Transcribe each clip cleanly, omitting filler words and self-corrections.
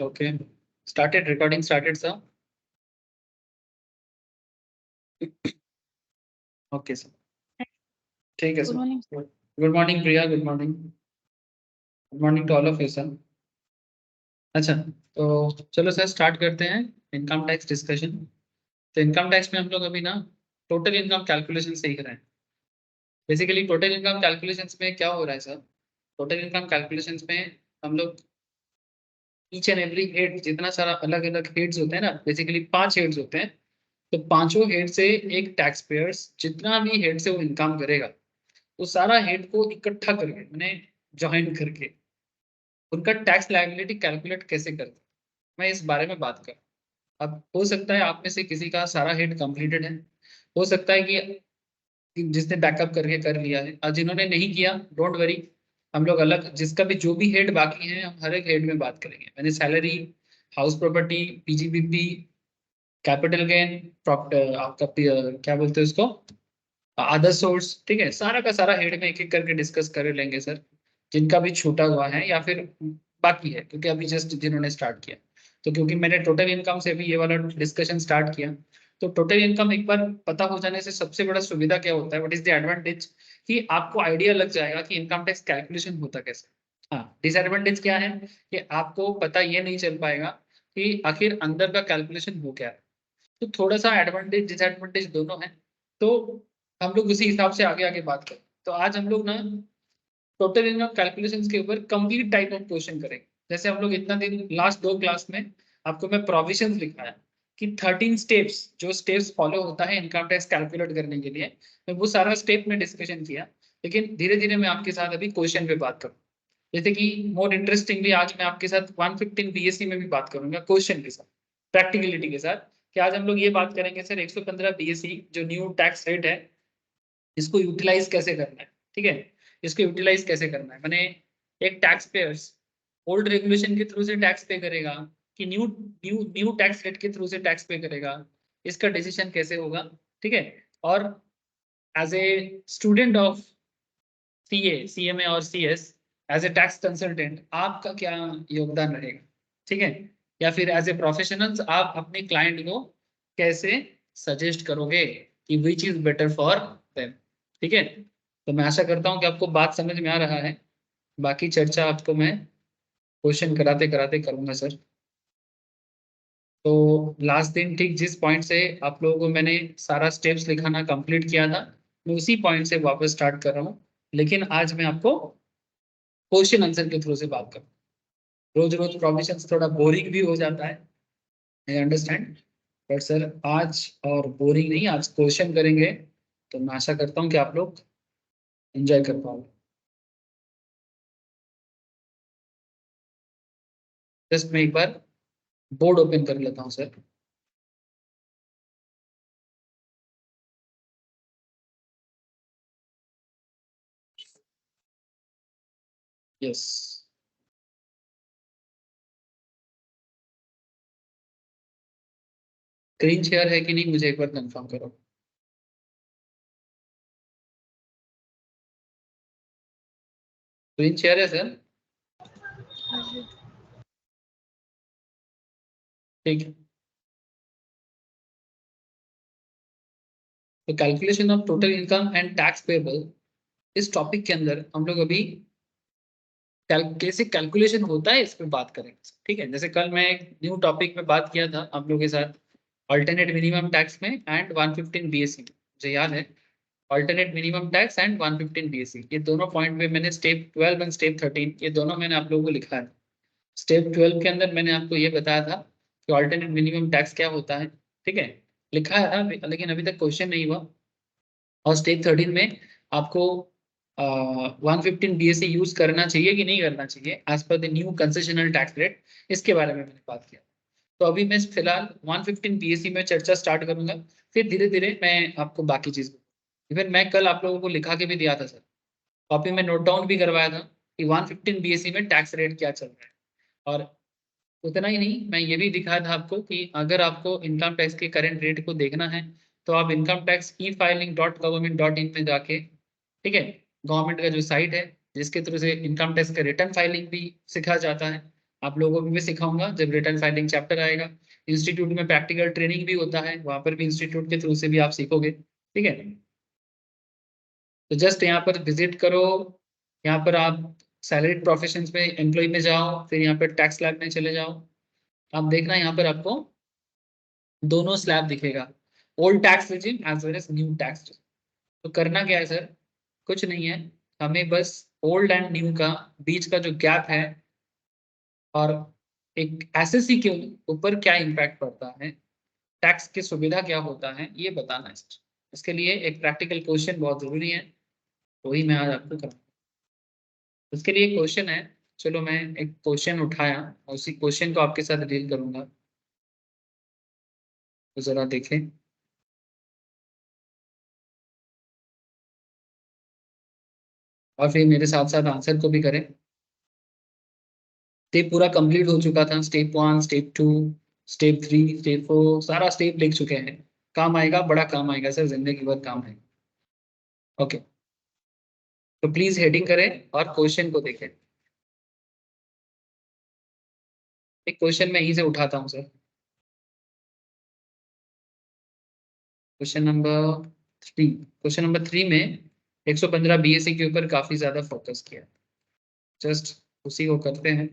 Okay. Started recording started, sir. Okay, sir. ठीक है Good sir. morning. Good morning, Priya. Good morning. Good morning to all of you, sir. अच्छा, तो चलो sir start करते हैं income tax discussion. तो income tax में हम लोग अभी ना टोटल इनकम कैलकुलेशन सीख रहे हैं. बेसिकली टोटल इनकम कैलकुलेशंस में क्या हो रहा है सर? टोटल इनकम कैलकुलेशंस में हम लोग ईच एंड एवरी हेड, जितना सारा अलग अलग हेड्स होते हैं ना, बेसिकली 5 हेड्स होते हैं. तो पांचों हेड से एक टैक्स पेयर्स जितना भी हेड से वो इनकम करेगा, वो सारा हेड को इकट्ठा करके मैंने ज्वाइन करके उनका टैक्स लायबिलिटी कैलकुलेट कैसे करते हैं, मैं इस बारे में बात कर. अब हो सकता है आप में से किसी का सारा हेड कंप्लीटेड है, हो सकता है कि जिसने बैकअप करके कर लिया है, और जिन्होंने नहीं किया डोंट वरी. हम लोग अलग जिसका भी जो भी हेड बाकी है, हम हर एक हेड में बात करेंगे. मैंने salary, house property, PGBP, capital gain, आपका क्या बोलते हैं उसको, अदर सोर्स, ठीक है, सारा का सारा हेड में एक एक करके डिस्कस कर लेंगे सर. जिनका भी छूटा हुआ है या फिर बाकी है, क्योंकि अभी जस्ट जिन्होंने स्टार्ट किया, तो क्योंकि मैंने टोटल इनकम से भी ये वाला डिस्कशन स्टार्ट किया, तो टोटल इनकम एक बार पता हो जाने से सबसे बड़ा सुविधा क्या होता है, व्हाट इज द एडवांटेज, कि आपको आइडिया लग जाएगा कि इनकम टैक्स कैलकुलेशन होता कैसे. हाँ, डिसएडवांटेज क्या है कि आपको पता ये नहीं चल पाएगा कि आखिर अंदर का कैलकुलेशन हो क्या है. तो थोड़ा सा एडवांटेज डिसएडवांटेज दोनों है. तो हम लोग उसी हिसाब से आगे आगे बात करें. तो आज हम लोग ना टोटल इनकम कैलकुलेशंस के ऊपर कंप्लीट टाइप ऑफ क्वेश्चन करेंगे. जैसे हम लोग इतना दिन लास्ट 2 क्लास में आपको मैं प्रोविजंस लिखाया कि 13 स्टेप्स, जो स्टेप्स फॉलो होता है इनकम टैक्स कैलकुलेट करने के लिए, मैं वो सारा स्टेप में डिस्कशन किया. लेकिन धीरे धीरे मैं आपके साथ अभी क्वेश्चन पे बात करूँ. जैसे कि मोर इंटरेस्टिंगली आज मैं आपके साथ 115 बीएससी में भी बात करूंगा क्वेश्चन के साथ, प्रैक्टिकलिटी के साथ, कि आज हम लोग ये बात करेंगे सर 115 बीएससी जो न्यू टैक्स रेट है, इसको यूटिलाइज कैसे करना है. ठीक है, इसको यूटिलाइज कैसे करना है, मैंने एक टैक्स पेयर्स ओल्ड रेगुलेशन के थ्रू से टैक्स पे करेगा कि new new new tax rate के थ्रू से टैक्स पे करेगा, इसका डिसीजन कैसे होगा. ठीक है, और as a student of CA, CMA और CS, as a tax consultant आपका क्या योगदान रहेगा. ठीक है, या फिर एज ए प्रोफेशनल्स आप अपने क्लाइंट को कैसे सजेस्ट करोगे कि which is better for them. ठीक है, तो मैं आशा करता हूं कि आपको बात समझ में आ रहा है. बाकी चर्चा आपको मैं क्वेश्चन कराते कराते करूंगा सर. तो लास्ट दिन ठीक जिस पॉइंट से आप लोगों को मैंने सारा स्टेप्स लिखाना कंप्लीट किया था, मैं उसी पॉइंट से वापस स्टार्ट कर रहा हूँ. लेकिन आज मैं आपको क्वेश्चन आंसर के थ्रू से बात करूँ. रोज रोज प्रोविजंस थोड़ा बोरिंग भी हो जाता है, आई अंडरस्टैंड, बट सर आज और बोरिंग नहीं, आज क्वेश्चन करेंगे. तो मैं आशा करता हूँ कि आप लोग एंजॉय कर पाओगे. जस्ट मैं एक बार बोर्ड ओपन कर लेता हूँ सर. यस, स्क्रीन शेयर है कि नहीं मुझे एक बार कंफर्म करो. स्क्रीन शेयर है सर. ठीक है, तो calculation of total income and tax payable, इस टॉपिक के अंदर हम लोग अभी कैसे कैलकुलेशन होता है इस पे बात करेंगे. ठीक है, जैसे कल मैं एक न्यू टॉपिक पे बात किया था आप लोगों के साथ, अल्टरनेट मिनिमम टैक्स में एंड 115 बीएससी, मुझे याद है, alternate minimum tax and 115 BSc, ये दोनों पॉइंट पे मैंने स्टेप 12 एंड स्टेप 13 ये दोनों मैंने आप लोगों को लिखा है. स्टेप 12 के अंदर मैंने आपको ये बताया था कि अल्टरनेट मिनिमम टैक्स क्या होता है. ठीक है, लिखा है लेकिन अभी तक क्वेश्चन नहीं हुआ. और स्टेप 13 में आपको 115 बीएससी यूज करना चाहिए कि नहीं करना चाहिए as per the new concessional tax rate, इसके बारे में मैंने बात किया. तो अभी मैं फिलहाल 115 बीएससी में चर्चा स्टार्ट करूंगा, फिर धीरे धीरे मैं आपको बाकी चीज, इवन मैं कल आप लोगों को लिखा के भी दिया था सर, कॉपी में नोट डाउन भी करवाया था कि 115 बीएससी में टैक्स रेट क्या चल रहा है. और उतना ही नहीं, मैं ये भी दिखाया था आपको कि अगर आपको इनकम टैक्स के करंट रेट को देखना है, तो आप income tax e filing dot government dot in में जाके, ठीक है, गवर्नमेंट का जो साइट है जिसके थ्रू से इनकम टैक्स का रिटर्न फाइलिंग भी सिखाया जाता है। आप लोगों को भी सिखाऊंगा जब रिटर्न फाइलिंग चैप्टर आएगा। इंस्टीट्यूट में प्रैक्टिकल ट्रेनिंग भी होता है, वहां पर भी इंस्टीट्यूट के थ्रू से भी आप सीखोगे, ठीक है। तो जस्ट यहाँ पर विजिट करो, यहाँ पर आप सैलरीड प्रोफेशन में एम्प्लॉय में जाओ, फिर यहाँ पर टैक्स स्लैब में चले जाओ। आप देखना यहाँ पर आपको दोनों स्लैब दिखेगा, old tax regime as well as new tax. तो करना क्या है सर, कुछ नहीं है, हमें बस ओल्ड एंड न्यू का बीच का जो गैप है और एक एसएससी के ऊपर क्या इम्पैक्ट पड़ता है, टैक्स की सुविधा क्या होता है, ये बताना है सर। इसके लिए एक प्रैक्टिकल क्वेश्चन बहुत जरूरी है, वही मैं आज आपको कराऊंगा। उसके लिए क्वेश्चन है, चलो मैं एक क्वेश्चन उठाया और उसी क्वेश्चन को आपके साथ डील करूंगा, तो जरा देखें। और फिर मेरे साथ साथ आंसर को भी करें। स्टेप पूरा कंप्लीट हो चुका था, स्टेप 1, स्टेप 2, स्टेप 3, स्टेप 4, सारा स्टेप लिख चुके हैं। काम आएगा, बड़ा काम आएगा सर, जिंदगी भर काम आएगा। ओके, तो प्लीज हेडिंग करें और क्वेश्चन को देखें। एक क्वेश्चन मैं यहीं से उठाता हूँ सर, क्वेश्चन नंबर 3 में 115 बीएससी के ऊपर काफी ज्यादा फोकस किया, जस्ट उसी को करते हैं।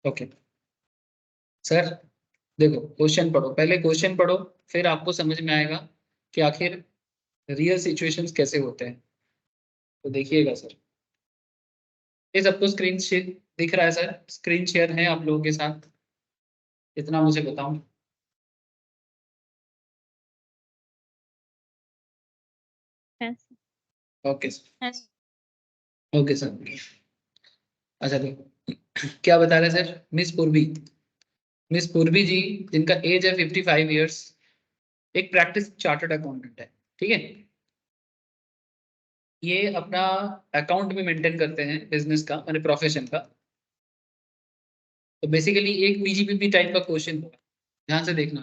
ओके सर, देखो क्वेश्चन पढ़ो, पहले क्वेश्चन पढ़ो, फिर आपको समझ में आएगा कि आखिर रियल सिचुएशंस कैसे होते हैं। तो देखिएगा सर, ये सबको स्क्रीन शेयर दिख रहा है सर, स्क्रीन शेयर है आप लोगों के साथ, इतना मुझे बताऊं। Yes. Okay sir, Yes. Okay sir. अच्छा देखो, क्या बता रहे सर, मिस पूर्वी जी, जिनका एज है 55 ईयर्स, एक प्रैक्टिस चार्टर्ड अकाउंटेंट है, ठीक है। ये अपना अकाउंट भी मेंटेन करते हैं, बिजनेस का मैंने प्रोफेशन का। तो बेसिकली एक पीजीपीपी टाइप का क्वेश्चन होगा, ध्यान से देखना।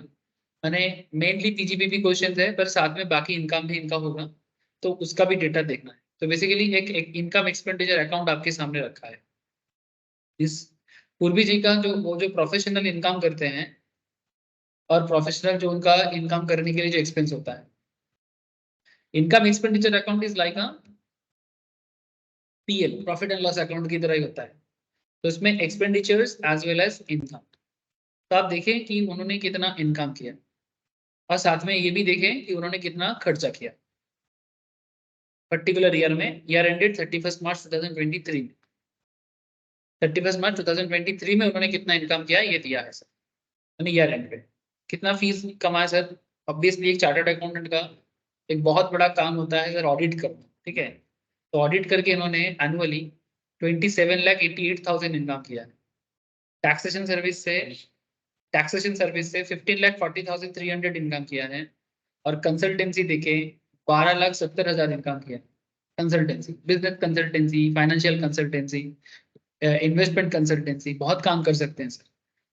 मैंने मेनली पीजीपीपी क्वेश्चन है, पर साथ में बाकी इनकम भी इनका होगा, तो उसका भी डेटा देखना है। तो बेसिकली एक इनकम एक्सपेंडिचर अकाउंट आपके सामने रखा है। इस पूर्वी जी का जो वो जो प्रोफेशनल इनकम करते हैं और प्रोफेशनल जो उनका इनकम करने के लिए जो एक्सपेंस होता है, income expenditure account is like PL, profit and loss account की तरह ही होता है। तो इसमें expenditures as well as income, तो आप देखें कि उन्होंने कितना इनकम किया और साथ में ये भी देखें कि उन्होंने कितना खर्चा किया पर्टिकुलर ईयर में। ईयर एंडेड 31 मार्च 2023 में, 31 मार्च 2023 में उन्होंने कितना इनकम किया ये दिया है सर, यानी ईयर एंड पे कितना फीस कमाया सर। ऑब्वियसली एक चार्टर्ड अकाउंटेंट का एक बहुत बड़ा काम होता है सर ऑडिट करना, ठीक है। तो ऑडिट करके इन्होंने एनुअली 27,88,000 इनकम किया है। टैक्सेशन सर्विस से टैक्सेशन सर्विस से 15,40,300 इनकम किया है। और कंसल्टेंसी देखे 12,70,000 इनकम किया है। Consultancy, business consultancy, financial consultancy, investment consultancy, बहुत काम कर सकते हैं सर।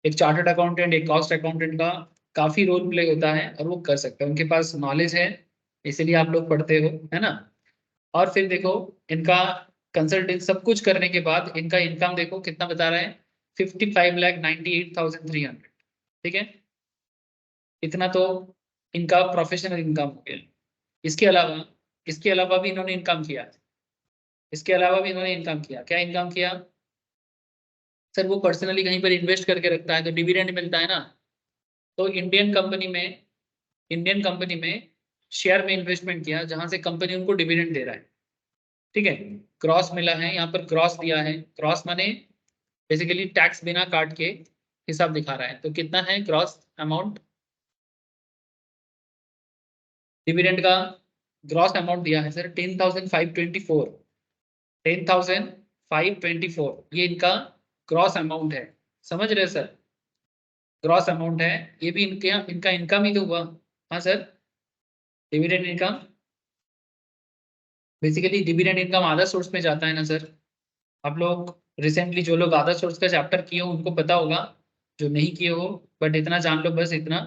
एक चार्टर्ड अकाउंटेंट, एक कॉस्ट अकाउंटेंट का काफी रोल प्ले होता है और वो कर सकते हैं, उनके पास नॉलेज है, इसीलिए आप लोग पढ़ते हो, है ना। और फिर देखो इनका कंसल्टेंट सब कुछ करने के बाद इनका इनकम देखो कितना बता रहा है, 55,98,300, ठीक है। इतना तो इनका प्रोफेशनल इनकम हो गया। इसके अलावा इसके अलावा भी इन्होंने इनकम किया, इसके अलावा भी इन्होंने इनकम किया, क्या इनकम किया सर, वो पर्सनली कहीं पर इन्वेस्ट करके रखता है तो डिविडेंड मिलता है ना। तो इंडियन कंपनी में शेयर में इन्वेस्टमेंट किया, जहां से कंपनी उनको डिविडेंड दे रहा है, ठीक है। क्रॉस मिला है, यहाँ पर क्रॉस दिया है, क्रॉस माने बेसिकली टैक्स बिना काट के हिसाब दिखा रहा है। तो कितना है क्रॉस अमाउंट, डिविडेंड का ग्रॉस अमाउंट दिया है सर 10,524, 10,524 ये इनका ग्रॉस अमाउंट है, समझ रहे सर। ग्रॉस अमाउंट है, ये भी इनका इनकम ही तो हुआ। हाँ sir, dividend income, basically dividend income other source में जाता है ना सर, आप लोग रिसेंटली जो लोग आदर्श सोर्स का चैप्टर किए हो उनको पता होगा, जो नहीं किए हो बट इतना जान लो बस इतना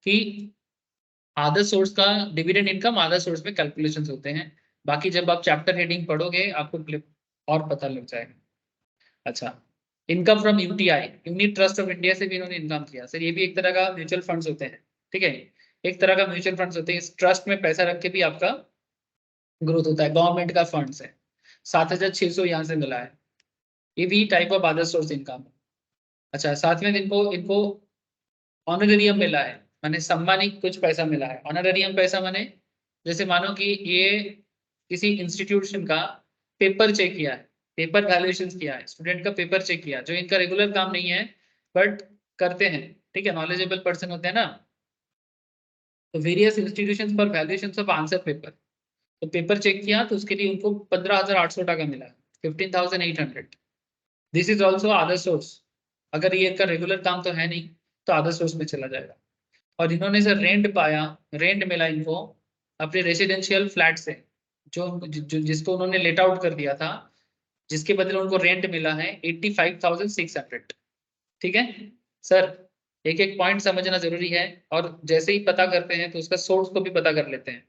कि आदर्श सोर्स का डिविडेंड इनकम आदर्श सोर्स में कैलकुलेशंस होते हैं। बाकी जब आप चैप्टर हेडिंग पढ़ोगे आपको और पता लग जाएगा। अच्छा, income from UTI, unit trust of India से भी इन्होंने इनकम किया। सर ये भी एक तरह का म्यूचुअल फंड्स होते हैं, ठीक है, एक तरह का म्यूचुअल फंड्स होते हैं। इस ट्रस्ट में पैसा रख के भी आपका ग्रोथ होता है, गवर्नमेंट का फंड्स है। 7,600 यहाँ से मिला है, ये भी type of other source income है। अच्छा, साथ में इनको इनको ऑनरेरियम मिला है, माने सम्मानित कुछ पैसा मिला है। ऑनरेरियम पैसा माने जैसे मानो कि ये किसी इंस्टीट्यूशन का पेपर चेक किया है, पेपर वैल्यूएशन किया है, स्टूडेंट का पेपर चेक किया, जो इनका रेगुलर काम नहीं है बट करते हैं, ठीक है, नॉलेजेबल पर्सन होते हैं ना। तो various institutions for valuation of answer paper, तो पेपर चेक किया तो उसके लिए उनको 15,800 टका मिला, 15,800। This is also other source. अगर ये इनका रेगुलर काम तो है नहीं तो अदर सोर्स में चला जाएगा। और इन्होंने सर रेंट पाया, रेंट मिला इनको अपने रेसिडेंशियल फ्लैट से, जिसको उन्होंने लेट आउट कर दिया था, जिसके बदले उनको रेंट मिला है 85,600। ठीक है सर, एक एक पॉइंट समझना जरूरी है, और जैसे ही पता करते हैं तो उसका सोर्स को भी पता कर लेते हैं।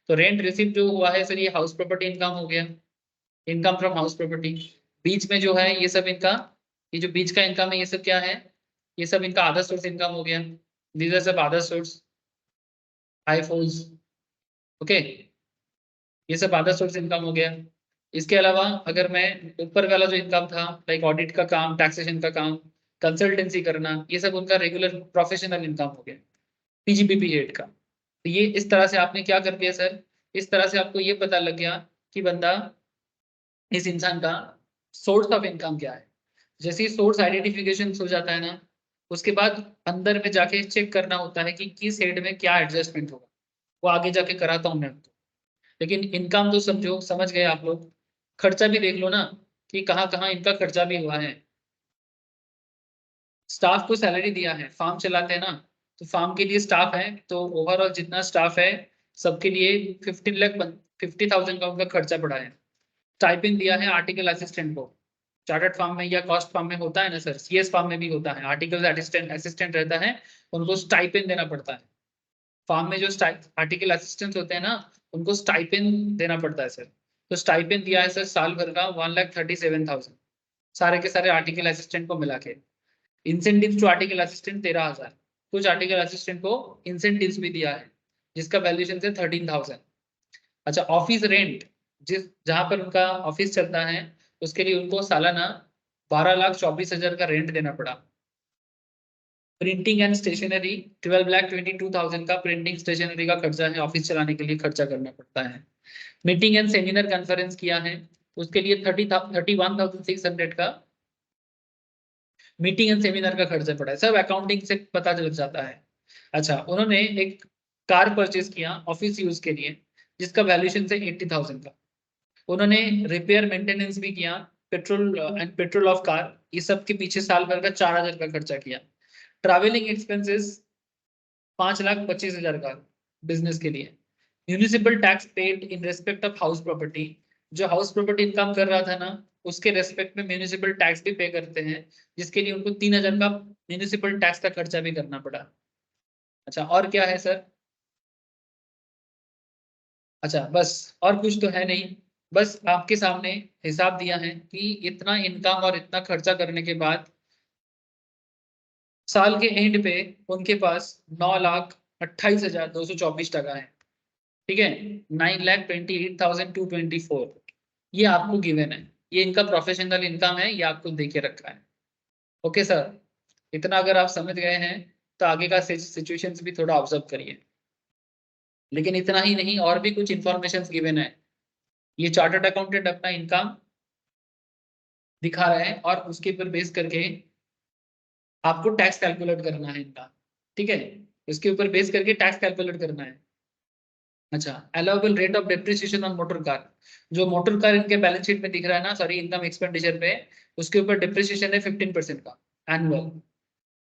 तो रेंट रिसीव जो हुआ है सर, ये हाउस प्रॉपर्टी इनकम हो गया, इनकम फ्रॉम हाउस प्रॉपर्टी। बीच में जो है ये सब इनका, ये जो बीच का इनकम है ये सब क्या है, ये सब इनका अदर सोर्स इनकम हो गया। दीज आर सब अदर सोर्स, आईफोन्स, ओके, ये सब अदर सोर्स इनकम हो गया। इसके अलावा अगर मैं ऊपर वाला जो इनकम था, लाइक ऑडिट का काम, टैक्सेशन का काम, कंसल्टेंसी करना, ये सब उनका रेगुलर प्रोफेशनल इनकम हो गया, पीजीपीपी हेड का। तो ये इस तरह से आपने क्या कर दिया सर, इस तरह से आपको ये पता लग गया कि बंदा, इस इंसान का सोर्स ऑफ इनकम क्या है। जैसे ही सोर्स आइडेंटिफिकेशन हो जाता है ना, उसके बाद अंदर में जाके चेक करना होता है कि किस हेड में क्या एडजस्टमेंट होगा, वो आगे जाके कराता हूँ मैं आपको। लेकिन इनकम तो समझो, समझ गए आप लोग। खर्चा भी देख लो ना कि कहाँ कहाँ इनका खर्चा भी हुआ है। स्टाफ को सैलरी दिया है, फार्म चलाते हैं ना, तो फार्म के लिए स्टाफ है, तो ओवरऑल जितना स्टाफ है सबके लिए 50,50,000 का उनका खर्चा पड़ा है। स्टाइपेंड दिया है आर्टिकल असिस्टेंट को, चार्टर्ड फार्म में या कॉस्ट फार्म में होता है ना सर, सीएस फार्म में भी होता है, आर्टिकल असिस्टेंट असिस्टेंट रहता है, उनको स्टाइपेंड देना पड़ता है। फार्म में जो आर्टिकल असिस्टेंट होते हैं ना, उनको स्टाइपेंड देना पड़ता है सर। तो स्टाइपेंड दिया है सर साल भर का 1,37,000, सारे के सारे आर्टिकल असिस्टेंट को मिला के। इंसेंटिव टू आर्टिकल असिस्टेंट 13,000, कुछ आर्टिकल असिस्टेंट को इंसेंटिव्स भी दिया है जिसका वैल्यूएशन है 13,000। अच्छा, ऑफिस रेंट, जिस जहां पर उनका ऑफिस चलता है उसके लिए उनको सालाना 12,24,000 का रेंट देना पड़ा। प्रिंटिंग एंड स्टेशनरी 12,22,000 का प्रिंटिंग स्टेशनरी का खर्चा है, ऑफिस चलाने के लिए खर्चा करना पड़ता है। मीटिंग एंड सेमिनार कॉन्फ्रेंस किया है, उसके लिए 31,600 का मीटिंग एंड सेमिनार का खर्चा पड़ा है। सब अकाउंटिंग से पता चल जाता है। अच्छा, उन्होंने एक कार परचेज किया ऑफिस यूज के लिए, जिसका वैल्यूएशन से 80,000 का। उन्होंने रिपेयर मेंटेनेंस भी किया, petrol and petrol of car, ये सब के पीछे साल भर का 4,000 का खर्चा किया। ट्रैवलिंग एक्सपेंसेस 5,25,000 का बिजनेस के लिए। Municipal tax paid in respect of house property, जो हाउस प्रॉपर्टी इनकम कर रहा था ना, उसके रेस्पेक्ट में म्यूनिसिपल टैक्स भी पे करते हैं, जिसके लिए उनको 3,000 का म्यूनिसिपल टैक्स का खर्चा भी करना पड़ा। अच्छा, और क्या है सर? अच्छा बस, और कुछ तो है नहीं, बस आपके सामने हिसाब दिया है कि इतना इनकम और इतना खर्चा करने के बाद साल के एंड पे उनके पास 9,28,224 टका है। ठीक है, 9,28,224, ये आपको गिवन है, ये इनका प्रोफेशनल इनकम है, ये आपको दे के रखा है। ओके सर, इतना अगर आप समझ गए हैं तो आगे का सिचुएशंस भी थोड़ा ऑब्जर्व करिए। लेकिन इतना ही नहीं, और भी कुछ इंफॉर्मेशन गिवन है। ये चार्टर्ड अकाउंटेंट अपना इनकम दिखा रहा है और उसके ऊपर बेस करके आपको टैक्स कैलकुलेट करना है इनका। ठीक है, इसके ऊपर बेस करके टैक्स कैलकुलेट करना है। अच्छा, allowable rate of depreciation on motor car, जो मोटर कार इनके बैलेंस शीट में दिख रहा है ना, सॉरी इनकम एक्सपेंडिचर पे, उसके ऊपर डेप्रिसिएशन है 15% का annual.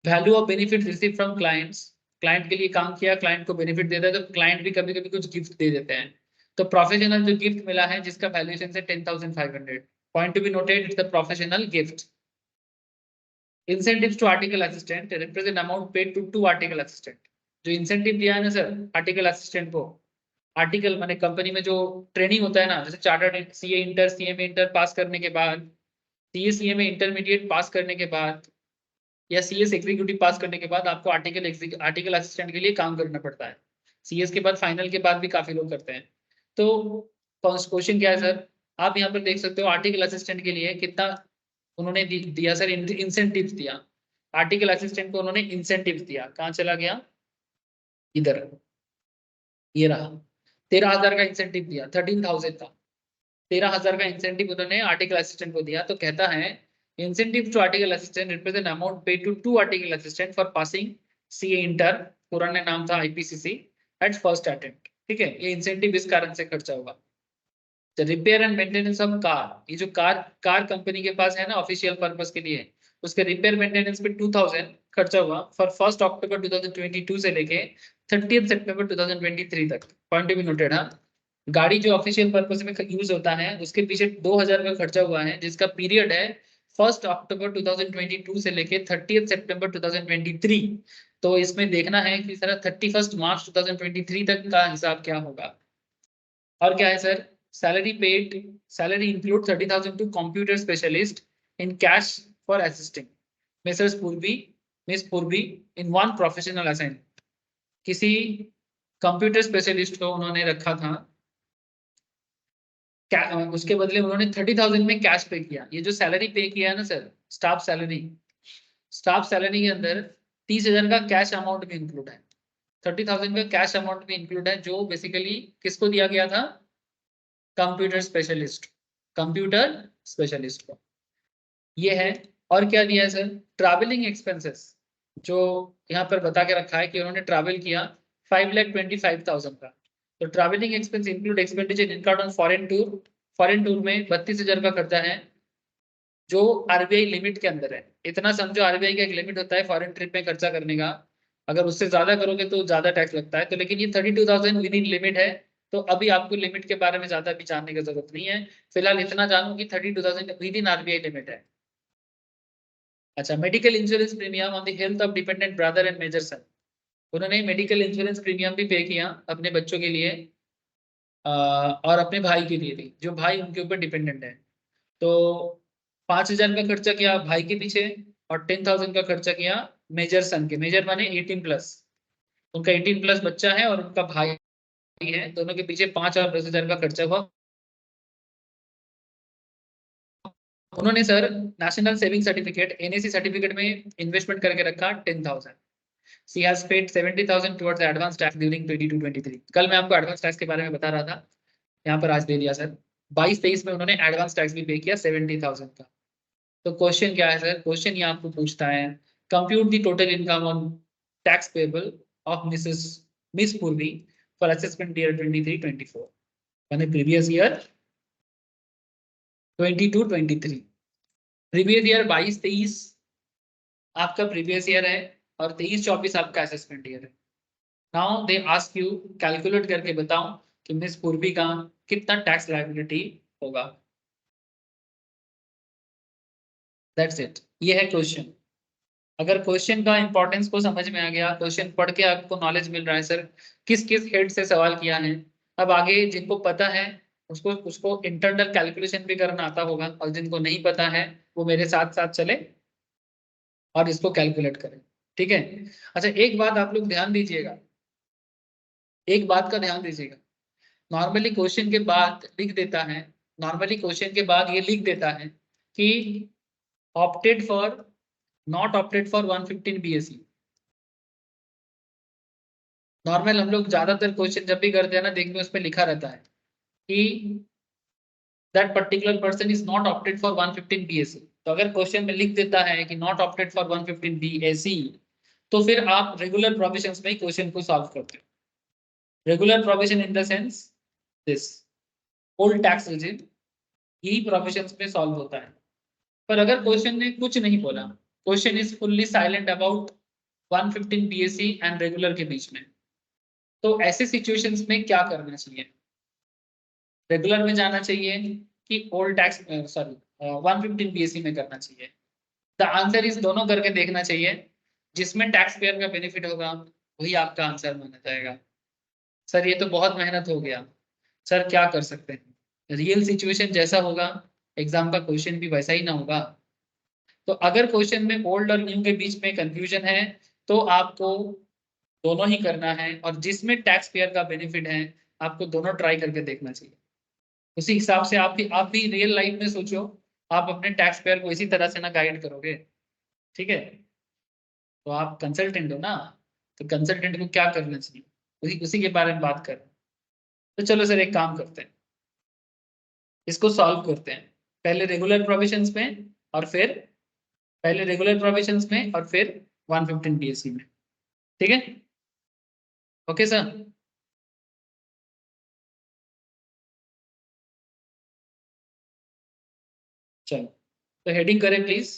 Value of benefit receive from clients, client के लिए काम किया, क्लाइंट को बेनिफिट देता है, तो क्लाइंट भी कभी कभी कुछ गिफ्ट दे देते हैं। तो प्रोफेशनल जो गिफ्ट मिला है जिसका वैल्यूएशन है 10,500, Point to be noted, it's the professional gift. Incentives to article assistant represent amount paid to two article assistant. जो इंसेंटिव दिया है ना सर आर्टिकल असिस्टेंट को, आर्टिकल माने कंपनी में जो ट्रेनिंग होता है ना, जैसे chartered CA inter CMA inter pass करने के बाद, सीए सीएमए इंटरमीडिएट पास करने के बाद या सीएस एग्जीक्यूटिव पास करने के बाद आपको आर्टिकल असिस्टेंट के लिए काम करना पड़ता है। सीएस के बाद फाइनल के बाद भी काफी लोग करते हैं। तो क्वेश्चन क्या है सर, आप यहाँ पर देख सकते हो आर्टिकल असिस्टेंट के लिए कितना उन्होंने दिया सर, इंसेंटिव दिया। आर्टिकल असिस्टेंट को उन्होंने इंसेंटिव दिया, कहाँ चला गया, इधर ये रहा, 13,000 का इंसेंटिव दिया, 13,000 था, 13,000 का इंसेंटिव उन्होंने आर्टिकल असिस्टेंट को दिया। तो कहता है incentive to article assistant represent amount paid to to article assistant for passing CA inter, पुराने नाम था आईपीसीसी, एट फर्स्ट अटेम्प्ट। ठीक है, ये इंसेंटिव इस कारण से खर्चा होगा। Repair and maintenance of car, ये जो कार कंपनी के पास है ना ऑफिशियल पर्पस के लिए, उसके रिपेयर मेंटेनेंस पे 2,000 खर्चा हुआ फॉर 1 अक्टूबर 2022 से लेके 30 सितंबर 2023 तक। Point to be noted. हाँ, गाड़ी जो ऑफिशियल पर्पस में यूज होता है उसके पीछे 2,000 का खर्चा हुआ है, जिसका पीरियड है 1 अक्टूबर 2022 से लेके 30 सितंबर 2023। तो इसमें देखना है कि सर 31 मार्च 2023 तक का हिसाब क्या होगा। और क्या है sir, salary include 30,000 to computer specialist in cash for assisting Mrs. Miss Purvi in one professional assignment। किसी कंप्यूटर स्पेशलिस्ट को उन्होंने रखा था, उसके बदले उन्होंने 30,000 में कैश पे किया। ये जो सैलरी पे किया है ना सर, स्टाफ सैलरी के अंदर 30,000 का कैश अमाउंट भी इंक्लूड है, 30,000 का कैश अमाउंट भी इंक्लूड है, जो बेसिकली किसको दिया गया था, कंप्यूटर स्पेशलिस्ट को। ये है। और क्या दिया है सर, ट्रैवलिंग एक्सपेंसेस, जो यहाँ पर बता के रखा है कि उन्होंने ट्रैवल किया 5,25,000 का। तो travelling expense include expenditure incurred on foreign tour में 32,000 का खर्चा है, जो आरबीआई लिमिट के अंदर है। इतना समझो, आरबीआई का एक लिमिट होता है फॉरेन ट्रिप में खर्चा करने का, अगर उससे ज्यादा करोगे तो ज्यादा टैक्स लगता है। तो लेकिन ये 32,000 विद इन लिमिट है, तो अभी आपको लिमिट के बारे में ज्यादा भी जानने की जरूरत नहीं है। फिलहाल इतना जानू कि 32,000 विद इन आरबीआई लिमिट है। अच्छा, medical insurance premium on the health of dependent brother and major son, उन्होंने मेडिकल इंश्योरेंस प्रीमियम भी पे किया अपने बच्चों के लिए और अपने भाई के लिए भी, जो भाई उनके ऊपर डिपेंडेंट है। तो 5,000 का खर्चा किया भाई के पीछे और 10,000 का खर्चा किया मेजर सन के, मेजर माने 18+, उनका 18+ बच्चा है और उनका भाई है, दोनों के पीछे 5 और 10,000 का खर्चा हुआ। उन्होंने sir national saving certificate NAC certificate में इन्वेस्टमेंट करके रखा 10,000। She has paid 70,000 towards the advance tax during 22-23। कल मैं आपको एडवांस टैक्स के बारे में बता रहा था, यहाँ पर आज दे दिया सर। 22-23 में उन्होंने एडवांस टैक्स भी पे किया 70,000 का। तो क्वेश्चन क्या है सर, क्वेश्चन ये आपको पूछता है compute the total income on tax payable of miss पूर्वी फॉर असेसमेंट ईयर 23-24, माने प्रीवियस ईयर 22-23। प्रीवियस ईयर 22-23 आपका प्रीवियस ईयर है और 23-24 आपका असेसमेंट ईयर है। Now they ask you calculate करके बताओ कि मिस पूर्वी का कितना टैक्स लायबिलिटी होगा। दैट्स इट, ये है क्वेश्चन। अगर क्वेश्चन का इंपॉर्टेंस को समझ में आ गया, क्वेश्चन पढ़ के आपको नॉलेज मिल रहा है सर किस किस हेड से सवाल किया है, अब आगे जिनको पता है उसको इंटरनल कैलकुलेशन भी करना आता होगा, और जिनको नहीं पता है वो मेरे साथ साथ चले और इसको कैलकुलेट करें। ठीक है। अच्छा, एक बात आप लोग ध्यान दीजिएगा, एक बात का ध्यान दीजिएगा, नॉर्मली क्वेश्चन के बाद लिख देता है, नॉर्मली क्वेश्चन के बाद ये लिख देता है कि opted for, not opted for 115 BSE। Normal हम लोग ज्यादातर क्वेश्चन जब भी करते हैं ना, देखने उसमें लिखा रहता है कि that particular person is not opted for 115 BSE। तो अगर क्वेश्चन में लिख देता है कि नॉट ऑप्टेड फॉर 115 BSE, तो फिर आप रेगुलर प्रोविजंस में ही क्वेश्चन को सॉल्व करते हो। Regular provision in the sense this old tax regime, यही प्रोविजंस में सॉल्व होता है। पर अगर क्वेश्चन ने कुछ नहीं बोला, question is fully silent about 115 BSE and regular के बीच में, तो ऐसे सिचुएशंस में क्या करना चाहिए, रेगुलर में जाना चाहिए कि ओल्ड टैक्स, सॉरी 115 बीएससी में करना चाहिए। द आंसर इज दोनों करके देखना चाहिए, जिसमें टैक्स पेयर का बेनिफिट होगा वही आपका आंसर माना जाएगा। सर ये तो बहुत मेहनत हो गया। सर क्या कर सकते हैं, रियल सिचुएशन जैसा होगा एग्जाम का क्वेश्चन भी वैसा ही ना होगा। तो अगर क्वेश्चन में ओल्ड और न्यू के बीच में कंफ्यूजन है तो आपको दोनों ही करना है, और जिसमें टैक्स पेयर का बेनिफिट है आपको दोनों ट्राई करके देखना चाहिए। उसी हिसाब से आप भी रियल लाइफ में सोचो, आप अपने टैक्स पेयर को इसी तरह से ना गाइड करोगे। ठीक है, तो आप कंसल्टेंट हो ना, तो कंसल्टेंट को क्या करना चाहिए उसी उसी के बारे में बात कर। तो चलो सर एक काम करते हैं, इसको सॉल्व करते हैं। पहले रेगुलर प्रोविजंस में और फिर पहले रेगुलर प्रोविजंस में और फिर 115 बीएससी में। ठीक है, ओके सर। चलो तो हेडिंग करें प्लीज।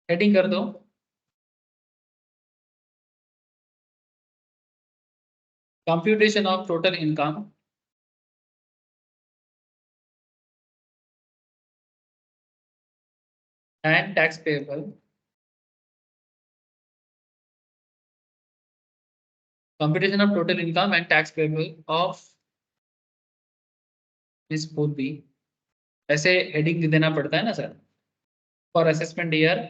हेडिंग कर दो। Computation of total income and tax payable, computation of total income and tax payable of miss पूर्वी। ऐसे हेडिंग देना पड़ता है ना sir, for assessment year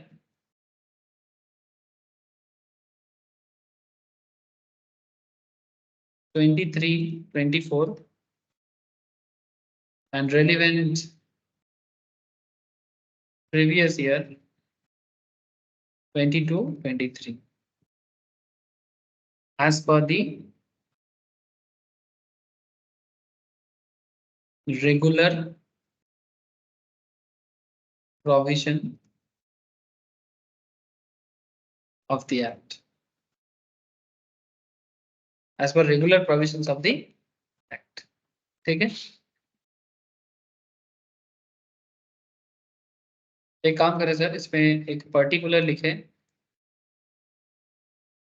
23-24 and relevant previous year 22-23 as per the regular provision of the act, as per regular provisions of the act। ठीक है, एक काम करें सर, इसमें एक पर्टिकुलर लिखे,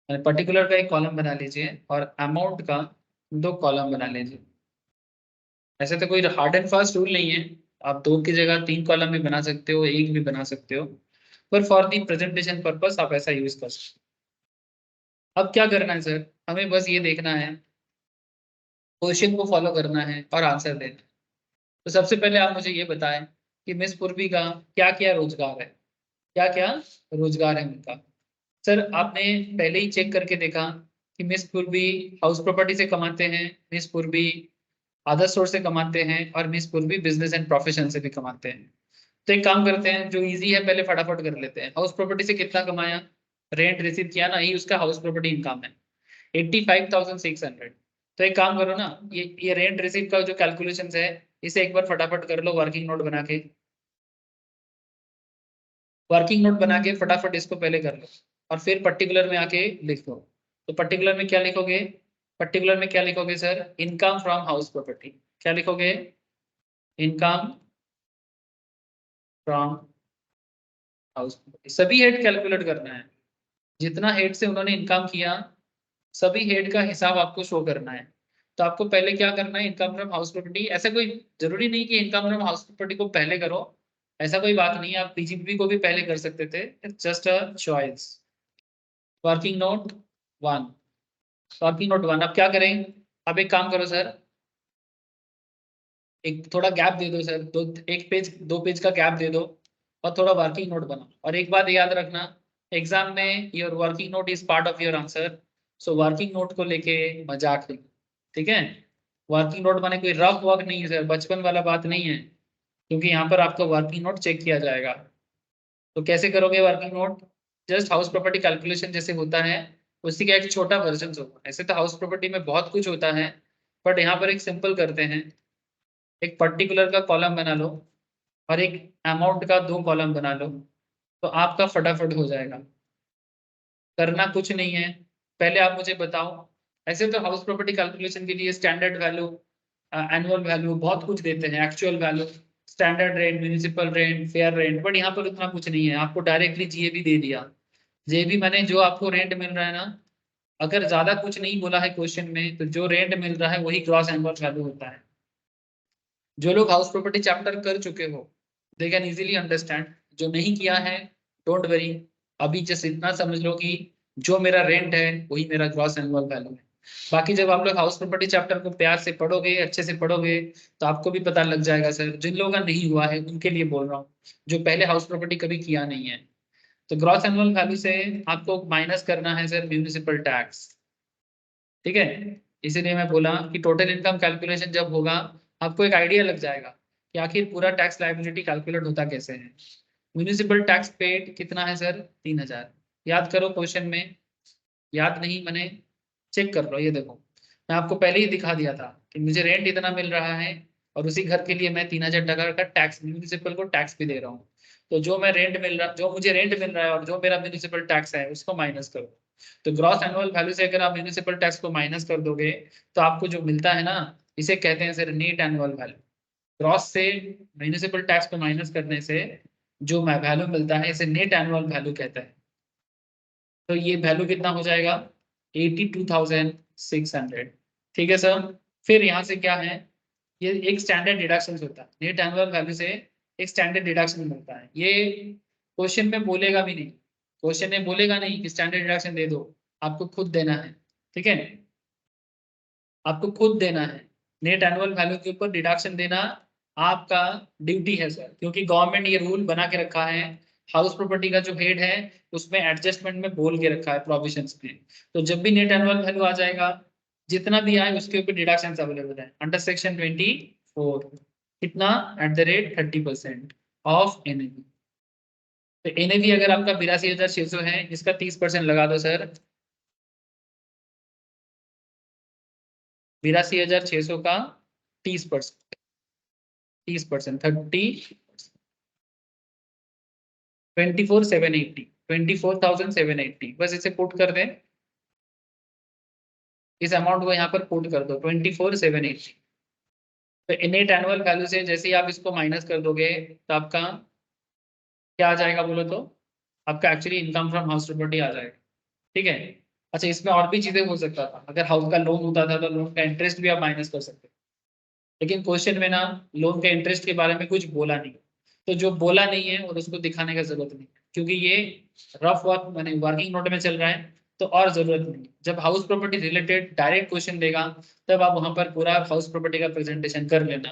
पर्टिकुलर का एक कॉलम बना लीजिए और अमाउंट का 2 कॉलम बना लीजिए। ऐसे तो कोई हार्ड एंड फास्ट रूल नहीं है, आप 2 की जगह 3 कॉलम भी बना सकते हो, 1 भी बना सकते हो, पर फॉर दी प्रेजेंटेशन पर्पस आप ऐसा यूज कर सकते हो। अब क्या करना है सर, हमें बस ये देखना है, क्वेश्चन को फॉलो करना है और आंसर देना है। तो सबसे पहले आप मुझे ये बताएं कि मिस पूर्वी का क्या क्या रोजगार है, क्या क्या रोजगार है उनका। सर आपने पहले ही चेक करके देखा कि मिस पूर्वी हाउस प्रॉपर्टी से कमाते हैं, मिस पूर्वी अदर सोर्स से कमाते हैं, और मिस पूर्वी बिजनेस एंड प्रोफेशन से भी कमाते हैं। तो एक काम करते हैं, जो इजी है पहले फटाफट कर लेते हैं। हाउस प्रॉपर्टी से कितना कमाया, रेंट रिसीव किया ना, ही उसका हाउस प्रॉपर्टी इनकम है 85,600। तो एक काम करो ना, ये रेंट रिसीव का जो कैलकुलेशन है इसे एक बार फटाफट कर लो वर्किंग नोट बना के। वर्किंग नोट बना के फटाफट इसको पहले कर लो और फिर पर्टिकुलर में आके लिख दो। तो पर्टिकुलर में क्या लिखोगे, पर्टिकुलर में क्या लिखोगे sir, income from house property. क्या लिखोगे, इनकम फ्रॉम हाउस प्रॉपर्टी। सभी हेड कैलकुलेट करना है, जितना हेड से उन्होंने इनकम किया सभी हेड का हिसाब आपको शो करना है। तो आपको पहले क्या करना है, इनकम फ्रॉम हाउस प्रॉपर्टी। ऐसा कोई जरूरी नहीं कि इनकम फ्रॉम हाउस प्रॉपर्टी को पहले करो, ऐसा कोई बात नहीं है, आप पीजीपी को भी पहले कर सकते थे, just a choice. Working note 1, working note 1। अब क्या करें, अब एक काम करो सर, एक थोड़ा गैप दे दो सर, एक पेज 2 पेज का गैप दे दो और थोड़ा वर्किंग नोट बनाओ। और एक बात याद रखना, एग्जाम में your working note is part of your answer. So working note को लेके मजाक नहीं, ठीक है। वर्किंग नोट माने कोई रफ वर्क नहीं है सर, बचपन वाला बात नहीं है, क्योंकि यहाँ पर आपका वर्किंग नोट चेक किया जाएगा। तो कैसे करोगे working note, just house property calculation जैसे होता है उसी का एक छोटा वर्जन होगा। ऐसे तो हाउस प्रॉपर्टी में बहुत कुछ होता है, बट यहाँ पर एक सिंपल करते हैं, एक पर्टिकुलर का कॉलम बना लो और एक अमाउंट का 2 कॉलम बना लो, तो आपका फटाफट हो जाएगा। करना कुछ नहीं है, पहले आप मुझे बताओ। ऐसे तो हाउस प्रॉपर्टी कैलकुलेशन के लिए स्टैंडर्ड वैल्यू, एनुअल वैल्यू, बहुत कुछ देते हैं, actual value, standard rent, municipal rent, fair rent, but यहाँ पर उतना कुछ नहीं है, आपको डायरेक्टली जीएबी दे दिया। जेबी माने जो आपको रेंट मिल रहा है ना, अगर ज्यादा कुछ नहीं बोला है क्वेश्चन में तो जो रेंट मिल रहा है वही ग्रॉस एनुअल वैल्यू होता है। जो लोग हाउस प्रॉपर्टी चैप्टर कर चुके हो दे कैन इजीली अंडरस्टैंड, जो नहीं किया है डोंट वरी, अभी जस्ट इतना समझ लो कि जो मेरा रेंट है वही मेरा ग्रॉस एनुअल वैल्यू है। बाकी जब आप लोग हाउस प्रॉपर्टी चैप्टर को प्यार से पढ़ोगे, अच्छे से पढ़ोगे, तो आपको भी पता लग जाएगा सर। जिन लोगों का नहीं हुआ है उनके लिए बोल रहा हूँ, जो पहले हाउस प्रॉपर्टी कभी किया नहीं है। तो ग्रॉस एनुअल वैल्यू से आपको माइनस करना है सर म्यूनिसिपल टैक्स, ठीक है। इसीलिए मैं बोला कि टोटल इनकम कैलकुलेशन जब होगा आपको एक आइडिया लग जाएगा कि आखिर पूरा टैक्स लायबिलिटी कैलकुलेट होता कैसे है। म्यूनिसिपल टैक्स पेड कितना है सर? 3,000। याद करो क्वेश्चन में, याद नहीं मैंने चेक कर लो, ये देखो मैं आपको पहले ही दिखा दिया था कि मुझे रेंट इतना मिल रहा है और उसी घर के लिए मैं 3,000 टका का टैक्स म्यूनिसिपल को टैक्स भी दे रहा हूँ। तो जो मुझे रेंट मिल रहा है और जो मेरा म्यूनिसिपल टैक्स है उसको माइनस करो। तो ग्रॉस एनुअल वैल्यू से अगर आप म्यूनिसिपल टैक्स को माइनस कर दोगे तो आपको जो मिलता है ना, इसे कहते हैं sir net annual value. Gross से म्यूनिसिपल टैक्स को माइनस करने से जो वैल्यू मिलता है इसे नेट एनुअल वैल्यू कहता है। तो ये वैल्यू कितना हो जाएगा? 82,600। ठीक है सर। फिर यहाँ से क्या है, ये एक स्टैंडर्ड डिडक्शन होता है नेट एनुअल वैल्यू से, एक स्टैंडर्ड डिडक्शन मिलता है। ये क्वेश्चन में बोलेगा भी नहीं, क्वेश्चन में बोलेगा नहीं कि स्टैंडर्ड डिडक्शन दे दो, आपको खुद देना है, ठीक है। आपको खुद देना है, नेट एनुअल वैल्यू के ऊपर डिडक्शन देना आपका ड्यूटी है सर, क्योंकि गवर्नमेंट ये रूल बना के रखा है। हाउस प्रॉपर्टी का जो हेड है उसमें एडजस्टमेंट में बोल के रखा है प्रोविजंस में। तो जब भी नेट एनुअल वैल्यू आ जाएगा, जितना भी आए उसके ऊपर डिडक्शन अवेलेबल है अंडर सेक्शन 24। कितना? Eight the rate 30% of NAV. तो एनएवी अगर आपका 82,600 है, इसका 30% लगा दो सर। 82,600 का 30%, 30%, 24,780, बस इसे पुट कर दें, इस अमाउंट को यहाँ पर पुट कर दो 24,780। तो इनेट एनुअल वैल्यू से जैसे ही आप इसको माइनस कर दोगे तो आपका क्या आ जाएगा बोलो तो? आपका actually income from house property आ जाएगा, ठीक है। अच्छा, इसमें और भी चीजें हो सकता था, अगर हाउस का लोन होता था तो लोन का इंटरेस्ट भी आप माइनस कर सकते, लेकिन क्वेश्चन में ना लोन के इंटरेस्ट के बारे में कुछ बोला नहीं। तो जो बोला नहीं है और उसको दिखाने का जरूरत नहीं, क्योंकि ये रफ वर्क मैंने वर्किंग नोट में चल रहा है, तो और जरूरत नहीं। जब house property related direct question देगा तब आप वहां पर पूरा हाउस प्रॉपर्टी का प्रेजेंटेशन कर लेना,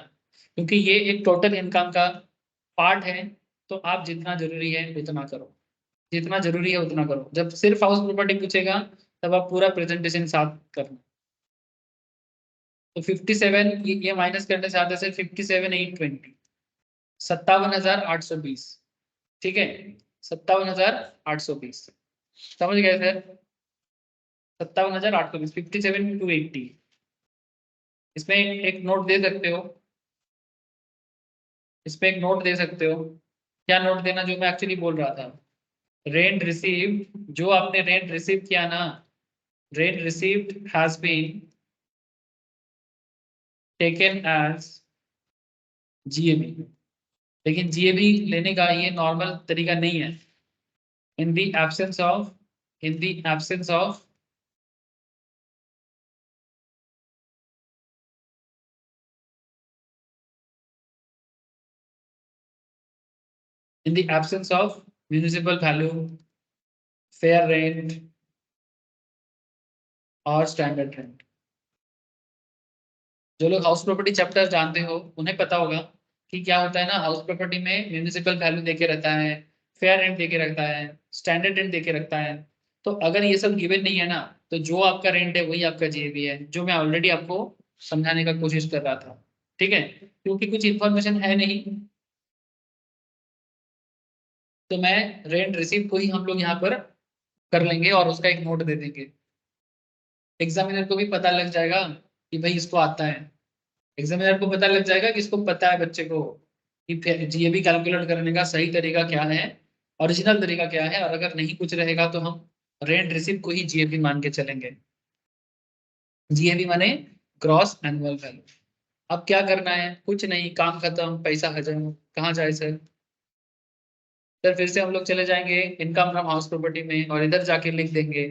क्योंकि ये एक टोटल इनकम का पार्ट है। तो आप जितना जरूरी है उतना करो, जितना जरूरी है उतना करो। जब सिर्फ हाउस प्रॉपर्टी पूछेगा तब आप पूरा प्रेजेंटेशन साथ करना। तो 57 ये माइनस करने से आता है 57,820, 57,820, ठीक है। 57,820 समझ गए सर? 57,820, 57,280। इसमें एक नोट दे सकते हो, इसमें एक नोट दे सकते हो। क्या नोट देना? जो मैं एक्चुअली बोल रहा था, रेंट रिसीव, जो आपने रेंट रिसीव किया ना, rent received has been taken as GAB. लेकिन जीएबी लेने का ये नॉर्मल तरीका नहीं है। In the absence of, in the absence of in the absence of municipal value, fair rent और स्टैंडर्ड रेंट। जो लोग हाउस प्रॉपर्टी चैप्टर जानते हो उन्हें पता होगा कि क्या होता है ना, हाउस प्रॉपर्टी में म्यूनिसिपल वैल्यू देके रहता है, फेयर रेंट देके रखता है, स्टैंडर्ड रेंट देके रखता है। तो अगर ये सब गिवन नहीं है ना, तो जो आपका रेंट है वही आपका जीएबी है, जो मैं ऑलरेडी आपको समझाने का कोशिश कर रहा था, ठीक है। क्योंकि कुछ इन्फॉर्मेशन है नहीं, तो मैं रेंट रिसीव को ही हम लोग यहाँ पर कर लेंगे और उसका एक नोट दे देंगे। एग्जामिनर को भी पता लग जाएगा कि भाई इसको आता है, एग्जामिनर को पता लग जाएगा कि इसको पता है बच्चे को कि जीएबी कैलकुलेट करने का सही तरीका क्या है, ओरिजिनल तरीका क्या है। और अगर नहीं कुछ रहेगा तो हम रेंट रिसिप्ट को ही जीएबी मान के चलेंगे। जीएबी माने ग्रॉस एनुअल वैल्यू। अब क्या करना है? कुछ नहीं, काम खत्म, पैसा हजम। कहाँ जाए सर? सर फिर से हम लोग चले जाएंगे इनकम फ्रॉम हाउस प्रॉपर्टी में और इधर जाके लिख देंगे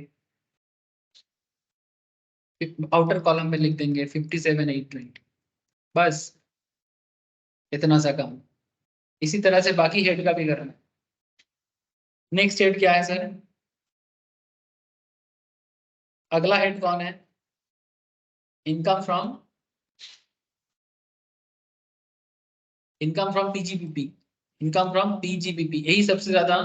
आउटर कॉलम में लिख देंगे 57,820, बस इतना सा काम। इसी तरह से बाकी हेड का भी करना है। नेक्स्ट हेड क्या है सर? अगला हेड कौन है? Income from PGBP. Income from PGBP, यही सबसे ज्यादा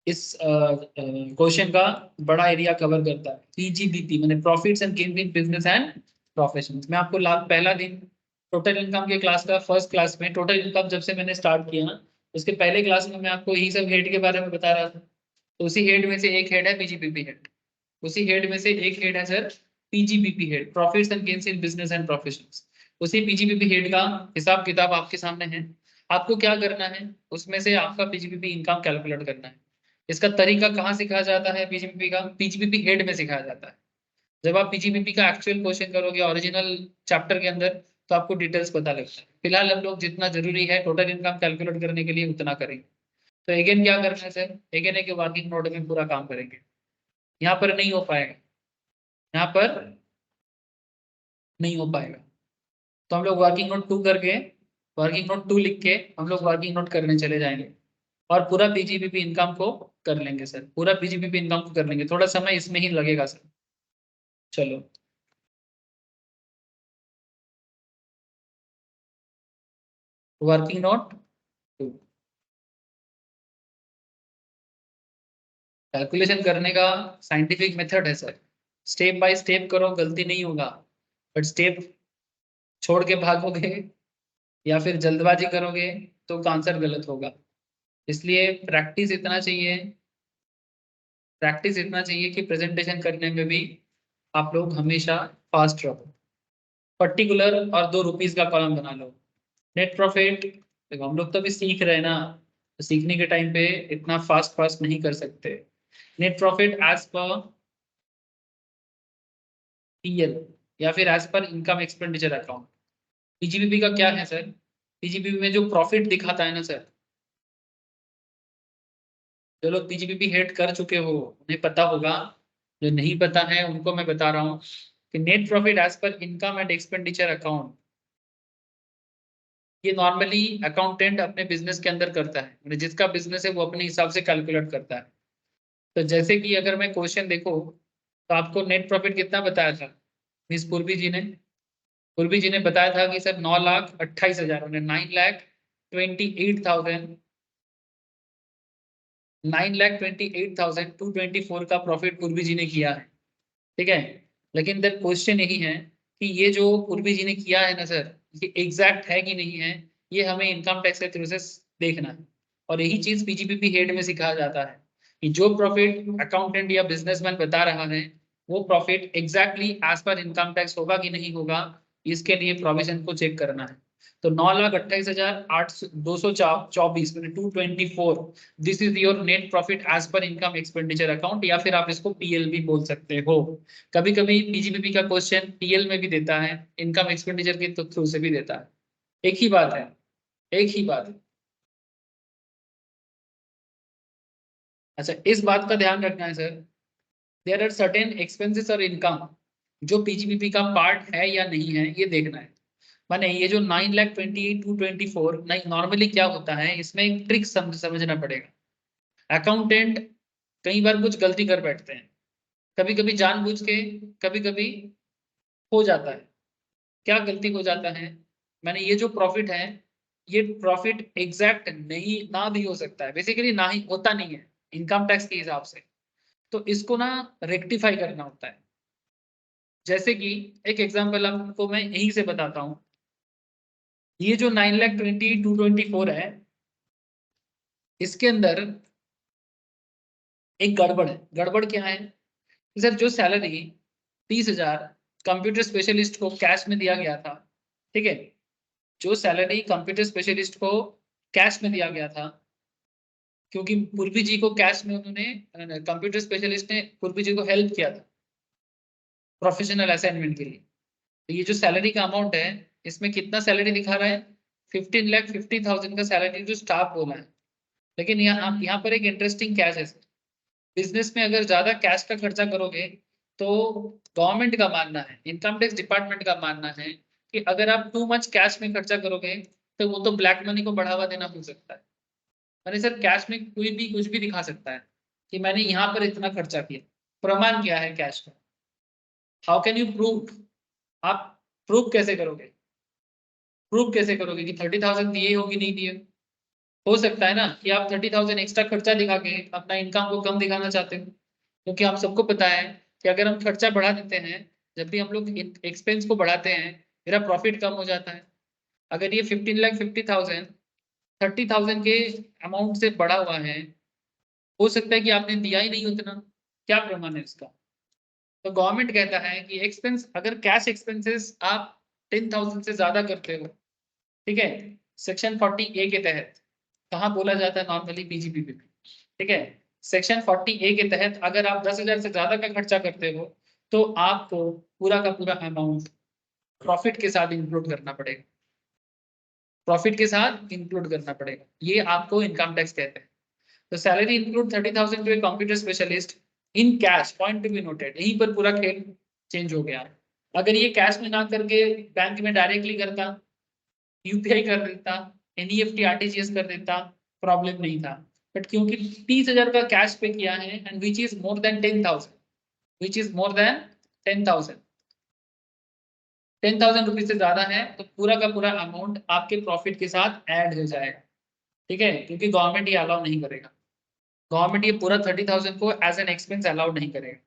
इस क्वेश्चन का बड़ा एरिया कवर करता है। पीजीबीपी मैंने profits and gain in business and professions. मैं आपको पहला दिन टोटल इनकम के क्लास का, फर्स्ट क्लास में टोटल इनकम जब से मैंने स्टार्ट किया ना, उसके पहले क्लास में मैं आपको यही सब हेड के बारे में बता रहा था। तो उसी हेड में से एक हेड है पीजीबीपी हेड। उसी हेड में से एक हेड है sir PGBP head, profits and gains in business and professions. उसी पीजीबीपी हेड का हिसाब किताब आपके सामने है। आपको क्या करना है, उसमें से आपका पीजीबीपी इनकम कैलकुलेट करना है। इसका तरीका कहाँ सिखाया जाता है? पीजीबीपी का पीजीबीपी हेड में सिखाया जाता है। जब आप पीजीबीपी का एक्चुअल क्वेश्चन करोगे ओरिजिनल चैप्टर के अंदर, तो आपको डिटेल्स पता लगता है। फिलहाल हम लोग जितना जरूरी है टोटल इनकम कैलकुलेट करने के लिए उतना करेंगे। तो अगेन क्या करना है सर? अगेन एक वर्किंग नोट में पूरा काम करेंगे। यहाँ पर नहीं हो पाएगा, यहाँ पर नहीं हो पाएगा। तो हम लोग वर्किंग नोट 2 करके, वर्किंग नोट 2 लिख के हम लोग वर्किंग नोट करने चले जाएंगे और पूरा पीजीबीपी इनकम को कर लेंगे सर। पूरा पीजीबीपी इनकम को कर लेंगे, थोड़ा समय इसमें ही लगेगा सर। चलो वर्किंग नोट 2, कैलकुलेशन करने का साइंटिफिक मेथड है सर। स्टेप बाय स्टेप करो, गलती नहीं होगा। बट स्टेप छोड़ के भागोगे या फिर जल्दबाजी करोगे तो आंसर गलत होगा। इसलिए प्रैक्टिस इतना चाहिए कि प्रेजेंटेशन करने में भी आप लोग हमेशा फास्ट रहो। पर्टिकुलर और ₹2 का कॉलम बना लो। नेट प्रॉफिट, देखो हम लोग तो अभी सीख रहे हैं ना, तो सीखने के टाइम पे इतना फास्ट फास्ट नहीं कर सकते। Net profit as per PL या फिर as per income expenditure account. PGBP का क्या है सर? पीजीबीपी में जो प्रॉफिट दिखाता है ना सर, जो लोग पीजीबीपी हेड कर चुके हो उन्हें पता होगा, जो नहीं पता है उनको मैं बता रहा हूँ कि net profit as per income and expenditure account, ये नॉर्मली अकाउंटेंट अपने बिजनेस के अंदर करता है। मतलब जिसका बिजनेस है वो अपने हिसाब से कैलकुलेट करता है। तो जैसे कि अगर मैं क्वेश्चन देखो, तो आपको नेट प्रॉफिट कितना बताया था मिस पूर्वी जी ने बताया था कि सर 9,28,000, 9,28,224 का प्रॉफिट पूर्वी जी ने किया है। ठीक है, लेकिन द क्वेश्चन यही है कि ये जो पूर्वी जी ने किया है ना सर, ये एग्जैक्ट है कि नहीं है, ये हमें इनकम टैक्स के थ्रू से देखना है। और यही चीज पीजीबीपी हेड में सिखाया जाता है कि जो प्रॉफिट अकाउंटेंट या बिजनेसमैन बता रहा है वो profit exactly as per income tax होगा कि नहीं होगा, इसके लिए प्रोविजन को चेक करना है। तो 9,28,224 मैंने 224, this is your net profit as per income expenditure account, या फिर आप इसको पीएल भी बोल सकते हो। कभी कभी पीजीबीपी का क्वेश्चन पीएल में भी देता है, इनकम एक्सपेंडिचर के थ्रू से भी देता है। एक ही बात है, एक ही बात है। अच्छा, इस बात का ध्यान रखना है sir, there are certain expenses और इनकम जो पीजीबीपी का पार्ट है या नहीं है, ये देखना है। माने ये जो 9,28,224, नहीं नॉर्मली क्या होता है, इसमें एक ट्रिक समझना पड़ेगा। अकाउंटेंट कई बार कुछ गलती कर बैठते हैं, कभी कभी जानबूझ के, कभी कभी हो जाता है। क्या गलती हो जाता है? मैंने ये जो प्रॉफिट है, ये प्रॉफिट एग्जैक्ट नहीं ना भी हो सकता है, बेसिकली ना ही होता नहीं है इनकम टैक्स के हिसाब से। तो इसको ना रेक्टिफाई करना होता है। जैसे कि एक एग्जांपल आपको मैं यहीं से बताता हूँ। ये जो 9,20,224 है, इसके अंदर एक गड़बड़ है। गड़बड़ क्या है कि सर जो सैलरी 30,000 कंप्यूटर स्पेशलिस्ट को कैश में दिया गया था, ठीक है, जो सैलरी कंप्यूटर स्पेशलिस्ट को कैश में दिया गया था, क्योंकि पूर्वी जी को कैश में उन्होंने, कंप्यूटर स्पेशलिस्ट ने पूर्वी जी को हेल्प किया था प्रोफेशनल असाइनमेंट के लिए। तो ये जो सैलरी का अमाउंट है, इसमें कितना सैलरी दिखा रहा है? 15,50,000 का सैलरी जो स्टाफ बोला है। लेकिन यहाँ पर एक इंटरेस्टिंग कैच है। बिजनेस में अगर ज्यादा कैश का खर्चा करोगे तो गवर्नमेंट का मानना है, इनकम टैक्स डिपार्टमेंट का मानना है कि अगर आप टू मच कैश में खर्चा करोगे तो वो तो ब्लैक मनी को बढ़ावा देना हो सकता है। अरे सर, कैश में कोई भी कुछ भी दिखा सकता है कि मैंने यहाँ पर इतना खर्चा किया, प्रमाण क्या है कैश का? How can you prove? आप प्रूव कैसे करोगे? प्रूव कैसे करोगे कि 30,000 दिए हो कि नहीं दिए? हो सकता है ना कि आप 30,000 एक्स्ट्रा खर्चा दिखा के अपना इनकम को कम दिखाना चाहते हो, क्योंकि आप सबको पता है कि अगर हम खर्चा बढ़ा देते हैं, जब भी हम लोग एक्सपेंस को बढ़ाते हैं, मेरा प्रॉफिट कम हो जाता है। अगर ये 15,50,000 30,000 के अमाउंट से बढ़ा हुआ है, हो सकता है कि आपने दिया ही नहीं उतना। क्या प्रमाण है इसका? तो गवर्नमेंट कहता है कि एक्सपेंस, अगर कैश एक्सपेंसेस आप 10,000 से ज्यादा करते हो, ठीक है, सेक्शन 40A के तहत, कहाँ बोला जाता है नॉर्मली? पीजीपीपी में, ठीक है। सेक्शन 40A के तहत अगर आप 10,000 से ज्यादा का खर्चा करते हो तो आपको पूरा का पूरा अमाउंट प्रॉफिट के साथ इंक्लूड करना पड़ेगा, प्रॉफिट के साथ इंक्लूड करना पड़ेगा। ये आपको इनकम टैक्स कहते हैं। तो salary include 30,000 to a computer specialist in cash, point to be noted. यहीं पर पूरा खेल चेंज हो गया। अगर ये कैश में ना करके बैंक में डायरेक्टली करता, यूपीआई कर देता, एनईएफटी आरटीजीएस कर देता, प्रॉब्लम नहीं था। बट क्योंकि 30,000 का कैश पे किया है and which is more than 10,000, which is more than 10,000, 10,000 rupees से ज्यादा है, तो पूरा का पूरा अमाउंट आपके प्रॉफिट के साथ ऐड हो जाएगा, ठीक है, क्योंकि गवर्नमेंट ये अलाउ नहीं करेगा। गवर्नमेंट ये पूरा 30,000 को एज एन एक्सपेंस अलाउ नहीं करेगा,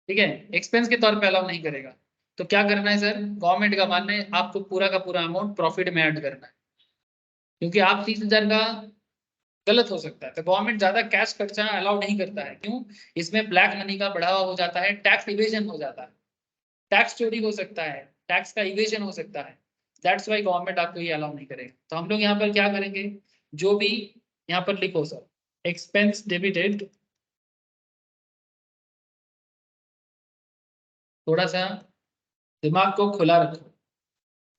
ठीक है, एक्सपेंस के तौर पे अलाउ नहीं करेगा। तो क्या करना है सर? गवर्नमेंट का मानना है आपको पूरा का पूरा अमाउंट प्रॉफिट में ऐड करना है, क्योंकि आप 30,000 का गलत हो सकता है, तो गवर्नमेंट ज्यादा कैश खर्चा अलाउ नहीं करता है। क्यों? इसमें ब्लैक मनी का बढ़ावा हो जाता है, टैक्स इवेजन हो जाता है, टैक्स चोरी हो सकता है, टैक्स का इवेजन हो सकता है। दैट्स वाई गवर्नमेंट आपको ये अलाउ नहीं करेगा। तो हम लोग यहाँ पर क्या करेंगे, जो भी यहाँ पर लिखो सर, एक्सपेंस डेबिटेड, थोड़ा सा दिमाग को खुला रखो,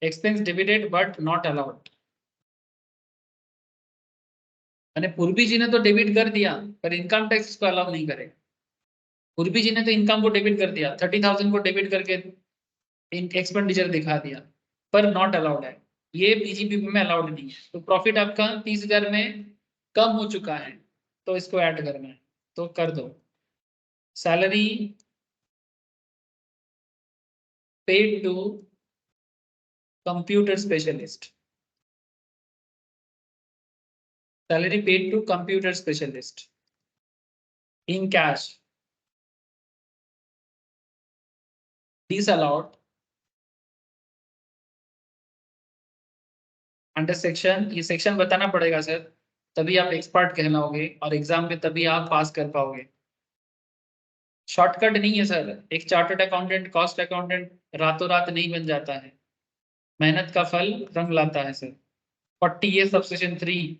expense debited but not allowed. मैंने पूर्वी जी ने तो डेबिट कर दिया, पर इनकम टैक्स को अलाउ नहीं करेगा। पूर्वी जी ने तो इनकम को डेबिट कर दिया, 30,000 को डेबिट करके एक्सपेंडिचर दिखा दिया, पर नॉट अलाउड है, ये पीजीपीपी में अलाउड नहीं है। तो प्रॉफिट आपका 30,000 में कम हो चुका है, तो इसको ऐड करना है, तो कर दो। Salary paid to computer specialist, salary paid to computer specialist in cash disallowed under section, ये सेक्शन बताना पड़ेगा सर, तभी आप एक्सपर्ट कहलाओगे और एग्जाम में तभी आप पास कर पाओगे। शॉर्टकट नहीं है सर, एक चार्टर्ड अकाउंटेंट, कॉस्ट अकाउंटेंट रातों रात नहीं बन जाता है, मेहनत का फल रंग लाता है सर। 40A सबसेक्शन 3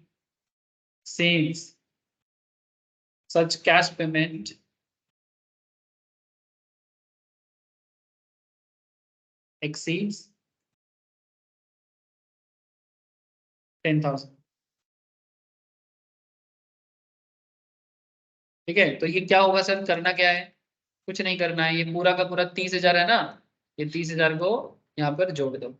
सेल्स सच कैश पेमेंट exceeds 10,000, ठीक है। तो ये क्या होगा सर, करना क्या है? कुछ नहीं करना है, ये पूरा का पूरा 30,000 है ना, ये 30,000 को यहाँ पर जोड़ दो।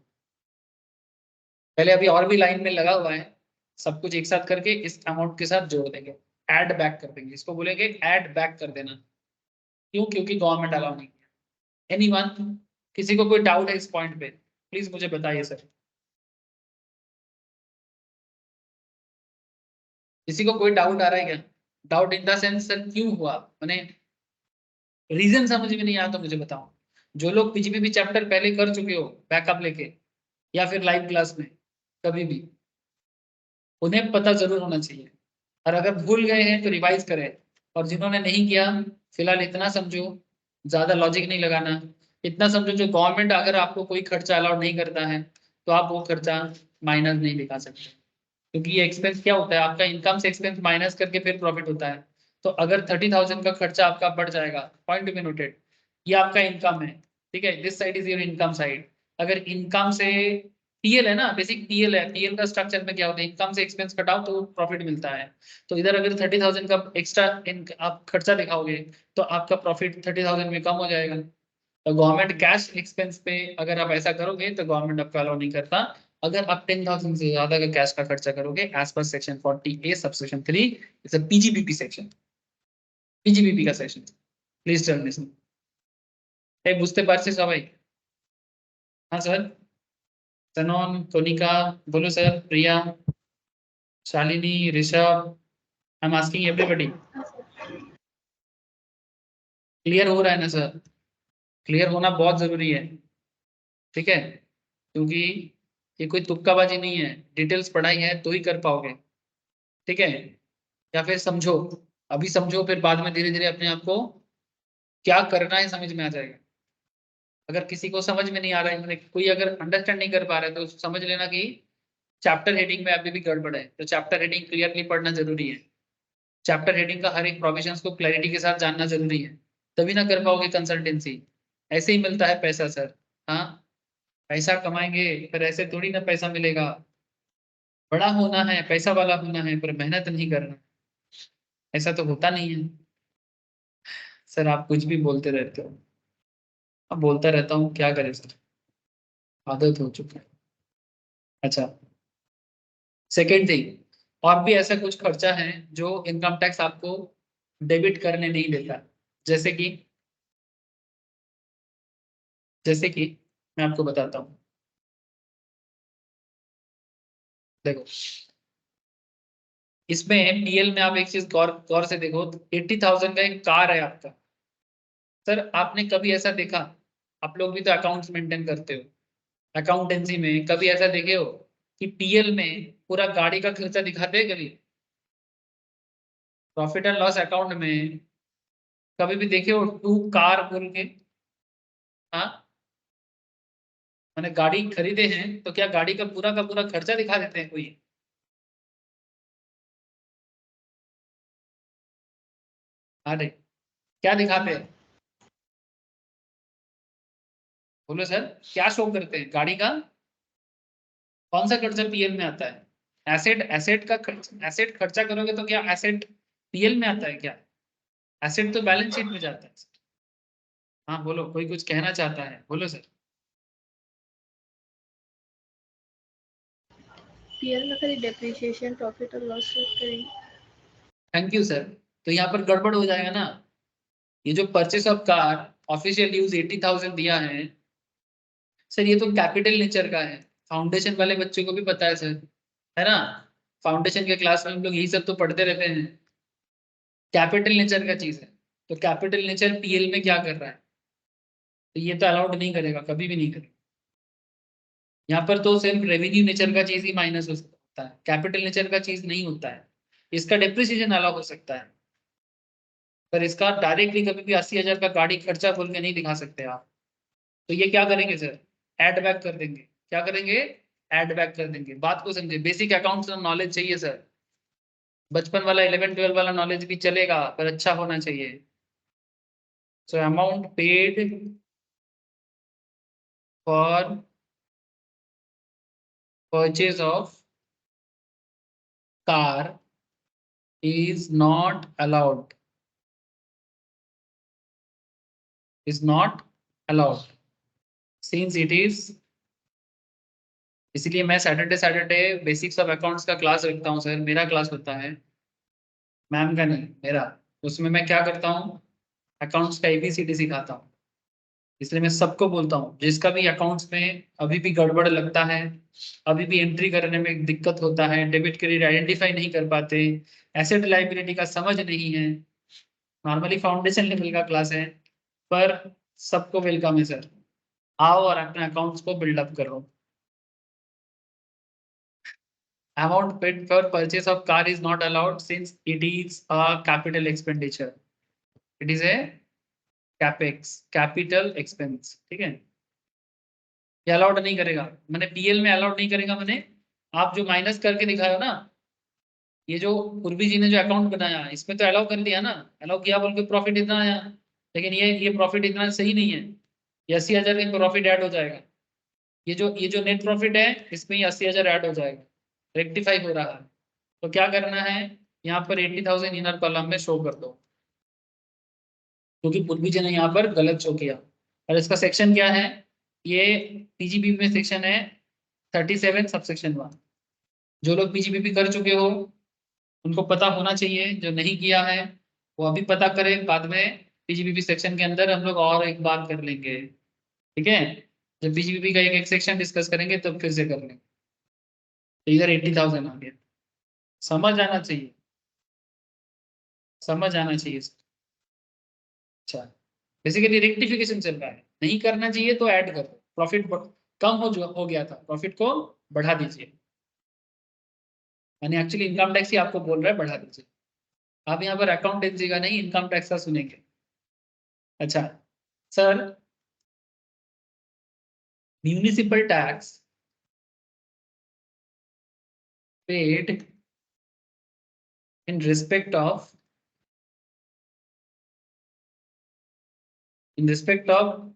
पहले अभी और भी लाइन में लगा हुआ है, सब कुछ एक साथ करके इस अमाउंट के साथ जोड़ देंगे, ऐड बैक कर देंगे, इसको बोलेंगे ऐड बैक कर देना। क्यों? क्योंकि गवर्नमेंट अलाउ नहीं किया। एनीवन, किसी को कोई डाउट है इस पॉइंट पे, प्लीज मुझे बताइए सर। किसी को कोई डाउट आ रहा है क्या? Doubt in the sense sir क्यों हुआ, मैंने रीजन समझ में नहीं आया तो मुझे बताओ। जो लोग पीजीपीपी चैप्टर पहले कर चुके हो बैकअप लेके, या फिर लाइव क्लास में कभी भी, उन्हें पता जरूर होना चाहिए, और अगर भूल गए हैं तो रिवाइज करें। और जिन्होंने नहीं किया, फिलहाल इतना समझो, ज्यादा लॉजिक नहीं लगाना, इतना समझो जो गवर्नमेंट अगर आपको कोई खर्चा अलाउड नहीं करता है तो आप वो खर्चा माइनस नहीं दिखा सकते, क्योंकि ये एक्सपेंस क्या होता है, आपका इनकम से एक्सपेंस माइनस करके फिर प्रॉफिट होता है। तो अगर 30,000 का खर्चा आपका बढ़ जाएगा, पॉइंट बी नोटेड, ये आपका इनकम है, ठीक है, this side is your income side. अगर इनकम से पीएल है ना, बेसिक पीएल है। पीएल का स्ट्रक्चर में क्या होता है, इनकम से एक्सपेंस कटाओ तो प्रॉफिट मिलता है। तो इधर अगर 30,000 का एक्स्ट्रा आप खर्चा दिखाओगे तो आपका प्रॉफिट 30,000 में कम हो जाएगा। तो गवर्नमेंट कैश एक्सपेंस पे अगर आप ऐसा करोगे तो गवर्नमेंट आपका अलाउ नहीं करता। अगर आप 10,000 से ज्यादा का कैश का खर्चा करोगे as per section 40A subsection 3, it's a PGBP section, PGBP का section. Please tell me sir. বুঝতে পারছি সবাই? हाँ सर। सनोन, कोनिका, बोलो sir, Priya, Shalini, Rishabh, I am asking everybody. Clear हो रहा है ना सर? क्लियर होना बहुत जरूरी है, ठीक है? क्योंकि ये कोई तुक्काबाजी नहीं है, डिटेल्स पढ़ाई है तो ही कर पाओगे, ठीक है? या फिर समझो, अभी समझो फिर बाद में धीरे धीरे अपने आप को क्या करना है समझ में आ जाएगा। अगर किसी को समझ में नहीं आ रहा है, मैंने कोई अगर अंडरस्टैंड नहीं कर पा रहा है तो समझ लेना कि चैप्टर हेडिंग में अभी भी गड़बड़ है। तो चैप्टर हेडिंग क्लियरली पढ़ना जरूरी है। चैप्टर हेडिंग का हर एक प्रोविजंस को क्लैरिटी के साथ जानना जरूरी है, तभी ना कर पाओगे कंसल्टेंसी। ऐसे ही मिलता है पैसा सर। हाँ, पैसा कमाएंगे फिर ऐसे थोड़ी ना पैसा मिलेगा। बड़ा होना है, पैसा वाला होना है, पर मेहनत नहीं करना, ऐसा तो होता नहीं है। सर आप कुछ भी बोलते रहते हो। अब बोलता रहता हूँ, क्या करें सर, आदत हो चुका है। अच्छा, सेकेंड थिंग, और भी ऐसा कुछ खर्चा है जो इनकम टैक्स आपको डेबिट करने नहीं देता। जैसे कि जैसे कि मैं आपको बताता हूँ, देखो इसमें पीएल में आप एक चीज गौर गौर से देखो, 80,000 का एक कार है आपका। सर आपने कभी ऐसा देखा, आप लोग भी तो अकाउंट्स मेंटेन करते हो, अकाउंटेंसी में कभी ऐसा देखे हो कि पीएल में पूरा गाड़ी का खर्चा दिखाते हैं कभी? प्रॉफिट एंड लॉस अकाउंट में कभी भी देखे हो टू कार बोल के? हाँ, मैंने गाड़ी खरीदे हैं तो क्या गाड़ी का पूरा खर्चा दिखा देते हैं कोई? अरे क्या दिखाते हैं, बोलो सर, क्या शो करते हैं गाड़ी का? कौन सा खर्चा पीएल में आता है? एसेट, एसेट का खर्च, एसेट खर्चा करोगे तो क्या एसेट पीएल में आता है क्या? एसेट तो बैलेंस शीट में जाता है। हाँ बोलो, कोई कुछ कहना चाहता है, बोलो सर। पीएल में खाली डेप्रिसिएशन प्रॉफिट और लॉस करेंगे। Thank you sir. तो यहाँ पर गड़बड़ हो जाएगा ना। ये जो purchase of car official use 80,000 दिया है सर, ये तो कैपिटल नेचर का है। फाउंडेशन वाले बच्चों को भी पता है सर, है ना? फाउंडेशन के क्लास में हम लोग यही सब तो पढ़ते रहते हैं। कैपिटल नेचर का चीज है। तो कैपिटल नेचर पीएल में क्या कर रहा है, तो ये तो अलाउड नहीं करेगा, कभी भी नहीं करेगा। यहाँ पर तो सिर्फ रेवेन्यू नेचर का चीज ही माइनस हो सकता है, कैपिटल नेचर का चीज नहीं होता है। इसका डिप्रिसिएशन अलाउ हो सकता है, पर इसका डायरेक्टली कभी भी 80,000 का गाड़ी खर्चा बोल के नहीं दिखा सकते आप। तो ये क्या करेंगे सर, ऐड बैक कर देंगे। क्या करेंगे? ऐड बैक कर देंगे। बात को समझे, बेसिक अकाउंट्स नॉलेज चाहिए सर। बचपन वाला 11-12 वाला नॉलेज भी चलेगा पर अच्छा होना चाहिए। So amount paid for purchase of car is not allowed, is not allowed since it is। इसलिए मैं Saturday Saturday basics of accounts का क्लास रखता हूँ सर। मेरा क्लास होता है, मैम का नहीं, मेरा। उसमें मैं क्या करता हूँ, अकाउंट्स का एबीसीडी सिखाता हूँ। इसलिए मैं सबको बोलता हूँ, जिसका भी अकाउंट्स में अभी भी गड़बड़ लगता है, अभी भी एंट्री करने में दिक्कत होता है, डेबिट क्रेडिट आइडेंटिफाई नहीं कर पाते, एसेट लाइबिलिटी का समझ नहीं है, नॉर्मली फाउंडेशन लेवल का क्लास है, पर सबको वेलकम है सर। आओ और अपने अकाउंट्स को बिल्डअप करो। Amount paid for purchase of car is not allowed since it is a capital expenditure. It is a capex, capital expense, ठीक है? ये अलाउड नहीं करेगा, मैंने पीएल में अलाउड नहीं करेगा। मैंने आप जो माइनस करके दिखाया ना, ये जो पूर्वी जी ने जो अकाउंट बनाया इसमें तो अलाउ कर दिया ना, अलाउ किया बोल के प्रॉफिट इतना आया। लेकिन ये प्रॉफिट इतना सही नहीं है, ये 80,000 का प्रॉफिट ऐड हो जाएगा। ये जो नेट प्रॉफिट है इसमें 80,000 ऐड हो जाएगा, रेक्टिफाई हो रहा है। तो क्या करना है, यहाँ पर 80,000 इनर कॉलम में शो कर दो, क्योंकि पूर्वी जी ने यहाँ पर गलत शो किया। और इसका सेक्शन क्या है, ये पीजीबी में सेक्शन है 37 सबसेक्शन 1। जो लोग पीजीबीपी कर चुके हो उनको पता होना चाहिए, जो नहीं किया है वो अभी पता करें, बाद में पीजीबीपी सेक्शन के अंदर हम लोग और एक बात कर लेंगे, ठीक है। जब पीजीबीपी का एक एक सेक्शन डिस्कस करेंगे तब फिर से कर लेंगे। तो इधर 80,000 आ गया, समझ आना चाहिए, समझ आना चाहिए। अच्छा, बेसिकली रेक्टिफिकेशन चल रहा है, नहीं करना चाहिए तो ऐड कर दो, प्रॉफिट कम हो गया था, प्रॉफिट को बढ़ा दीजिए, यानी एक्चुअली इनकम टैक्स ही आपको बोल रहा है बढ़ा दीजिए। आप यहाँ पर अकाउंटेंसी का नहीं इनकम टैक्स का सुनेंगे। अच्छा sir, municipal tax paid in respect of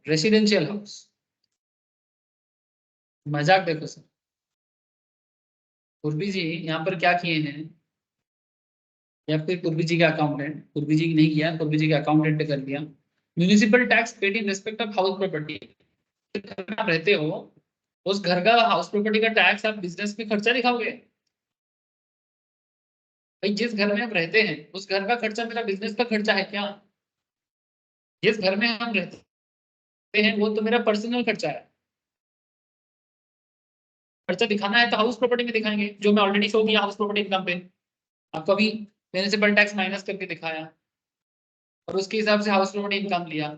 residential house. मजाक देखो सर, पूर्वी जी यहाँ पर क्या किए हैं, या फिर पूर्वी जी का अकाउंटेंट, पूर्वी जी नहीं किया, पूर्वी जी का अकाउंटेंट ने कर दिया। Municipal tax paid in respect of house property, घर में आप रहते हो, उस घर का हाउस प्रॉपर्टी का टैक्स आप बिजनेस में खर्चा दिखाओगे? भाई जिस घर में हम रहते हैं उस घर का खर्चा मेरा बिजनेस का खर्चा है क्या? जिस घर में हम रहते हैं वो तो मेरा पर्सनल खर्चा है। खर्चा दिखाना है तो हाउस प्रॉपर्टी में दिखाएंगे, जो मैं ऑलरेडी शो किया हाउस प्रॉपर्टी इनकम पे, आपको अभी म्यूनिसिपल टैक्स माइनस करके दिखाया और उसके हिसाब से हाउस प्रॉपर्टी इनकम लिया।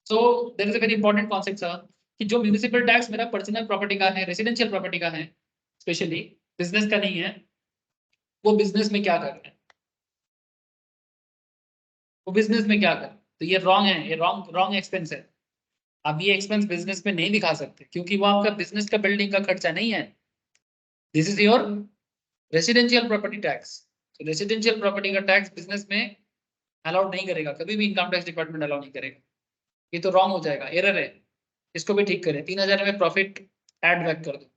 So there is a very important concept sir, कि जो म्यूनिसिपल टैक्स मेरा पर्सनल प्रॉपर्टी का है, रेसिडेंशियल प्रॉपर्टी का है, स्पेशली बिजनेस का नहीं है, वो बिजनेस में क्या कर रहे हैं, वो बिजनेस में क्या कर रहे हैं, तो ये रॉन्ग है, ये रॉन्ग रॉन्ग एक्सपेंस है। आप ये एक्सपेंस बिजनेस में नहीं दिखा सकते क्योंकि वो आपका बिजनेस का बिल्डिंग का खर्चा नहीं है। This is your residential property tax. Residential property का टैक्स बिजनेस में अलाउड नहीं करेगा, कभी भी इनकम टैक्स डिपार्टमेंट अलाउ नहीं करेगा। ये तो रॉन्ग हो जाएगा, एरर है, इसको भी ठीक करें। 3,000 में प्रॉफिट ऐड बैक कर दो,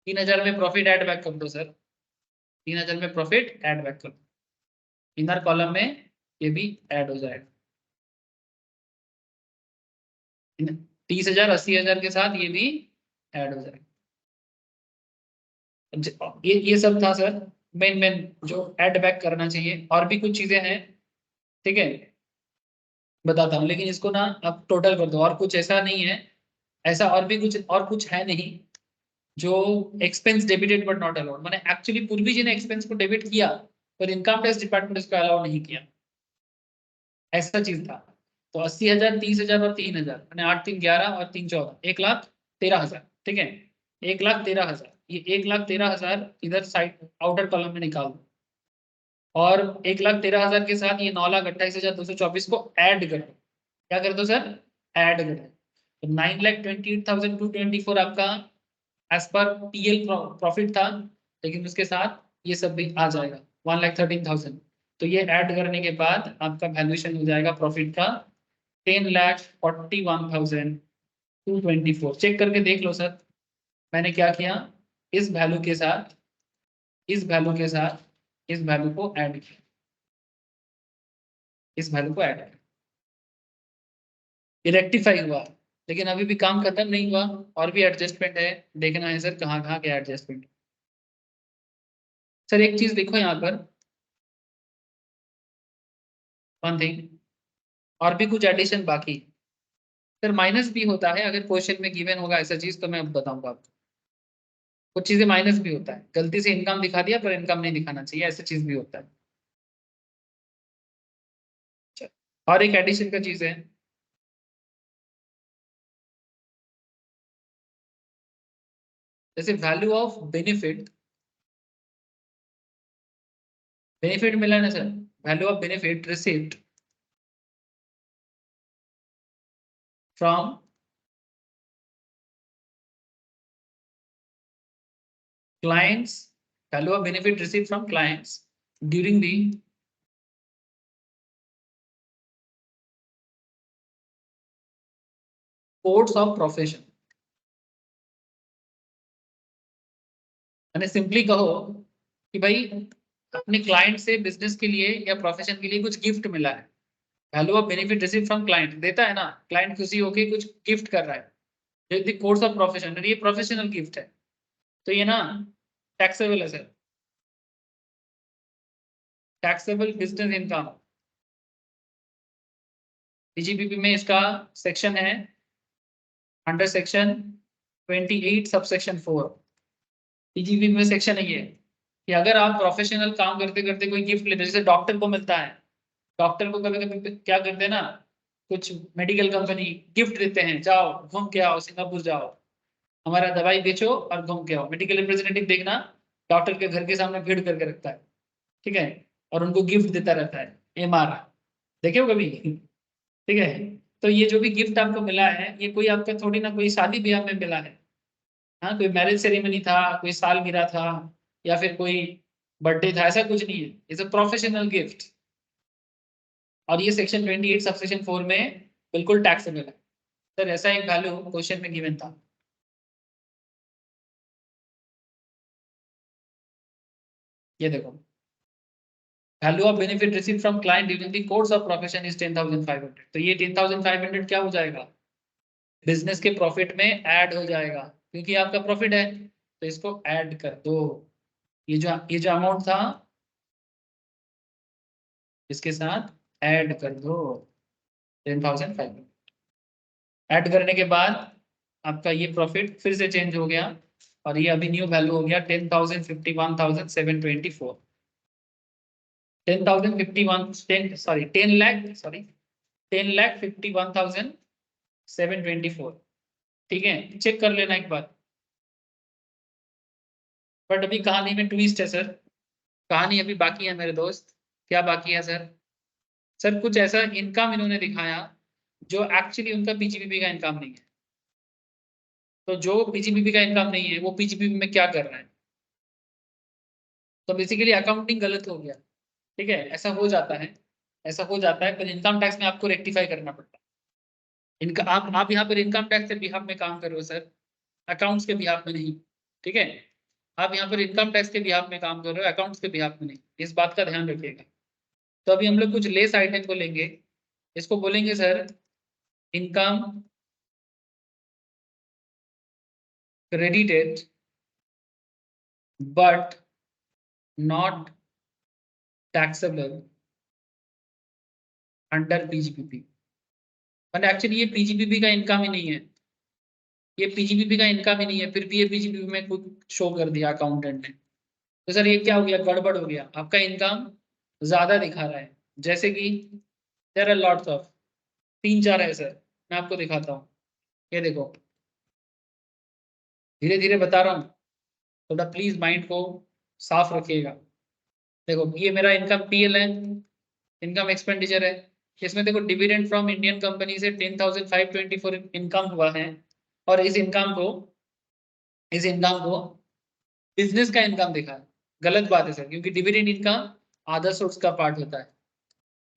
3,000 में प्रॉफिट ऐड बैक कर दो सर, 3,000 में प्रॉफिट ऐड बैक कर दो, इनर कॉलम में ये भी ऐड हो जाएगा। 30,000 80,000 के साथ ये भी ऐड हो जाएगा। ये सब था सर, मेन मेन जो ऐड बैक करना चाहिए। और भी कुछ चीजें हैं, ठीक है, बताता हूँ, लेकिन इसको ना आप टोटल कर दो, और कुछ ऐसा नहीं है, ऐसा और कुछ है नहीं जो expense debited but not allowed, मैंने एक्चुअली पूर्वी जी ने एक्सपेंस को डेबिट किया पर इनकम टैक्स डिपार्टमेंट इसको अलाउ नहीं किया, ऐसा चीज था। तो 80,000 30,000 और 3,000, मैंने 8 3 11 और 3 14 1,13,000, ठीक है, 1,13,000, ये 1,13,000 इधर साइड आउटर कॉलम में निकाल दो, और 1,13,000 के साथ ये 9,28,224 को ऐड कर दो। क्या कर दो सर, ऐड कर दो। तो 9,28,224 आपका एज पर पीएल प्रॉफिट था, लेकिन उसके साथ ये सब भी आ जाएगा 1,13,000। तो ये ऐड करने के बाद आपका वैल्यूएशन हो जाएगा प्रॉफिट का 10,41,224। चेक करके देख लो सर, मैंने क्या किया, इस वैल्यू के साथ इस वैल्यू के साथ इस वैल्यू को ऐड किया, इस वैल्यू को ऐड किया, ये रेक्टिफाई हुआ, लेकिन अभी भी काम खत्म नहीं हुआ, और भी एडजस्टमेंट है, देखना है सर कहाँ कहाँ के एडजस्टमेंट। सर एक चीज देखो यहाँ पर, वन थिंग, और भी कुछ एडिशन बाकी। सर माइनस भी होता है, अगर क्वेश्चन में गिवन होगा ऐसा चीज तो मैं बताऊंगा आपको। कुछ चीजें माइनस भी होता है, गलती से इनकम दिखा दिया पर इनकम नहीं दिखाना चाहिए, ऐसा चीज भी होता है। अच्छा, और एक एडिशन का चीज है, जैसे वैल्यू ऑफ बेनिफिट, बेनिफिट मिला ना sir, value of benefit received from clients, value of benefit received from clients during the course of profession, मैंने सिंपली कहो कि भाई अपने क्लाइंट से बिजनेस के लिए या प्रोफेशन के लिए कुछ गिफ्ट मिला है, value of benefit receive from client, देता है ना, क्लाइंट खुशी होके कुछ गिफ्ट कर रहा है, द कोर्स ऑफ प्रोफेशन, ये प्रोफेशनल गिफ्ट है, तो ये ना टैक्सेबल है sir, taxable business income. PGBP में इसका सेक्शन है under section 28 sub section 4। PGBP में सेक्शन है ये कि अगर आप प्रोफेशनल काम करते करते कोई गिफ्ट लेते, जैसे डॉक्टर को मिलता है, डॉक्टर को कभी कभी क्या करते हैं ना, कुछ मेडिकल कंपनी गिफ्ट देते हैं, जाओ घूम के आओ, सिंगापुर जाओ, हमारा दवाई बेचो और घूम के आओ। मेडिकल रिप्रेजेंटेटिव देखना डॉक्टर के घर के सामने भीड़ करके रखता है, ठीक है, और उनको गिफ्ट देता रहता है, एमआर, देखे हो कभी? ठीक है, तो ये जो भी गिफ्ट आपको मिला है, ये कोई आपका थोड़ी ना कोई शादी ब्याह में मिला है, हाँ, कोई मैरिज सेरेमनी था, कोई सालगिरह था, या फिर कोई बर्थडे था, ऐसा कुछ नहीं है, इट्स अ प्रोफेशनल गिफ्ट। और ये सेक्शन 28 सबसेक्शन 4 में बिल्कुल टैक्सेबल है सर। ऐसा एक वैल्यू क्वेश्चन में गिवन था, ये देखो, value of benefit receive from client during the course of profession is 10,500। तो ये 10,500 क्या हो जाएगा, बिजनेस के प्रॉफिट में ऐड हो जाएगा, क्योंकि आपका प्रॉफिट है, तो इसको ऐड कर दो। ये जो अमाउंट था इसके साथ ऐड कर दो 10,500। ऐड करने के बाद आपका ये प्रॉफिट फिर से चेंज हो गया, और ये अभी न्यू वैल्यू हो गया 10,51,724। 10,51,724, ठीक है, चेक कर लेना एक बार। बट अभी कहानी में ट्विस्ट है सर, कहानी अभी बाकी है मेरे दोस्त। क्या बाकी है सर? सर कुछ ऐसा इनकम इन्होंने दिखाया जो एक्चुअली उनका पीजीबीपी का इनकम नहीं है। तो जो पीजीबीपी का इनकम नहीं है वो पीजीबीपी में क्या कर रहा है, तो बेसिकली अकाउंटिंग गलत हो गया, ठीक है, ऐसा हो जाता है, ऐसा हो जाता है, पर इनकम टैक्स में आपको रेक्टिफाई करना पड़ता है। इनका आप यहाँ पर इनकम टैक्स के बिहाफ में काम कर रहे हो सर, अकाउंट्स के बिहाफ में नहीं, ठीक है, आप यहाँ पर इनकम टैक्स के बिहाफ में काम कर रहे हो, अकाउंट्स के बिहाफ में नहीं, इस बात का ध्यान रखिएगा। तो अभी हम लोग कुछ लेस आइटम को लेंगे, इसको बोलेंगे sir income credited but not taxable under PGPP. मतलब एक्चुअली ये पीजीपीपी का इनकम ही नहीं है, ये पीजीपीपी का इनकम ही नहीं है, फिर भी ये पीजीपीपी में कुछ शो कर दिया अकाउंटेंट ने। तो सर ये क्या हो गया, गड़बड़ हो गया, आपका इनकम ज्यादा दिखा रहा है, जैसे कि देयर आर लॉट्स ऑफ, तीन चार है सर, मैं आपको दिखाता हूँ। ये देखो, धीरे धीरे बता रहा हूँ, थोड़ा प्लीज माइंड को साफ रखिएगा। देखो ये मेरा इनकम पीएल है, इनकम एक्सपेंडिचर है, इसमें देखो डिविडेंड फ्रॉम इंडियन कंपनी से 10,524 इनकम हुआ है, और इस इनकम को बिजनेस का इनकम देखा है। गलत बात है सर, क्योंकि डिविडेंड इनकम अदर सोर्स का पार्ट होता है,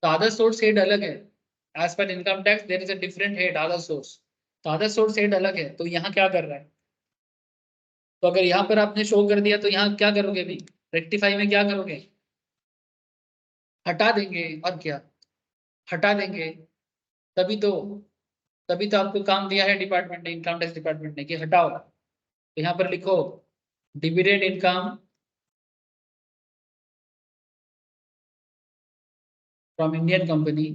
तो अदर सोर्स हेड अलग है, as per income tax there is a different head other source, तो अदर सोर्स हेड अलग है, तो यहाँ क्या कर रहा है, तो अगर यहाँ पर आपने शो कर दिया तो यहाँ क्या करोगे, अभी रेक्टिफाई में क्या करोगे, हटा देंगे, और क्या, हटा देंगे, तभी तो तभी तो आपको काम दिया है डिपार्टमेंट ने, इनकम टैक्स डिपार्टमेंट ने, कि हटाओ। तो यहाँ पर लिखो dividend income from Indian company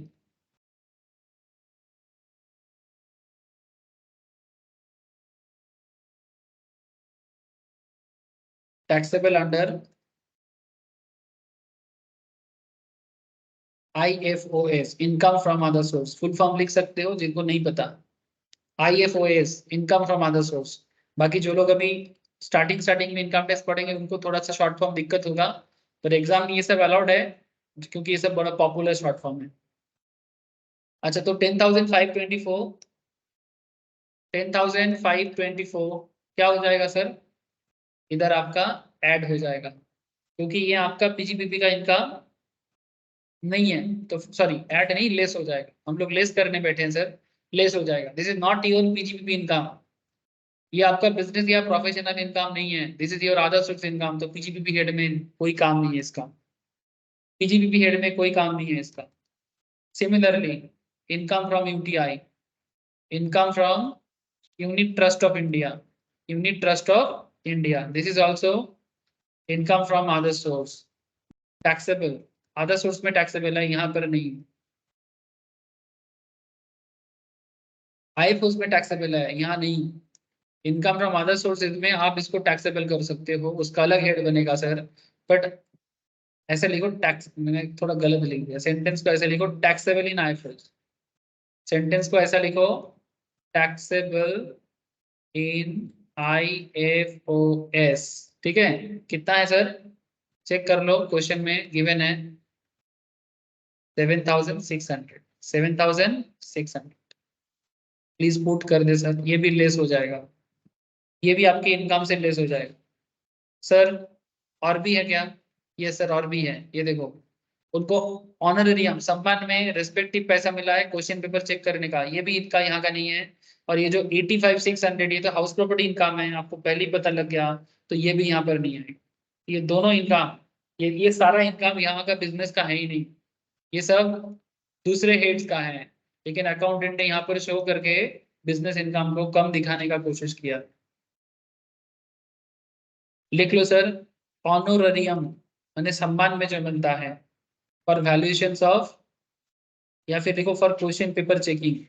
taxable under IFOS, income from other source, full form लिख सकते हो जिनको नहीं पता, IFOS, income from other source. बाकी जो लोग अभी स्टार्टिंग स्टार्टिंग में इनकम टैक्स पढ़ेंगे उनको थोड़ा सा शॉर्ट फॉर्म दिक्कत होगा, पर एग्जाम में ये सब अलाउड है, क्योंकि ये सब बड़ा पॉपुलर शॉर्ट फॉर्म है। अच्छा, तो 10,524, 10,524 क्या हो जाएगा सर, इधर आपका ऐड हो जाएगा, क्योंकि ये आपका पीजीपीपी का इनकम नहीं है, तो सॉरी ऐड नहीं, लेस हो जाएगा, हम लोग लेस करने बैठे हैं सर, लेस हो जाएगा, this is not your PGPP income, ये आपका बिजनेस या प्रोफेशनल इनकम नहीं है, this is your other source income. तो पीजीपीपी हेड में कोई काम नहीं है इसका, पीजीपीपी हेड में कोई काम नहीं है इसका। Similarly income from UTI, income from unit trust of India, unit trust of India, this is also income from other source, taxable. Other source में टैक्सेबल है, यहाँ पर नहीं। आईएफओस में टैक्सेबल है, यहाँ नहीं। इनकम फ्रॉम अदर सोर्सेज में आप इसको टैक्सेबल कर सकते हो, उसका अलग हेड बनेगा सर। बट ऐसे लिखो टैक्स, मैंने थोड़ा गलत लिख दिया सेंटेंस को, ऐसे लिखो टैक्सेबल इन आईएफओस। सेंटेंस को ऐसा लिखो टैक्सेबल इन आईएफओएस। ठीक है, कितना है सर, चेक कर लो, क्वेश्चन में गिवन है 7,600, 7,600। प्लीज पुट कर दे सर, ये भी लेस हो जाएगा, ये भी आपकी इनकम से लेस हो जाएगा सर। और भी है क्या? ये सर और भी है, ये देखो, उनको ऑनरेरियम सम्मान में रिस्पेक्टिव पैसा मिला है क्वेश्चन पेपर चेक करने का, ये भी इनका यहाँ का नहीं है। और ये जो 85,600 ये तो हाउस प्रॉपर्टी इनकम है, आपको पहले ही पता लग गया, तो ये भी यहाँ पर नहीं है। ये दोनों इनकम, ये सारा इनकम यहाँ का बिजनेस का है ही नहीं, ये सब दूसरे हेड्स का है। लेकिन अकाउंटेंट ने यहाँ पर शो करके बिजनेस इनकम को कम दिखाने का कोशिश किया। लिख लो सर, ऑनोररियम माने सम्मान में जो मिलता है, फॉर वैल्यूएशंस ऑफ, या फिर देखो for question paper checking,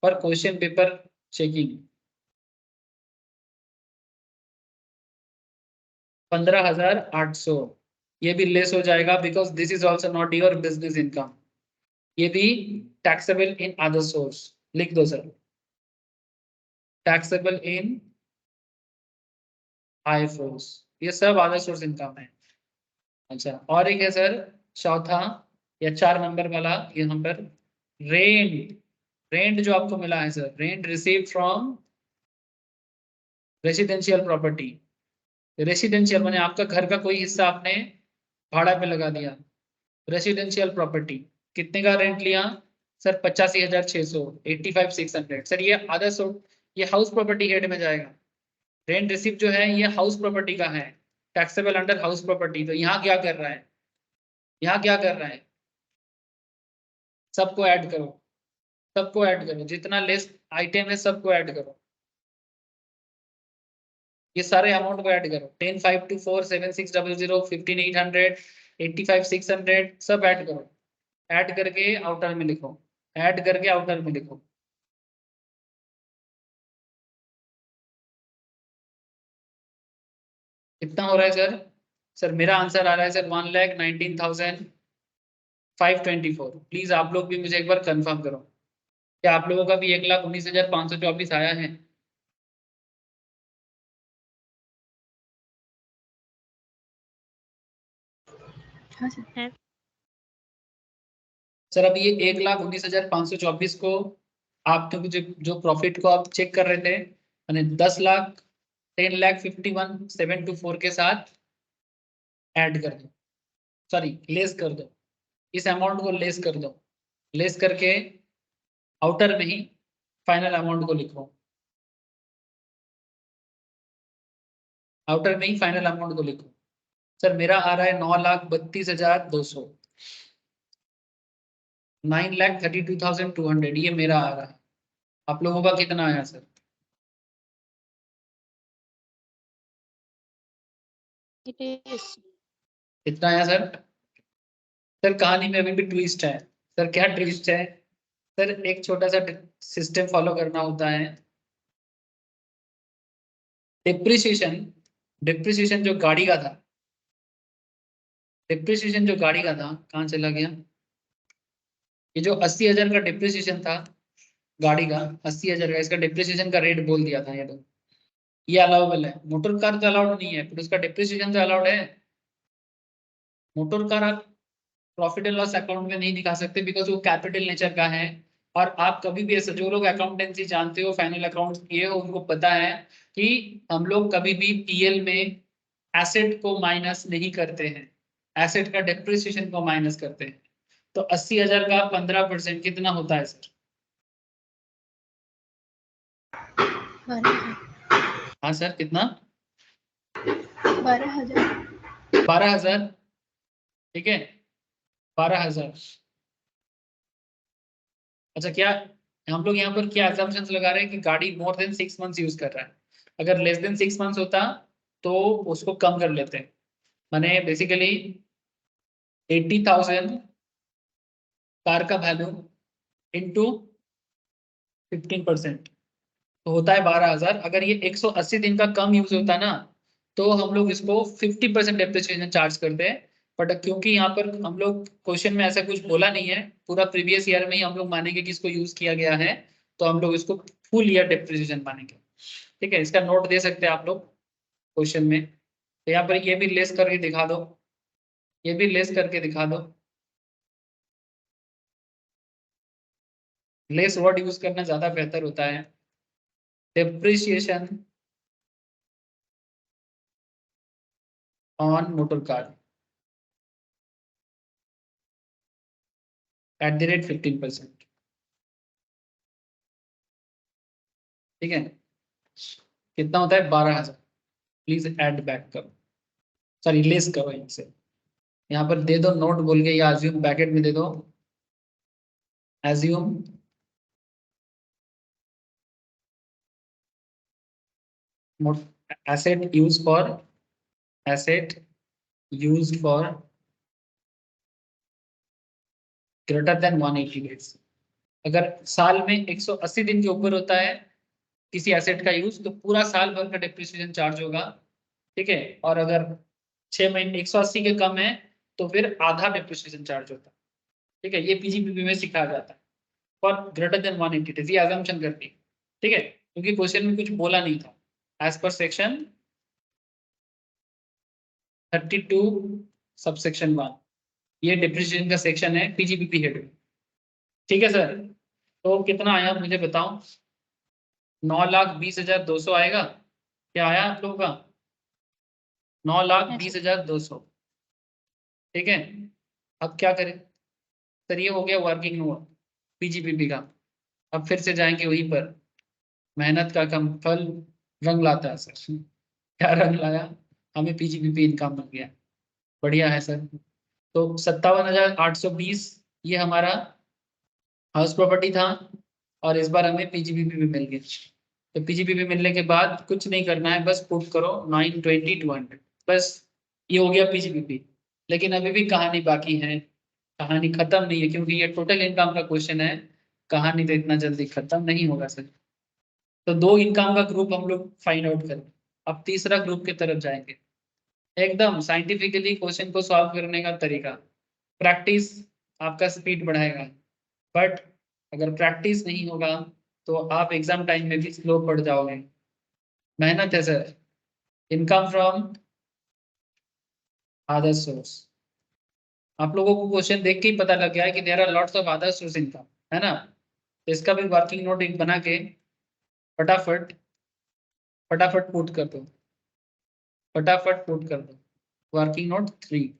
for question paper checking 15,800, ये भी लेस हो जाएगा because this is also not your business income, ये भी टैक्सेबल इन अदर सोर्स। लिख दो सर, टैक्सेबल इन आईएफओएस, ये सब अदर सोर्स इनकम है। अच्छा, और एक है सर चौथा या 4 नंबर वाला, यहाँ पर रेंट, रेंट जो आपको मिला है sir, rent receive from residential property. Residential माने आपका घर का कोई हिस्सा आपने भाड़ा पे लगा दिया, रेसिडेंशियल प्रॉपर्टी, कितने का रेंट लिया सर? 85,600, 85,600 सर। ये आधा सो, ये हाउस प्रॉपर्टी हेड में जाएगा। रेंट रिसीव जो है ये हाउस प्रॉपर्टी का है, टैक्सेबल अंडर हाउस प्रॉपर्टी। तो यहाँ क्या कर रहा है, यहाँ क्या कर रहा है, सबको ऐड करो, सबको ऐड करो, जितना लेस आइटम है सबको ऐड करो, ये सारे अमाउंट को ऐड करो, 10,524, 7,600, 15,800, 85,600 सब ऐड करो, ऐड करके आउटर में लिखो, ऐड करके आउटर में लिखो। कितना हो रहा है सर? सर मेरा आंसर आ रहा है सर 1,19,524। प्लीज आप लोग भी मुझे एक बार कंफर्म करो, क्या आप लोगों का भी 1,19,524 आया है? हाँ सर। सर अभी ये 1,19,524 को आप तो जो प्रॉफिट को आप चेक कर रहे थे, मैंने 10,51,724 के साथ ऐड कर दो, सॉरी लेस कर दो, इस अमाउंट को लेस कर दो, लेस करके आउटर में ही फाइनल अमाउंट को लिखो, आउटर में ही फाइनल अमाउंट को लिखो। सर मेरा आ रहा है 9,32,200, 9,32,200, ये मेरा आ रहा है। आप लोगों का कितना आया सर? कितना आया सर? सर कहानी में अभी भी ट्विस्ट है। सर क्या ट्विस्ट है? सर एक छोटा सा सिस्टम फॉलो करना होता है। डिप्रिसिएशन, डिप्रिसिएशन जो गाड़ी का था, डिप्रिसिएशन जो गाड़ी का था कहाँ चला गया? ये जो 80,000 का डिप्रिसिएशन था गाड़ी का, 80,000 का, इसका डिप्रिसिएशन का रेट बोल दिया था ये लोग, ये अलाउबल है। मोटर कार तो अलाउड नहीं है, फिर उसका डिप्रिसिएशन तो अलाउड है। मोटर कार आप प्रॉफिट एंड लॉस अकाउंट में नहीं दिखा सकते बिकॉज वो कैपिटल नेचर का है। और आप कभी भी ऐसे, जो लोग अकाउंटेंसी जानते हो, फाइनल अकाउंट्स किए हो, उनको पता है कि हम लोग कभी भी पीएल में एसेट को माइनस नहीं करते हैं, एसेट का डेप्रिसिएशन को माइनस करते हैं। तो 80,000 का 15% कितना होता है सर? 12,000। हाँ सर, कितना? 12,000। 12,000। ठीक है, 12,000। अच्छा, क्या हम लोग यहाँ पर क्या assumptions लगा रहे हैं कि गाड़ी मोर देन 6 मंथ्स यूज कर रहा है? अगर लेस देन 6 मंथ्स होता तो उसको कम कर लेते हैं। माने बेसिकली 80,000 कार का वैल्यू इंटू 15%, तो होता है 12,000। अगर ये 180 दिन का कम यूज होता ना, तो हम लोग इसको 50% डेप्रिसिएशन चार्ज करते हैं। बट क्योंकि यहाँ पर हम लोग क्वेश्चन में ऐसा कुछ बोला नहीं है, पूरा प्रीवियस ईयर में ही हम लोग मानेंगे कि इसको यूज किया गया है, तो हम लोग इसको फुल ईयर डेप्रिसिएशन मानेंगे। ठीक है, इसका नोट दे सकते हैं आप लोग क्वेश्चन में। तो यहाँ पर ये भी लेस करके दिखा दो, ये भी लेस करके दिखा दो। लेस वर्ड यूज करना ज्यादा बेहतर होता है। Depreciation on motor car @ 15%। ठीक है, कितना होता है? 12,000। प्लीज ऐड बैक करो, सॉरी लेस करो इनसे। यहाँ पर दे दो नोट बोल के, या अज्यूम ब्रैकेट में दे दो, assume asset use for, asset use for greater than 180 days. अगर साल में 180 दिन के ऊपर होता है किसी एसेट का यूज, तो पूरा साल भर का डिप्रिसिएशन चार्ज होगा। ठीक है, और अगर 6 महीने 180 के कम है, तो फिर आधा डिप्रिसिएशन चार्ज होता है। ठीक है, ये पीजीपीपी में सिखाया जाता है। फॉर ग्रेटर देन 180 डेज, ये assumption करती है। ठीक है, क्योंकि क्वेश्चन में कुछ बोला नहीं था। एज पर सेक्शन 32 सबसेक्शन 1, ये डिप्रिसिएशन का सेक्शन है पीजीपीपी हेड में। ठीक है सर, तो कितना आया मुझे बताओ? 9,20,200 आएगा। क्या आया आप लोगों का? 9,20,200। ठीक है, अब क्या करें सर? ये हो गया वर्किंग नोट पीजीपीपी का। अब फिर से जाएंगे वहीं पर। मेहनत का कम फल रंग लाता है सर। क्या रंग लाया? हमें पीजीपीपी इनकम मिल गया। बढ़िया है सर। तो 57,820 ये हमारा हाउस प्रॉपर्टी था, और इस बार हमें पीजीपीपी भी मिल गया। तो पीजीपीपी मिलने के बाद कुछ नहीं करना है, बस पुट करो 920,200, बस ये हो गया पीजीपीपी। लेकिन अभी भी कहानी बाकी है, कहानी खत्म नहीं है, क्योंकि ये टोटल इनकम का क्वेश्चन है। कहानी तो इतना जल्दी खत्म नहीं होगा सर। तो दो इनकम का ग्रुप हम लोग फाइंड आउट करें। अब तीसरा ग्रुप की तरफ जाएंगे। एकदम साइंटिफिकली क्वेश्चन को सॉल्व करने का तरीका। प्रैक्टिस आपका स्पीड बढ़ाएगा, बट अगर प्रैक्टिस नहीं होगा तो आप एग्जाम टाइम में भी स्लो पड़ जाओगे। मेहनत है sir. Income from other source, आप लोगों को क्वेश्चन देख के ही पता लग गया है कि there are lots of other source income, है ना? तो इसका भी वर्किंग नोट एक बना के फटाफट फटाफट पुट कर दो, फटाफट पुट कर दो। Working note 3।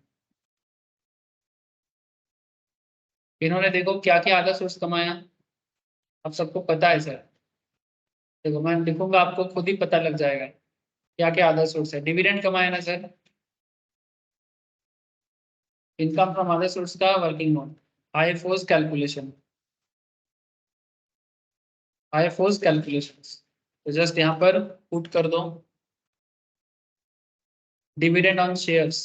इन्होंने देखो क्या क्या अदर सोर्स कमाया, अब सबको पता है सर। देखो मैं लिखूंगा, आपको खुद ही पता लग जाएगा क्या क्या अदर सोर्स है। डिविडेंड कमाया ना sir, income from other source का वर्किंग नोट। आईएफओस कैलकुलेशन, आईएफओस कैलकुलेशंस, तो जस्ट यहाँ पर पुट कर दो dividend on shares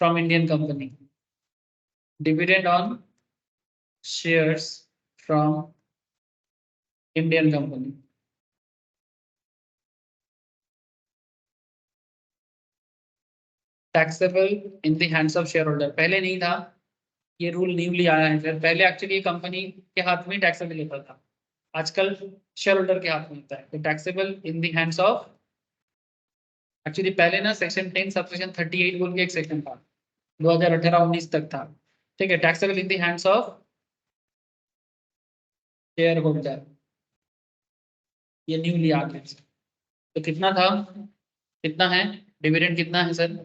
from Indian company, dividend on shares from Indian company. Taxable in the hands of share holder, पहले नहीं था, ये रूल न्यूली आया है सर। पहले एक्चुअली ये कंपनी के हाथ में टैक्सेबल होता था, आजकल शेयर होल्डर के हाथ में होता है। तो taxable in the hands of, actually पहले ना सेक्शन 10 सबसेक्शन 38 बोल के एक सेक्शन था, 2018-19 तक था। ठीक है, taxable in the hands of share holder, ये न्यूली आ गया सर। तो कितना था, कितना है डिविडेंड, कितना है सर?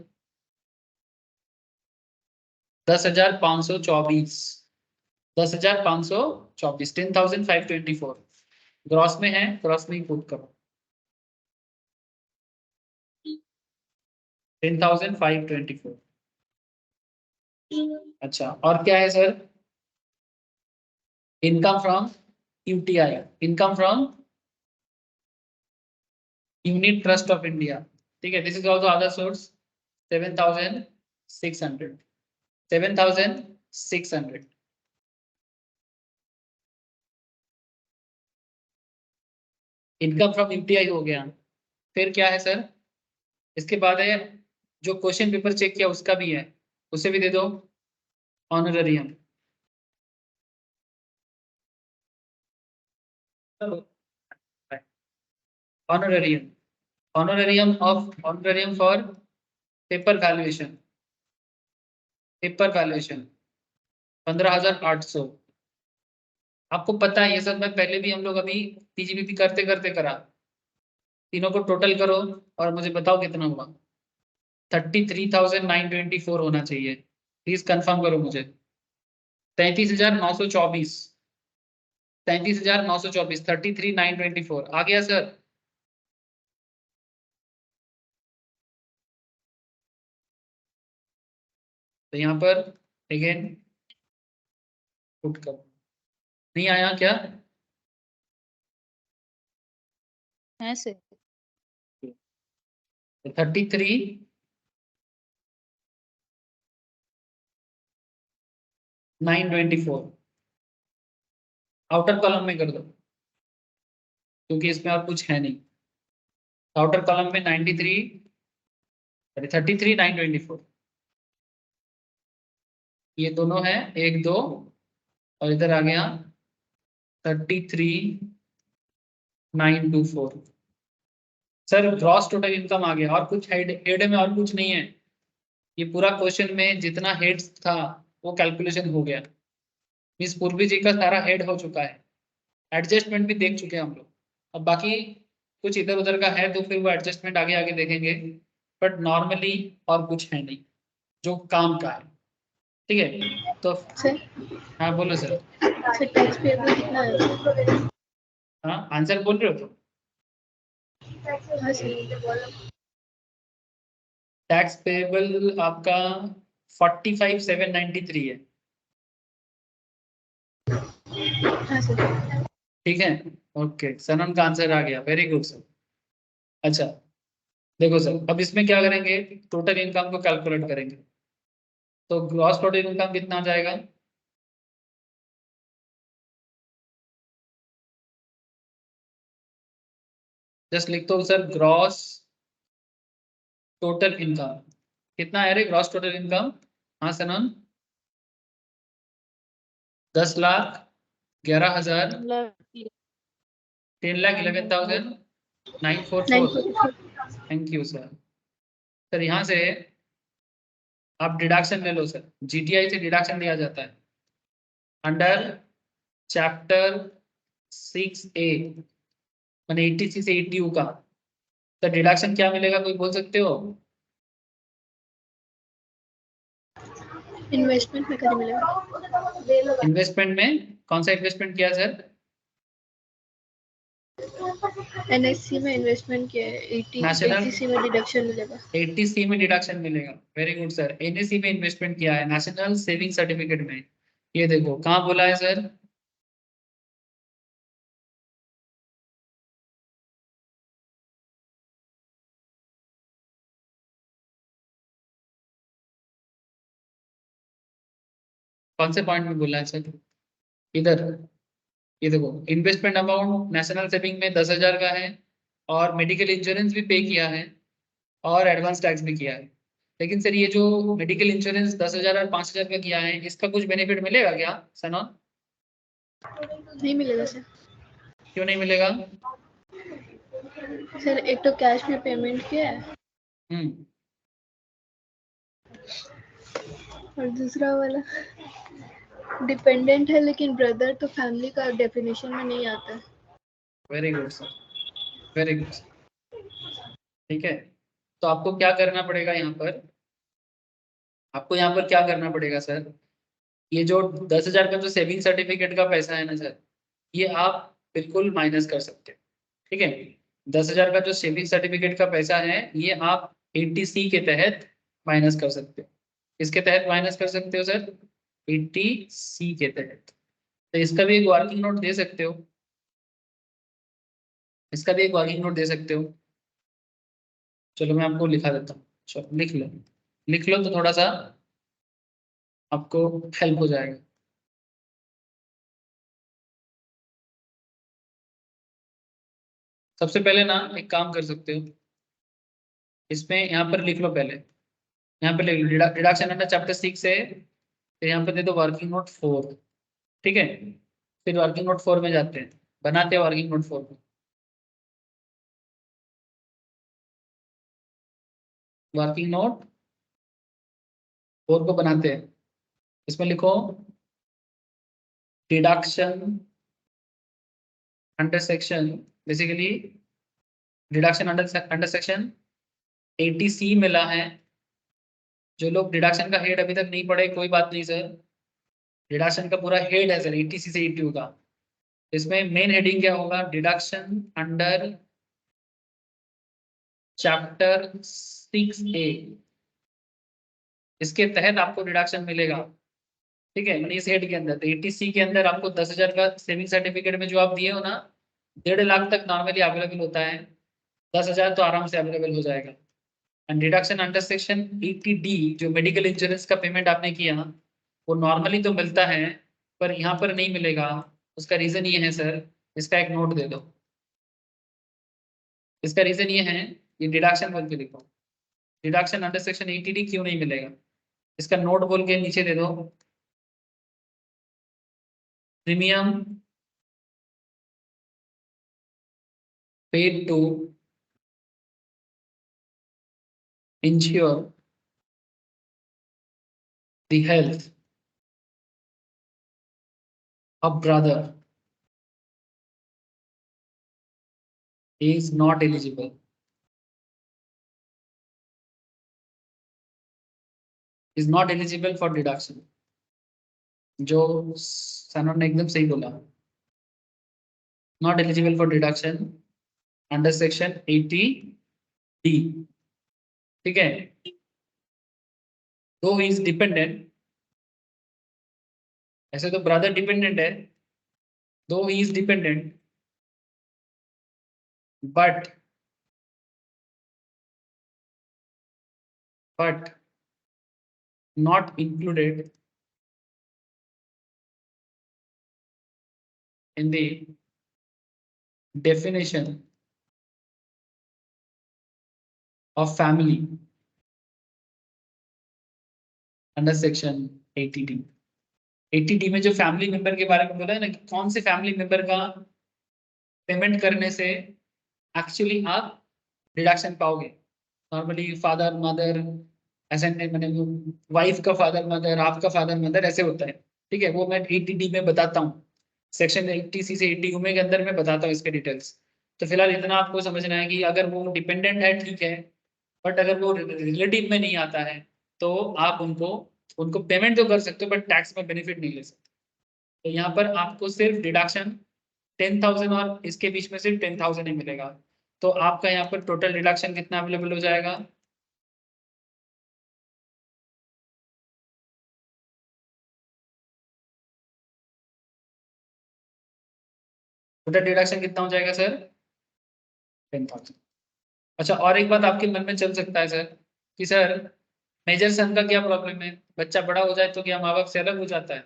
10,524, 10,524, 10,524 ग्रॉस में है, ग्रॉस में ही पुट करो। 10,524। अच्छा, और क्या है sir? Income from UTI, income from unit trust of India. ठीक है, this is also other source. 7,600, 7,600। Income from UTI हो गया। फिर क्या है सर? इसके बाद है, जो क्वेश्चन पेपर चेक किया उसका भी है, उसे भी दे दो। Honorarium, honorarium, honorarium for paper valuation, paper valuation 15,800। आपको पता है ये सब, मैं पहले भी हम लोग अभी पीजीबीपी करते करते करा। तीनों को टोटल करो और मुझे बताओ कितना हुआ। 33,924 होना चाहिए। प्लीज कंफर्म करो मुझे। 33,924, 33,924, 33,924 आ गया सर? तो यहाँ पर अगेन पुट कर, नहीं आया क्या? है सर। 33,924 आउटर कॉलम में कर दो, क्योंकि इसमें और कुछ है नहीं। आउटर कॉलम में 33,924, ये दोनों है, एक दो, और इधर आ गया 33,924। सर ग्रॉस टोटल इनकम आ गया, और कुछ हेड में और कुछ नहीं है। ये पूरा क्वेश्चन में जितना हेड्स था वो कैलकुलेशन हो गया। मिस पूर्वी जी का सारा हेड हो चुका है, एडजस्टमेंट भी देख चुके हैं हम लोग। अब बाकी कुछ इधर उधर का है तो फिर वो एडजस्टमेंट आगे आगे देखेंगे, बट नॉर्मली और कुछ है नहीं जो काम का है। ठीक है, तो सर हाँ बोलो सर। सर टैक्स पेबल कितना है? हाँ आंसर बोल रहे हो तो? हाँ सर। टैक्स पेबल आपका 45,793 है। हाँ सर। ठीक है, ओके, सनन का आंसर आ गया, वेरी गुड सर। अच्छा, देखो सर, अब इसमें क्या करेंगे, टोटल इनकम को कैलकुलेट करेंगे। तो ग्रॉस टोटल इनकम कितना आ जाएगा? जस्ट लिख दो सर, ग्रॉस टोटल इनकम कितना है रे? ग्रॉस टोटल इनकम, हाँ सनन, 10,11,000, 10,11,944। 944। Thank you sir. सर यहाँ से आप डिडक्शन ले लो सर, जीटीआई से डिडक्शन दिया जाता है अंडर चैप्टर 6A, मैंने 80C से 80U का। तो डिडक्शन क्या मिलेगा, कोई बोल सकते हो? इन्वेस्टमेंट में कभी मिलेगा? इन्वेस्टमेंट में कौन सा इन्वेस्टमेंट किया सर? एनएससी में इन्वेस्टमेंट किया है, 80 नेशनल 80सी में डिडक्शन मिलेगा। 80C में डिडक्शन मिलेगा, वेरी गुड सर। एनएससी में इन्वेस्टमेंट किया है, नेशनल सेविंग सर्टिफिकेट में। ये देखो कहाँ बोला है सर? कौन से पॉइंट में बोला है सर? इधर, ये देखो, इन्वेस्टमेंट अमाउंट नेशनल सेविंग में 10,000 का है, और मेडिकल इंश्योरेंस भी पे किया है, और एडवांस टैक्स भी किया है। लेकिन सर ये जो मेडिकल इंश्योरेंस 10,000 और 5,000 का किया है, इसका कुछ बेनिफिट मिलेगा क्या सनन? नहीं मिलेगा सर। क्यों नहीं मिलेगा? सर एक तो कैश में पेमेंट किया है, हम्म, और दूसरा वाला डिपेंडेंट है, लेकिन ब्रदर तो फैमिली का डेफिनेशन में नहीं आता है। Very good sir, very good sir. ठीक है, तो आपको क्या करना पड़ेगा यहाँ पर? आपको यहाँ पर क्या करना पड़ेगा सर? ये जो 10,000 का जो सेविंग सर्टिफिकेट का पैसा है ना सर, ये आप बिल्कुल माइनस कर सकते हो। ठीक है, 10,000 का जो सेविंग सर्टिफिकेट का पैसा है, ये आप 80C के तहत माइनस कर सकते हो। किसके तहत माइनस कर सकते हो सर? 80C के तहत। तो इसका भी एक वर्किंग नोट दे सकते हो, इसका भी एक वर्किंग नोट दे सकते हो। चलो मैं आपको लिखा देता हूँ, चलो लिख लो, लिख लो तो थोड़ा सा आपको हेल्प हो जाएगा। सबसे पहले ना एक काम कर सकते हो, इसमें यहाँ पर लिख लो पहले, यहाँ पे रिडक्शन अंडर चैप्टर 6 है, फिर यहाँ पे दे दो वर्किंग नोट 4। ठीक है, फिर वर्किंग नोट 4 में जाते हैं, बनाते हैं वर्किंग नोट 4 में। वर्किंग नोट 4 को बनाते हैं, इसमें लिखो deduction under section, basically deduction under section 80C मिला है। जो लोग डिडक्शन का हेड अभी तक नहीं पढ़े कोई बात नहीं सर, डिडक्शन का पूरा हेड है सर 80C से 82 का। इसमें मेन हेडिंग क्या होगा? डिडक्शन अंडर चैप्टर 6A, इसके तहत आपको डिडक्शन मिलेगा। ठीक है, यानी इस हेड के अंदर, तो 80C के अंदर आपको 10,000 का सेविंग सर्टिफिकेट में जो आप दिए हो ना, 1.5 लाख तक नॉर्मली अवेलेबल होता है, 10,000 तो आराम से अवेलेबल हो जाएगा। And deduction under section 80D, जो मेडिकल इंश्योरेंस का पेमेंट आपने किया, वो नॉर्मली तो मिलता है पर यहाँ पर नहीं मिलेगा। उसका रीजन ये है सर, इसका एक नोट दे दो। इसका रीजन ये है, ये डिडक्शन बोल के लिखो, डिडक्शन अंडर सेक्शन 80D क्यों नहीं मिलेगा, इसका नोट बोल के नीचे दे दो। Premium paid to insure the health of brother is not eligible, is not eligible for deduction. जो सनोर ने एकदम सही बोला, not eligible for deduction under section 80D। ठीक है, दो इज डिपेंडेंट, ऐसे तो ब्रदर डिपेंडेंट है, दो is dependent but but not included in the definition of family under section 80D। 80D में जो फैमिली मेंबर के बारे में बोला है ना, कि कौन से फैमिली मेंबर का पेमेंट करने से एक्चुअली आप डिडक्शन पाओगे। नॉर्मली फादर मदर, ऐसे मैंने वाइफ का फादर मदर, आपका फादर मदर, ऐसे होता है। ठीक है, वो मैं 80D में बताता हूँ, सेक्शन 80C से 80 के अंदर मैं बताता हूँ इसके डिटेल्स। तो फिलहाल इतना आपको समझना है कि अगर वो डिपेंडेंट है ठीक है, बट अगर वो रिलेटिव में नहीं आता है तो आप उनको उनको पेमेंट तो कर सकते हो बट टैक्स में बेनिफिट नहीं ले सकते। तो यहाँ पर आपको सिर्फ डिडक्शन 10,000 और इसके बीच में सिर्फ 10,000 ही मिलेगा। तो आपका यहाँ पर टोटल डिडक्शन कितना अवेलेबल हो जाएगा? टोटल डिडक्शन कितना हो जाएगा सर? 10,000। अच्छा, और एक बात आपके मन में चल सकता है सर, कि सर मेजर सन का क्या प्रॉब्लम है, बच्चा बड़ा हो जाए तो क्या माँ बाप से अलग हो जाता है?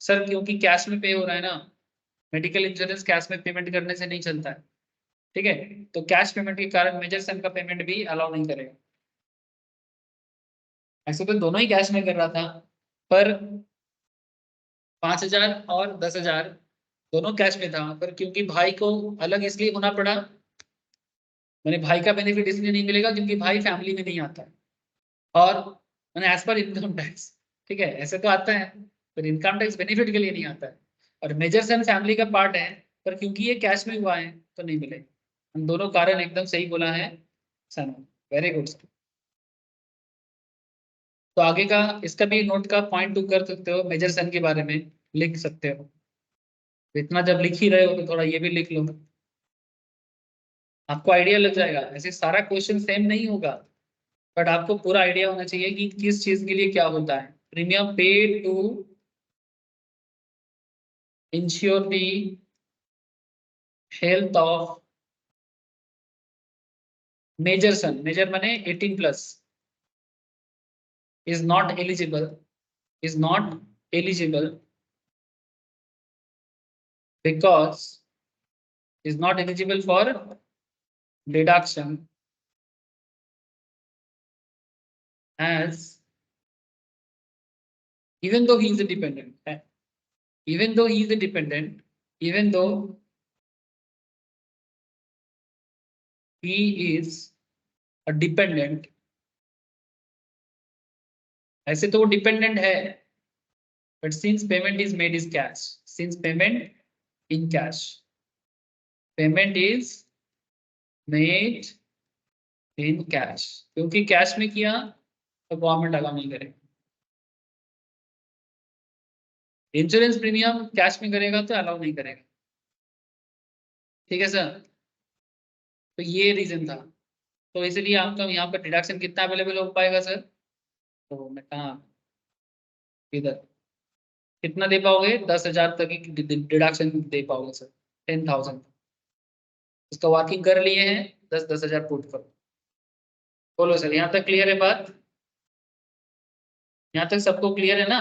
सर क्योंकि कैश में पे हो रहा है ना, मेडिकल इंश्योरेंस कैश में पेमेंट करने से नहीं चलता है। ठीक है, तो कैश पेमेंट के कारण मेजर सन का पेमेंट भी अलाउ नहीं करेगा। ऐसे तो दोनों ही कैश में कर रहा था, पर 5,000 और 10,000 दोनों कैश में था, पर क्योंकि भाई को अलग इसलिए होना पड़ा, मैंने भाई का बेनिफिट इसलिए नहीं मिलेगा क्योंकि भाई फैमिली में नहीं आता है, और मैंने एज पर इनकम टैक्स। ठीक है, ऐसे तो आता है पर इनकम टैक्स बेनिफिट के लिए नहीं आता है, और मेजर सन फैमिली का पार्ट है, पर क्योंकि ये कैश में हुआ है तो नहीं मिले। हम दोनों कारण एकदम सही बोला है सर, वेरी गुड सर। तो आगे का इसका भी नोट का पॉइंट टू कर सकते हो, मेजर सन के बारे में लिख सकते हो। तो इतना जब लिख ही रहे हो तो थोड़ा ये भी लिख लो, आपको आइडिया लग जाएगा। ऐसे सारा क्वेश्चन सेम नहीं होगा, बट आपको पूरा आइडिया होना चाहिए कि किस चीज के लिए क्या होता है। Premium paid to insure the health of major son, major माने 18+ is not eligible because is not eligible for deduction as even though he is a dependent, even though he is a dependent, even though he is a dependent, ऐसे तो वो dependent है, but since payment is made is cash, since payment in cash, payment is made in cash, क्योंकि cash में किया तो government allow नहीं करेगा। इंश्योरेंस प्रीमियम कैश में करेगा तो अलाउ नहीं करेगा। ठीक है सर, तो ये रीजन था। तो इसलिए आपका यहाँ पर डिडक्शन कितना अवेलेबल हो पाएगा सर? तो मैं कहाँ, इधर कितना दे पाओगे? 10,000 तक की डिडक्शन दे पाओगे सर, 10,000। इसका वर्किंग कर लिए हैं, 10,000 पुट करो। बोलो सर, यहाँ तक क्लियर है बात? यहाँ तक सबको क्लियर है ना?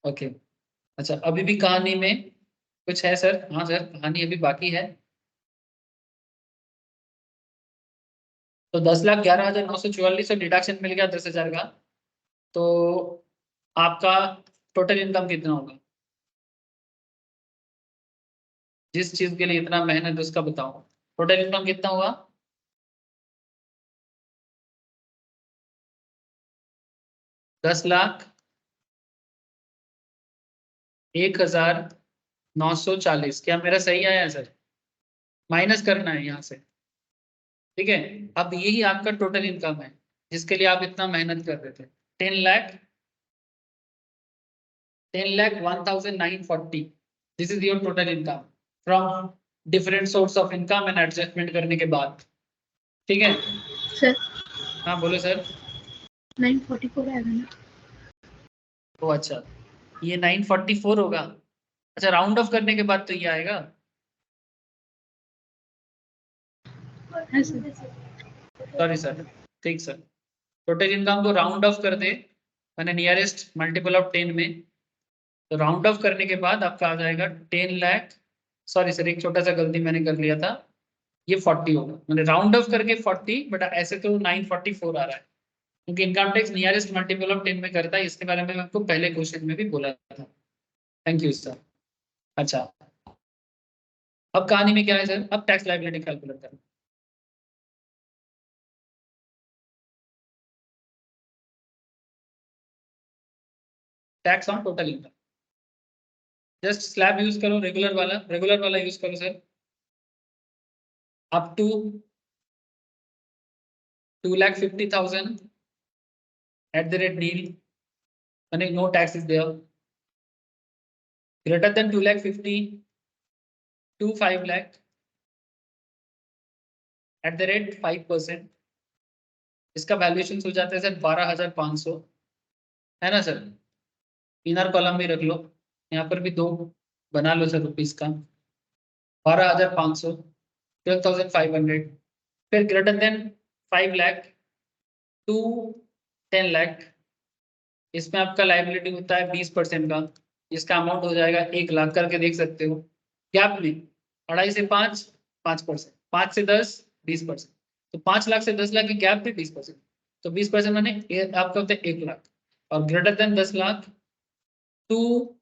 ओके। अच्छा, अभी भी कहानी में कुछ है सर? हाँ सर, कहानी अभी बाकी है। तो 10,11,944 से डिडक्शन मिल गया 10,000 का, तो आपका टोटल इनकम कितना होगा? जिस चीज के लिए इतना मेहनत उसका बताओ, टोटल इनकम कितना हुआ? 10,01,940। क्या मेरा सही आया है सर? माइनस करना है यहाँ से। ठीक है, अब यही आपका टोटल इनकम है जिसके लिए आप इतना मेहनत कर रहे थे। 10,01,940, this is your total income from different source of income and adjustment करने के बाद। ठीक है सर, हाँ बोलो सर। 944 आएगा ना? तो अच्छा, ये 944 होगा। अच्छा, राउंड ऑफ करने के बाद तो ये आएगा। हाँ सर। सॉरी सर, ठीक सर। टोटल इनकम को राउंड ऑफ कर दे, मैंने नियरेस्ट मल्टीपल ऑफ 10 में, तो राउंड ऑफ करने के बाद आपका आ जाएगा 10,00,000। सॉरी सर, एक छोटा सा गलती मैंने कर लिया था, ये 40 होगा, मैंने राउंड ऑफ करके 40, बट ऐसे तो 944 आ रहा है, क्योंकि income tax nearest multiple of 10 में करता है। इसके बारे में मैं आपको पहले क्वेश्चन में भी बोला था। Thank you sir. अच्छा, अब कहानी में क्या है सर? अब टैक्स लायबिलिटी कैलकुलेट करना। Tax on total income, just slab use करो, रेगुलर वाला यूज करो सर। अप टू 2,50,000 @nil, यानी no tax is there. Greater than 2,50,000 to 5,00,000 @5%। इसका वैल्यूएशन हो जाता है सर 12,500, है ना सर? इनर कॉलम भी रख लो, यहाँ पर भी दो बना लो सर रुपीज का। 12,500, 12,500। फिर ग्रेटर देन 5,00,000 to 10,00,000, इसमें आपका लाइबिलिटी होता है 20% का, इसका अमाउंट हो जाएगा 1,00,000 करके देख सकते हो। गैप में 2.5 से 5, 5%, 5 से 10, 20%, तो 5,00,000 से 10,00,000 की गैप भी 20%, तो 20% मैंने आपका होता है 1,00,000। और ग्रेटर देन 10,00,000 टू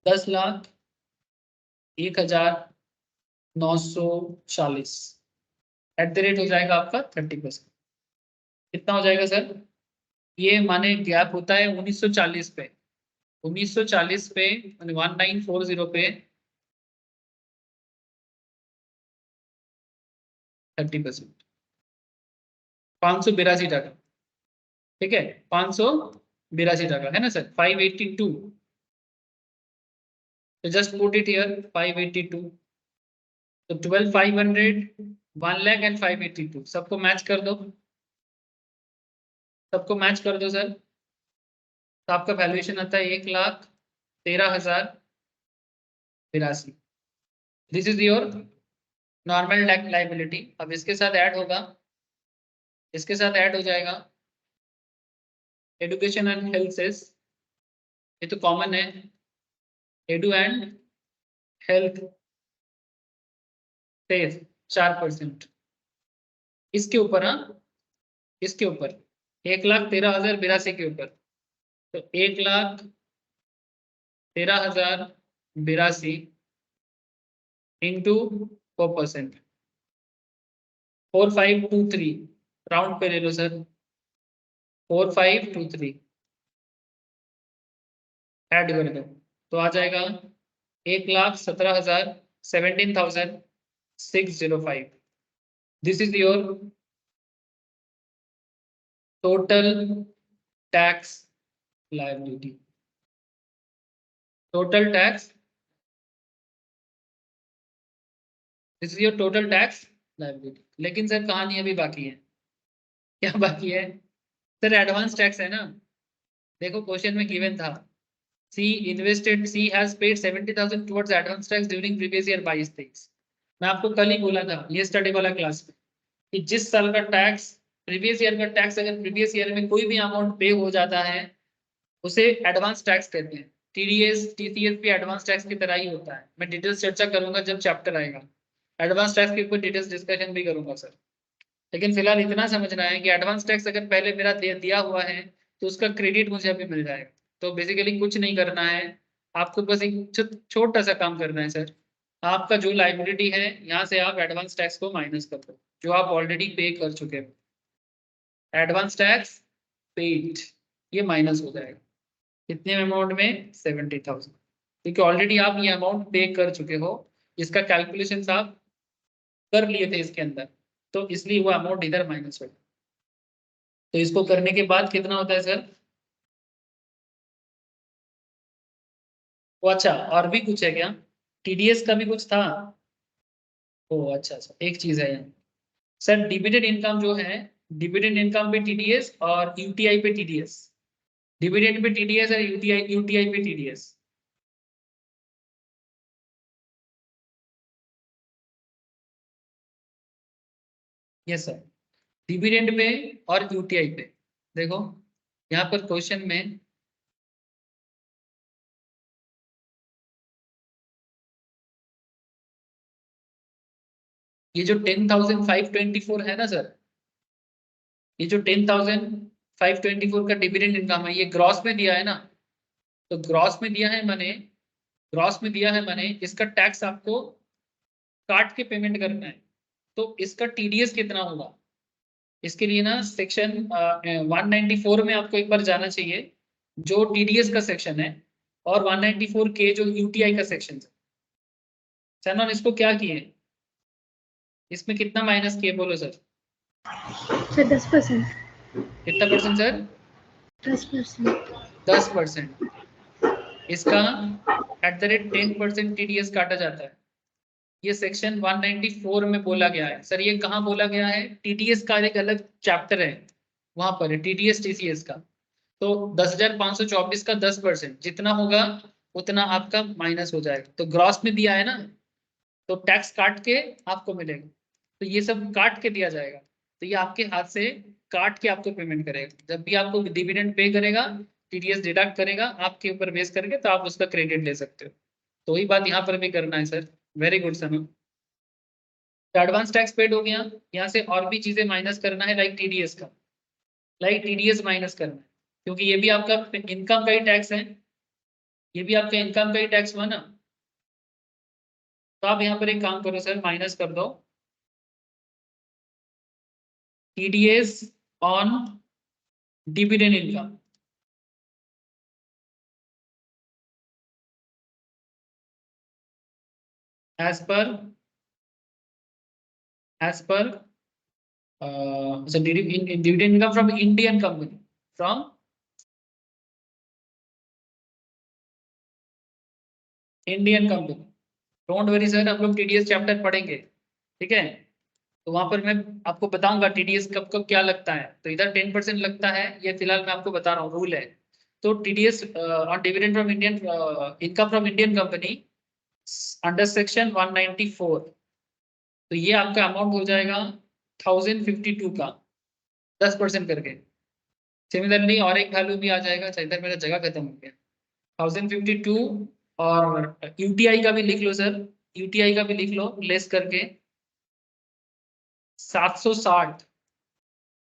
10,00,000 1,940 @ हो जाएगा आपका 30%। कितना हो जाएगा सर? ये माने गैप होता है 1940 पे, 1940 पे 1940 पे 30%, 582 টাকা। ठीक है, 582 টাকা है ना सर? 582, तो जस्ट पुट इट हियर 582। तो 12,500, 1,00,000 एंड 582 सबको मैच कर दो, सबको मैच कर दो सर। तो आपका वैल्यूएशन आता है 1,13,082। This is your normal liability. अब इसके साथ ऐड होगा, इसके साथ ऐड हो जाएगा एडुकेशन एंड हेल्थ सेस, ये तो कॉमन है, एडू एंड हेल्थ सेस 4%। इसके ऊपर, हाँ इसके ऊपर 1,13,082 के ऊपर, तो 1,13,082 इंटू 4%, 4523, राउंड पे ले लो सर, 4523 ऐड कर दो, तो आ जाएगा 1,17,000, 17,605। This is your total tax liability, total tax, this is your total tax liability. लेकिन सर कहानी अभी बाकी है, क्या बाकी है सर? एडवांस टैक्स है ना। देखो क्वेश्चन में गिवन था, C has paid 70,000 towards advance tax during previous year 22-23। मैं आपको कल ही बोला था ये स्टडी वाला क्लास में कि जिस साल का टैक्स, प्रीवियस ईयर का टैक्स, अगर प्रीवियस ईयर में कोई भी अमाउंट पे हो जाता है उसे एडवांस टैक्स कहते हैं। TDS TCS भी एडवांस टैक्स की तरह ही होता है। मैं डिटेल्स चर्चा करूंगा जब चैप्टर आएगा, एडवांस टैक्स के ऊपर डिटेल्स डिस्कशन भी करूंगा सर। लेकिन फिलहाल इतना समझना है कि एडवांस टैक्स अगर पहले मेरा दिया हुआ है तो उसका क्रेडिट मुझे अभी मिल जाएगा। तो बेसिकली कुछ नहीं करना है आपको, बस एक छोटा सा काम करना है सर। आपका जो लाइबिलिटी है यहाँ से आप एडवांस टैक्स को माइनस कर दो जो आप ऑलरेडी पे कर चुके हो। एडवांस टैक्स पेड ये माइनस हो जाएगा, कितने अमाउंट में? 70,000, क्योंकि ऑलरेडी आप ये अमाउंट पे कर चुके हो, इसका कैलकुलेशन आप कर लिए थे इसके अंदर, तो इसलिए वो अमाउंट इधर माइनस होगा। तो इसको करने के बाद कितना होता है सर? वो अच्छा और भी कुछ है क्या? TDS का भी कुछ था? ओ अच्छा अच्छा, एक चीज है यहाँ सर, डिविडेंड इनकम जो है, डिविडेंड इनकम पे TDS और UTI पे TDS, डिविडेंड पे TDS और UTI पे TDS। Yes sir, dividend pay और UTI पे। देखो यहाँ पर क्वेश्चन में ये जो 10,524 है ना सर, ये जो 10,524 का डिविडेंड इनकम है ये ग्रॉस में दिया है ना। तो ग्रॉस में दिया है मैंने, ग्रॉस में दिया है मैंने, इसका टैक्स आपको काट के पेमेंट करना है। तो इसका TDS कितना होगा? इसके लिए ना सेक्शन 194 में आपको एक बार जाना चाहिए, जो TDS का सेक्शन है, और 194 के जो UTI का सेक्शन है। सर इसको क्या किए, इसमें कितना माइनस किए बोलो सर? सर 10%। कितना परसेंट सर? 10%। 10%। इसका @10% TDS काटा जाता है। ये सेक्शन 194 में बोला गया है सर। ये कहाँ बोला गया है? TDS का एक अलग चैप्टर है, वहां पर है TDS TCS का। तो 10,524 का 10% जितना होगा उतना आपका माइनस हो जाएगा। तो ग्रॉस में दिया है ना, तो टैक्स काट के आपको मिलेगा, तो ये सब काट के दिया जाएगा। तो ये आपके हाथ से काट के आपको पेमेंट करेगा। जब भी आपको डिविडेंड पे करेगा, TDS डिडक्ट करेगा आपके ऊपर बेस करके, तो आप उसका क्रेडिट ले सकते हो। तो वही बात यहाँ पर भी करना है सर। Very good sir. तो एडवांस टैक्स पेड हो गया, यहाँ से और भी चीजें माइनस करना है, लाइक TDS का, लाइक TDS माइनस करना है, क्योंकि ये भी आपका इनकम का ही टैक्स है, ये भी आपका इनकम का ही टैक्स हुआ ना। तो आप यहाँ पर एक काम करो सर, माइनस कर दो TDS on dividend income, as per dividend income from Indian company, from Indian company. Don't worry sir, हम लोग टीडीएस चैप्टर पढ़ेंगे, ठीक है। तो वहां पर मैं आपको बताऊंगा टीडीएस कब कब क्या लगता है। तो इधर 10% लगता है, ये फिलहाल मैं आपको बता रहा हूँ, रूल है। तो TDS on dividend from Indian, income from Indian company under section 194, तो ये आपका अमाउंट हो जाएगा 1052 का, 10% करके। सिमिलरली और एक वैल्यू भी आ जाएगा। अच्छा, इधर मेरा जगह खत्म हो गया। 1052, और यूटीआई का भी लिख लो सर, यूटीआई का भी लिख लो लेस करके 760,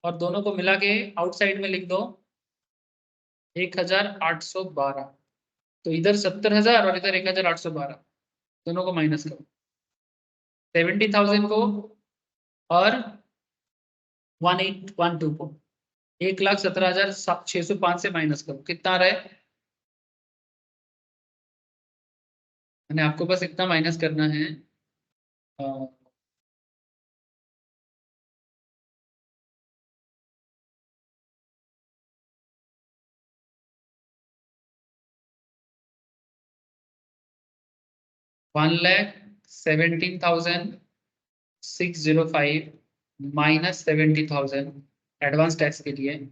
और दोनों को मिला के आउटसाइड में लिख दो 1812। तो इधर 70,000 और इधर 1812, दोनों को माइनस करो, 70,000 को और 1812 को, 1,17,605 से माइनस करो, कितना रहे। मैंने आपको बस इतना माइनस करना है, 1,17,605 माइनस 70,000 एडवांस टैक्स के लिए,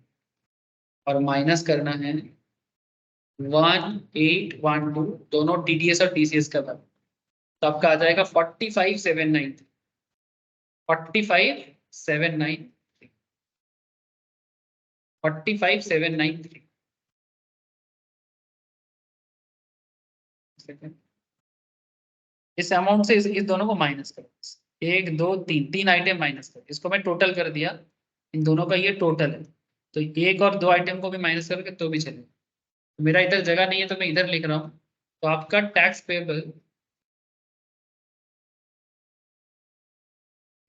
और माइनस करना है 1812, दोनों टीडीएस और टीसीएस का था। तो आपका आ जाएगा 45,793, 45,793, 45,793। इस अमाउंट से इस दोनों को माइनस करो, एक दो तीन, तीन आइटम माइनस करो, इसको मैं टोटल कर दिया, इन दोनों का ये टोटल है। तो एक और दो आइटम को भी माइनस करके तो भी चलेगा। तो मेरा इधर जगह नहीं है तो मैं इधर लिख रहा हूँ। तो आपका टैक्स पेबल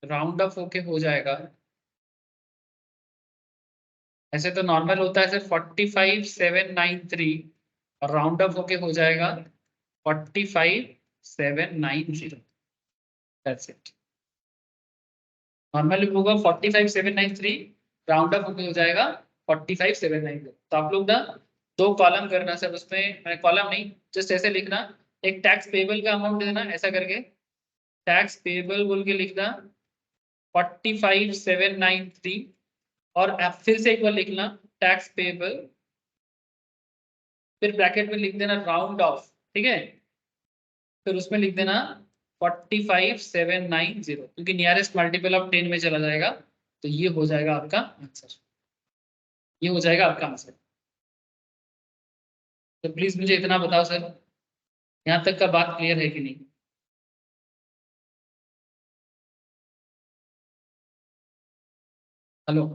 राउंड अप होके हो जाएगा, ऐसे तो नॉर्मल होता है सर 45,793, और राउंड अप होके हो जाएगा 45,790। That's it. नॉर्मली होगा 45,793, राउंड अप होके हो जाएगा 45,790। तो आप लोग ना दो कॉलम करना सर, उसमें मैं कॉलम नहीं, जस्ट ऐसे लिखना, एक टैक्स पेबल का अमाउंट देना ऐसा करके, टैक्स पेबल बोल के लिखना 45,793, और आप फिर से एक बार लिखना टैक्स पेबल, फिर ब्रैकेट में लिख देना राउंड ऑफ, ठीक है। फिर उसमें लिख देना 45,790, क्योंकि नियरेस्ट मल्टीपल ऑफ 10 में चला जाएगा। तो ये हो जाएगा आपका आंसर, ये हो जाएगा आपका आंसर। तो प्लीज मुझे इतना बताओ सर, यहाँ तक का बात क्लियर है कि नहीं। हेलो,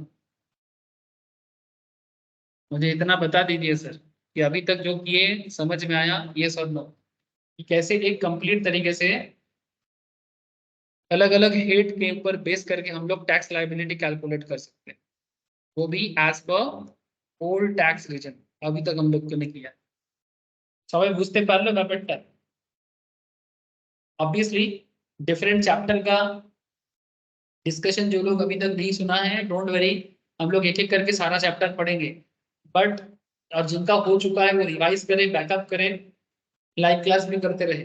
मुझे इतना बता दीजिए सर कि अभी तक जो किए समझ में आया, ये सब नो, कि कैसे एक कंप्लीट तरीके से अलग अलग हेड के ऊपर बेस करके हम लोग टैक्स लाइबिलिटी कैलकुलेट कर सकते हैं, वो भी as per old tax reason. अभी तक हम लोग ने किया। सवाल बुझते पारलो ব্যাপারটা। ऑब्वियसली डिफरेंट चैप्टर का डिस्कशन जो लोग अभी तक नहीं सुना है, डोंट वरी, हम लोग एक एक करके सारा चैप्टर पढ़ेंगे। बट और जिनका हो चुका है वो रिवाइज करें, बैकअप करें, लाइव क्लास भी करते रहे।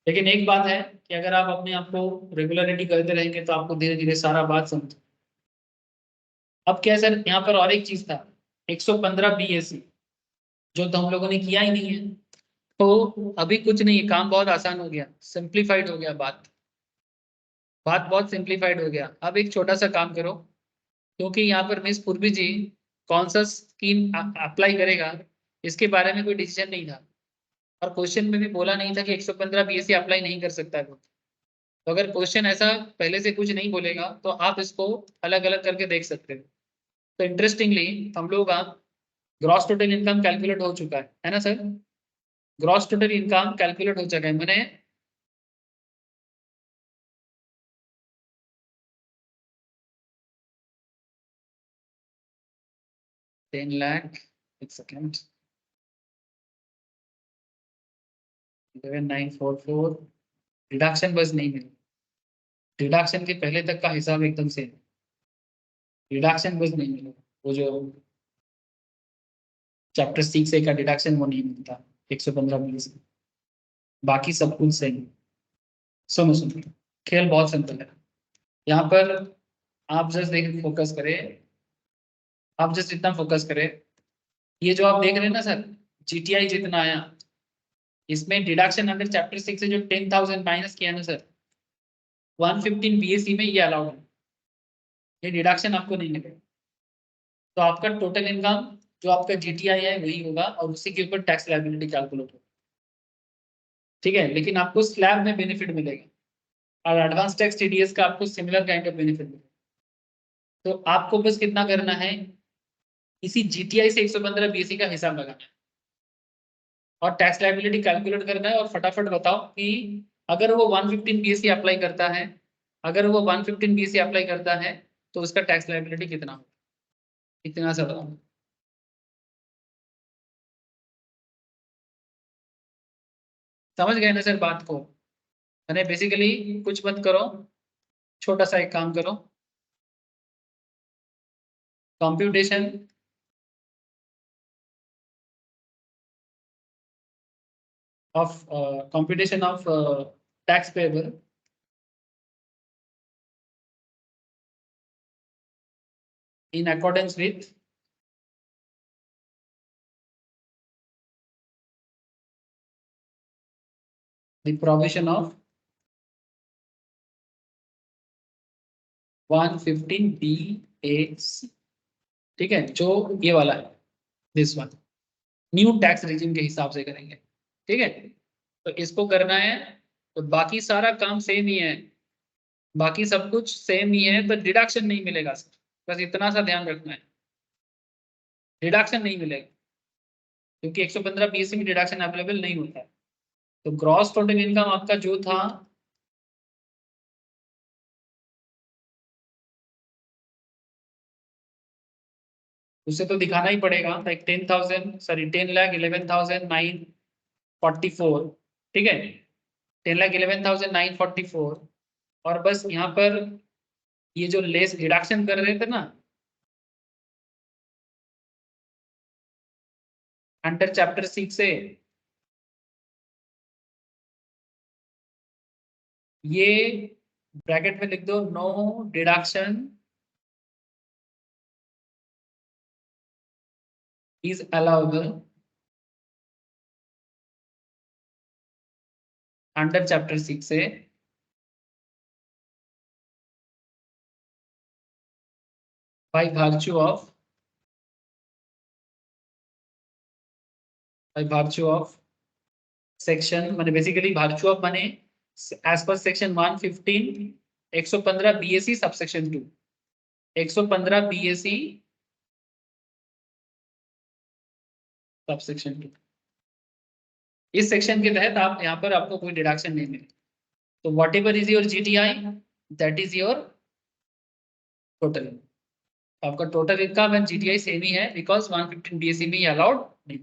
लेकिन एक बात है कि अगर आप अपने आप को रेगुलरिटी करते रहेंगे तो आपको धीरे धीरे सारा बात समझ। अब क्या है सर, यहाँ पर और एक चीज था, 115 बीएससी, जो तो हम लोगों ने किया ही नहीं है। तो अभी कुछ नहीं है, काम बहुत आसान हो गया, सिंप्लीफाइड हो गया बात, बात बहुत सिंप्लीफाइड हो गया। अब एक छोटा सा काम करो, क्योंकि यहाँ पर मिस पूर्वी जी कौन सा स्कीम अप्लाई करेगा, इसके बारे में कोई डिसीजन नहीं था, और क्वेश्चन में भी बोला नहीं था कि 115 बीएससी अप्लाई नहीं कर सकता है। तो अगर क्वेश्चन ऐसा पहले से कुछ नहीं बोलेगा तो आप इसको अलग अलग करके देख सकते हो। तो इंटरेस्टिंगली हम लोग का ग्रॉस टोटल इनकम कैलकुलेट हो चुका है ना sir. Gross total income calculate हो चुका है, मैंने 10 लाख, एक सेकेंड, 11944, डिडक्शन बस नहीं मिली, डिडक्शन के पहले तक का हिसाब एकदम सेम, डिडक्शन बस नहीं मिला, वो जो चैप्टर 6 का डिडक्शन वो नहीं मिलता 115 बीस, बाकी सब कुछ सही। सुनो सुनो, खेल बहुत सिंपल है। यहाँ पर आप जस्ट देख फोकस करें, आप जस्ट इतना फोकस करें, ये जो आप देख रहे हैं ना सर, जीटीआई जितना आया, इसमें डिडक्शन अंडर चैप्टर 6 से जो 10,000 माइनस किया ना सर, 115 बीएससी में ये अलाउड है, ये डिडक्शन आपको नहीं मिलेगा। तो आपका टोटल इनकम जो आपका जीटीआई है वही होगा, और उसी के ऊपर टैक्स लायबिलिटी कैलकुलेट होगा। ठीक है, लेकिन आपको स्लैब में बेनिफिट मिलेगा, और एडवांस टैक्स टीडीएस का आपको सिमिलर काइंड ऑफ बेनिफिट मिलेगा। तो आपको बस कितना करना है, इसी जीटीआई से 115 बीएससी का हिसाब लगाना है और टैक्स लायबिलिटी कैलकुलेट करना है, और फटाफट बताओ कि अगर वो 115 बीएससी अप्लाई करता है, अगर वो 115 बीएससी अप्लाई करता है तो उसका टैक्स लायबिलिटी कितना होगा, इतना सा बताओ। समझ गए ना सर बात को? मैंने बेसिकली कुछ मत करो, छोटा सा एक काम करो, computation of computation of tax payable in accordance with the provision of 115 BAC। ठीक है, जो ये वाला है, this one, new tax regime के हिसाब से करेंगे। ठीक है, तो इसको करना है, तो बाकी सारा काम सेम ही है, बाकी सब कुछ सेम ही है, तो डिडक्शन नहीं मिलेगा सर, बस इतना सा ध्यान रखना है, डिडक्शन नहीं मिलेगा, क्योंकि 115 बीएससी में डिडक्शन अवेलेबल नहीं होता है। तो ग्रॉस टोटल इनकम आपका जो था, उसे तो दिखाना ही पड़ेगा, लाइक 10,000, सॉरी 10,11,944। ठीक है, 10,11,944, और बस यहाँ पर ये जो लेस डिडक्शन कर रहे थे ना अंडर चैप्टर 6 से, ये ब्रैकेट में लिख दो, no deduction is allowable under chapter 6 से by virtue of सेक्शन, माने बेसिकली virtue of माने as per section 115 115 BSC subsection 2, 115 BSC subsection 2, इस सेक्शन के तहत आप यहाँ पर आपको कोई डिडक्शन नहीं मिले। तो whatever is your GTI, that is your total, आपका total income and GTI same ही है, बिकॉज 115 बीएससी में अलाउड नहीं।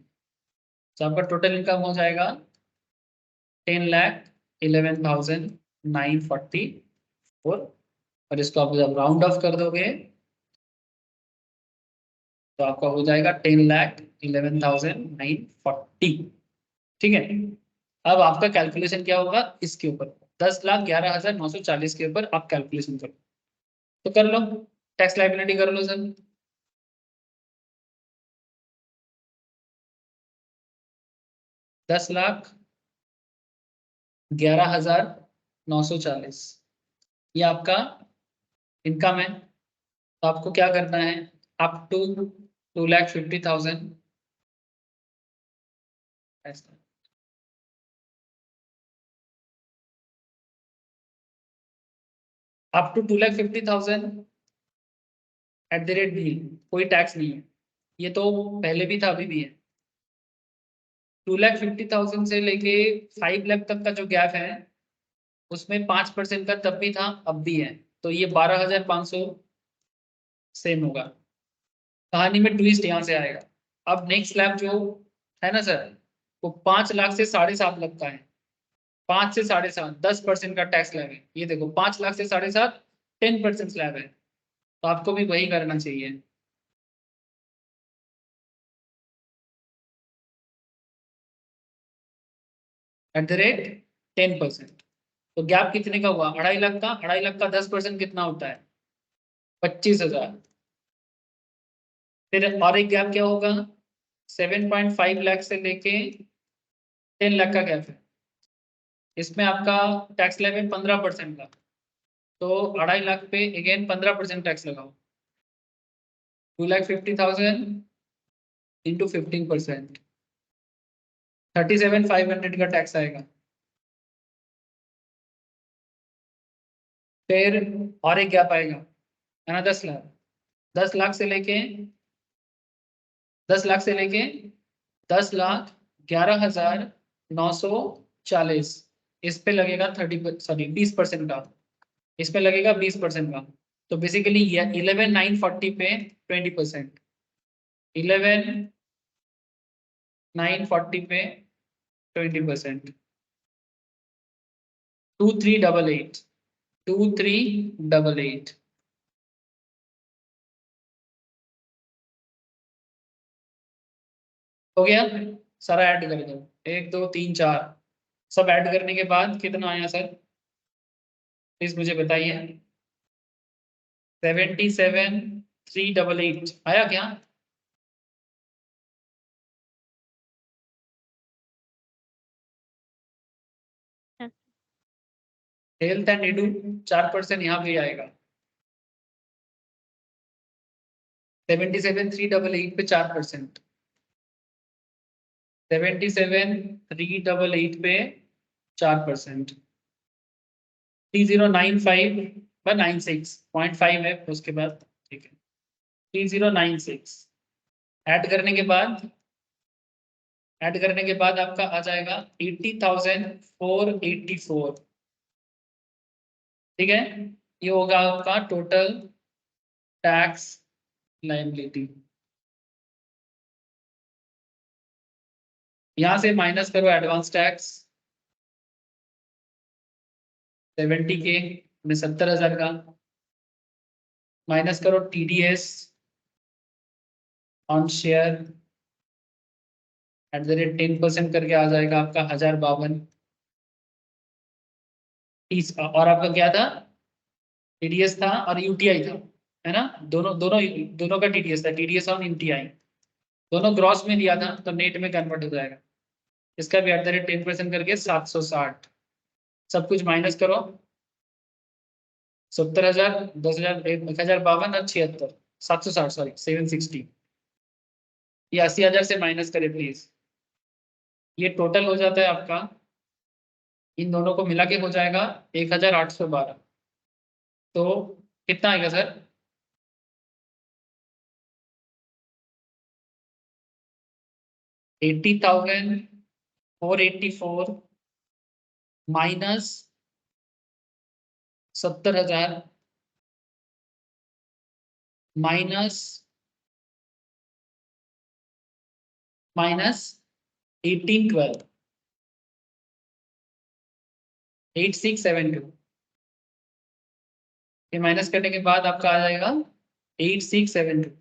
तो आपका टोटल इनकम हो जाएगा 10,11,944, और इसको आप जब राउंड ऑफ कर दोगे तो आपका हो जाएगा 10,11,940। ठीक है, अब आपका कैलकुलेशन क्या होगा, इसके ऊपर 10,11,940 के ऊपर आप कैलकुलेशन करो, तो कर लो, टैक्स लायबिलिटी कर लो सर। 10,11,940 ये आपका इनकम है। तो आपको क्या करना है, up to 2,50,000, up to 2,50,000 at the rate भी कोई टैक्स नहीं है, ये तो पहले भी था अभी भी है। 2,50,000 से लेके 5 लाख तक का जो गैप है, उसमें 5% का तब भी था अब भी है, तो ये 12,500 सेम होगा। कहानी में ट्विस्ट यहाँ से आएगा। अब नेक्स्ट स्लैब जो है ना सर, वो 5 लाख से 7.5 लाख का है, 5 से 7.5, 10% का टैक्स स्लैब है। ये देखो 5 लाख से 7.5, 10% स्लैब है, तो आपको भी वही करना चाहिए। Eight the rate 10%। तो गैप कितने का हुआ? 2.5 लाख का। 2.5 लाख का 10% कितना होता है? 25,000। फिर और एक गैप क्या होगा? 7.5 लाख से लेके 10 लाख का गैप है। इसमें आपका टैक्स लेवल 15% का, तो 2.5 लाख पे अगेन 15% टैक्स लगाओ। 2,50,000 इंटू 15%, 37,500 का टैक्स आएगा। फिर और एक गैप आएगा है ना, 10 लाख। 10 लाख से लेके 10 लाख से लेके 10,11,940, इस पे लगेगा 20% का। इस पे लगेगा 20% का। तो बेसिकली 11,940 पे 20%, 11,940 पे 20%, 2,388, 2,388। हो गया? सारा ऐड कर दो, 1 2 3 4, सब ऐड करने के बाद कितना आया सर? प्लीज मुझे बताइए। 77,388 आया क्या? हेल्थ एंड एडू 4% यहाँ भी आएगा। 77,388 पे 4%, 77,388 पे 4%, 3095/96 है उसके बाद। ठीक है, 3096 ऐड करने के बाद, आपका आ जाएगा 80,484। ठीक है, ये होगा आपका टोटल टैक्स लायबिलिटी। यहां से माइनस करो एडवांस टैक्स 70K में 70,000 का, माइनस करो TDS ऑन शेयर @10% करके आ जाएगा आपका 1,052। और आपका क्या था? TDS था और UTI था, है ना? दोनों दोनों दोनों का TDS था, TDS और UTI दोनों ग्रॉस में दिया था, तो नेट में कन्वर्ट हो जाएगा। इसका भी @10% करके 760। सब कुछ माइनस करो, 70,000, 10,000, 1,052 और 76, 760, सॉरी 760। ये 80,000 से माइनस करे प्लीज। ये टोटल हो जाता है आपका, इन दोनों को मिला के हो जाएगा 1,812। तो कितना आएगा सर? 80,484 minus 70,000 minus 1812, 8672। ये माइनस करने के बाद आपका आ जाएगा 8672।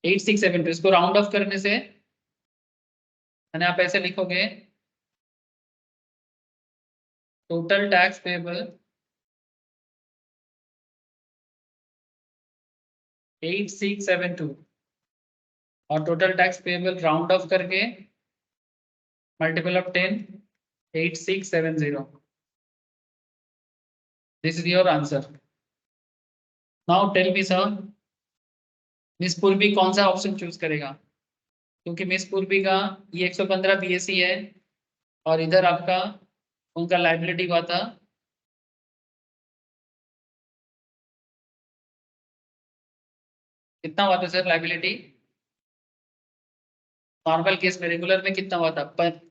8672 इसको राउंड ऑफ करने से मैंने, आप ऐसे लिखोगे टोटल टैक्स पेबल 8672 और total tax payable round off करके multiple of 10, 8670। This is your answer. Now tell me sir, miss Purvi कौन सा ऑप्शन चूज करेगा? क्योंकि मिस पूर्वी का ये 115 BSc है और इधर आपका उनका लाइबिलिटी हुआ था। कितना हुआ था सर लाइबिलिटी? नॉर्मल केस में, रेगुलर में कितना हुआ था?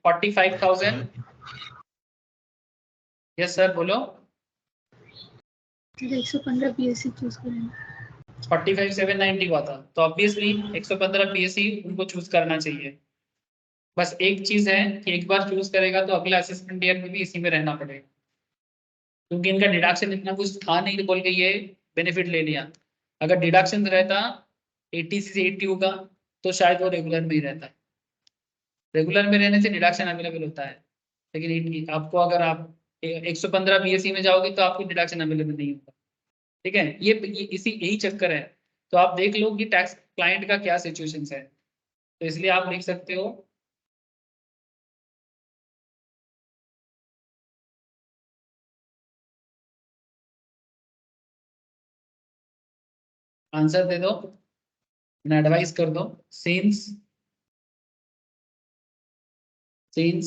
45,000। यस सर बोलो। 115 BSc चूज करेंगे। 45,790 हुआ था, तो ऑब्वियसली 115 BSc उनको चूज करना चाहिए। बस एक चीज है कि एक बार चूज करेगा तो अगला असेसमेंट ईयर में भी इसी में रहना पड़ेगा, क्योंकि इनका डिडक्शन इतना कुछ था नहीं तो बोल के ये बेनिफिट ले लिया। अगर डिडक्शन रहता 80 से 80 होगा तो शायद वो रेगुलर में ही रहता है। रेगुलर में रहने से डिडक्शन अवेलेबल होता है, लेकिन आपको अगर आप 115 बीएससी में जाओगे तो आपको डिडक्शन अवेलेबल नहीं होगा। ठीक है, ये इसी यही चक्कर है। तो आप देख लो कि टैक्स क्लाइंट का क्या सिचुएशन है, तो इसलिए आप लिख सकते हो आंसर दे दो, एडवाइस कर दो। Since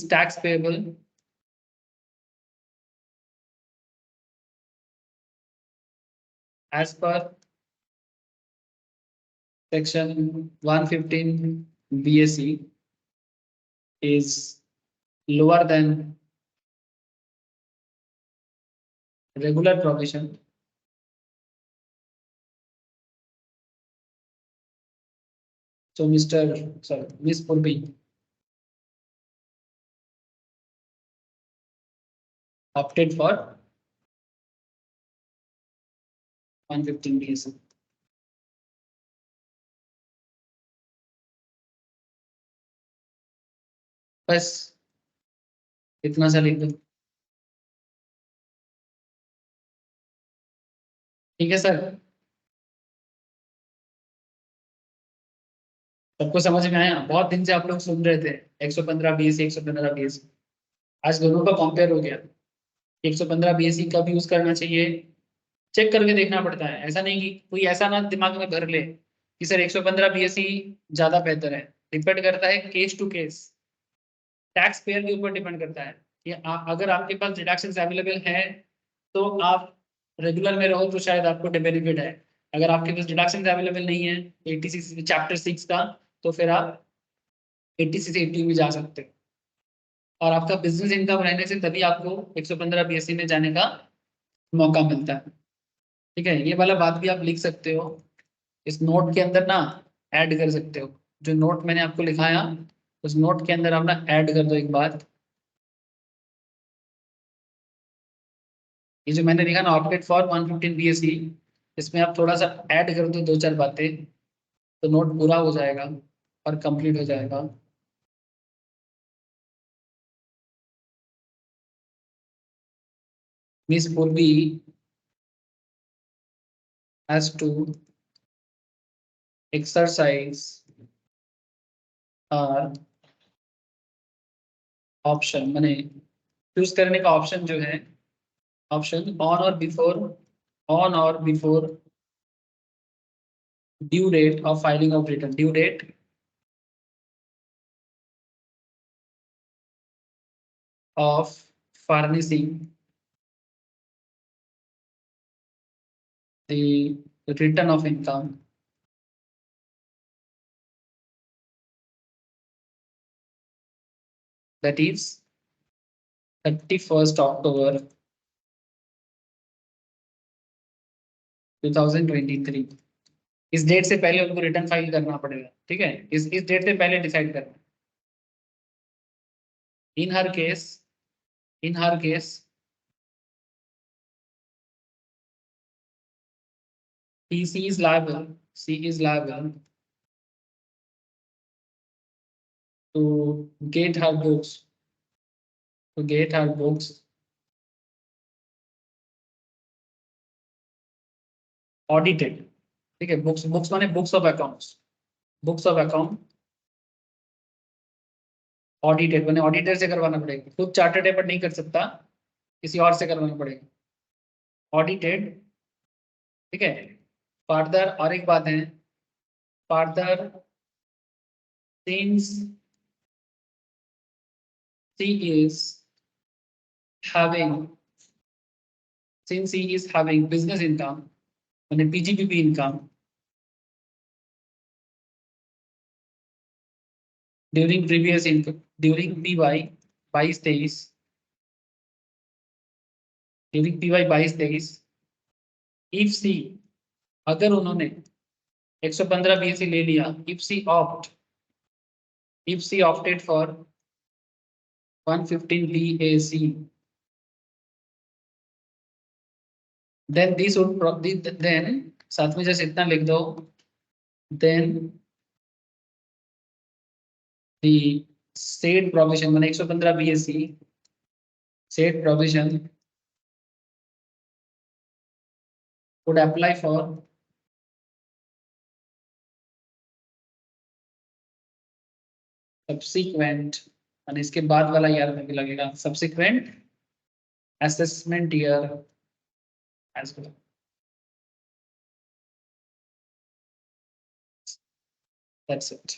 tax payable as per section 115 BSE is lower than regular provision, so Miss Purbi opted for 115 BSE. बस इतना सा लिख दो। ठीक है सर, सबको समझ में आया? बहुत दिन से आप लोग सुन रहे थे 115 बीएससी 115 बीएससी, आज दोनों का कंपेयर हो गया। 115 बीएससी कब यूज करना चाहिए चेक करके देखना पड़ता है, ऐसा नहीं कि कोई ऐसा ना दिमाग में भर ले कि सर 115 बीएससी ज्यादा बेहतर है। डिपेंड करता है case to case, tax payer के ऊपर डिपेंड करता है कि अगर आपके पास डिडक्शन अवेलेबल है तो आप रेगुलर में रहो तो शायद आपको बेनिफिट है। अगर आपके पास डिडक्शन अवेलेबल नहीं है 86 चैप्टर 6 का, तो फिर आप 86 से 80 में जा सकते हो, और आपका बिजनेस इनकम रहने से तभी आपको 115 बीएससी में जाने का मौका मिलता है। ठीक है, ये वाला बात भी आप लिख सकते हो, इस नोट के अंदर ना ऐड कर सकते हो। जो नोट मैंने आपको लिखाया उस नोट के अंदर आप ना ऐड कर दो एक बात, ये जो मैंने लिखा ना ऑप्टेड फॉर 115 बीएससी, इसमें आप थोड़ा सा ऐड कर दो दो चार बातें, तो नोट पूरा हो जाएगा और कंप्लीट हो जाएगा। Miss Purvi has to exercise her option, माने चूज करने का ऑप्शन जो है, option on or before due date of filing of return, due date of furnishing the return of income that is 31st October 2023। इस date से पहले उनको return file करना पड़ेगा। ठीक है, इस डेट से पहले डिसाइड करना। In her case she is liable to get her books audited. ठीक है, बुक्स माने बुक्स ऑफ अकाउंट ऑडिटेड माने ऑडिटर से करवाना पड़ेगा, खुद चार्टर्ड अकाउंटेंट नहीं कर सकता, किसी और से करवाना पड़ेगा, ऑडिटेड। ठीक है, फर्दर और एक बात है, further since C is having business income माने PGPP income during PY 22-23, if C, अगर उन्होंने 115 बीएससी ले लिया, if C opted for 115 BAC, then साथ में जैसे इतना लिख दो, देन the state provision मैंने 115 BSc state provision would apply for subsequent और इसके बाद वाला ईयर में भी लगेगा subsequent assessment year as well. That's it.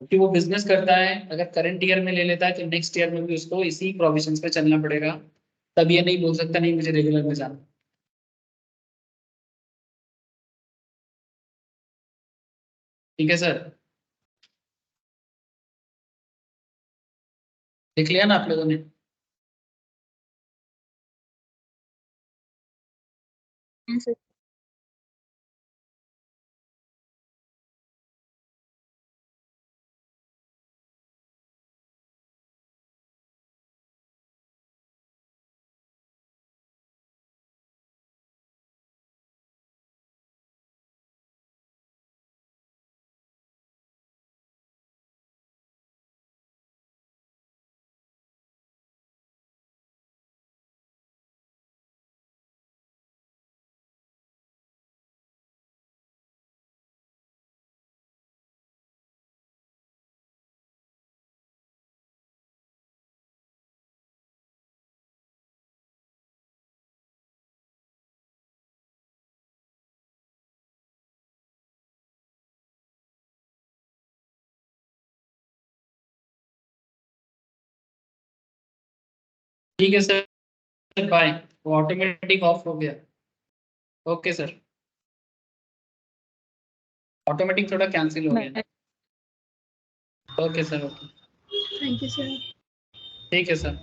क्योंकि वो बिजनेस करता है, अगर करंट ईयर में ले लेता है तो नेक्स्ट ईयर में भी उसको इसी प्रोविजंस पे चलना पड़ेगा, तब ये नहीं बोल सकता नहीं मुझे रेगुलर में जाना। ठीक है सर, देख लिया ना आप लोगों ने? ठीक है सर, बाय। वो ऑटोमेटिक ऑफ हो गया। ओके सर, ऑटोमेटिक थोड़ा कैंसिल हो गया। Okay sir, okay, thank you sir. ठीक है सर।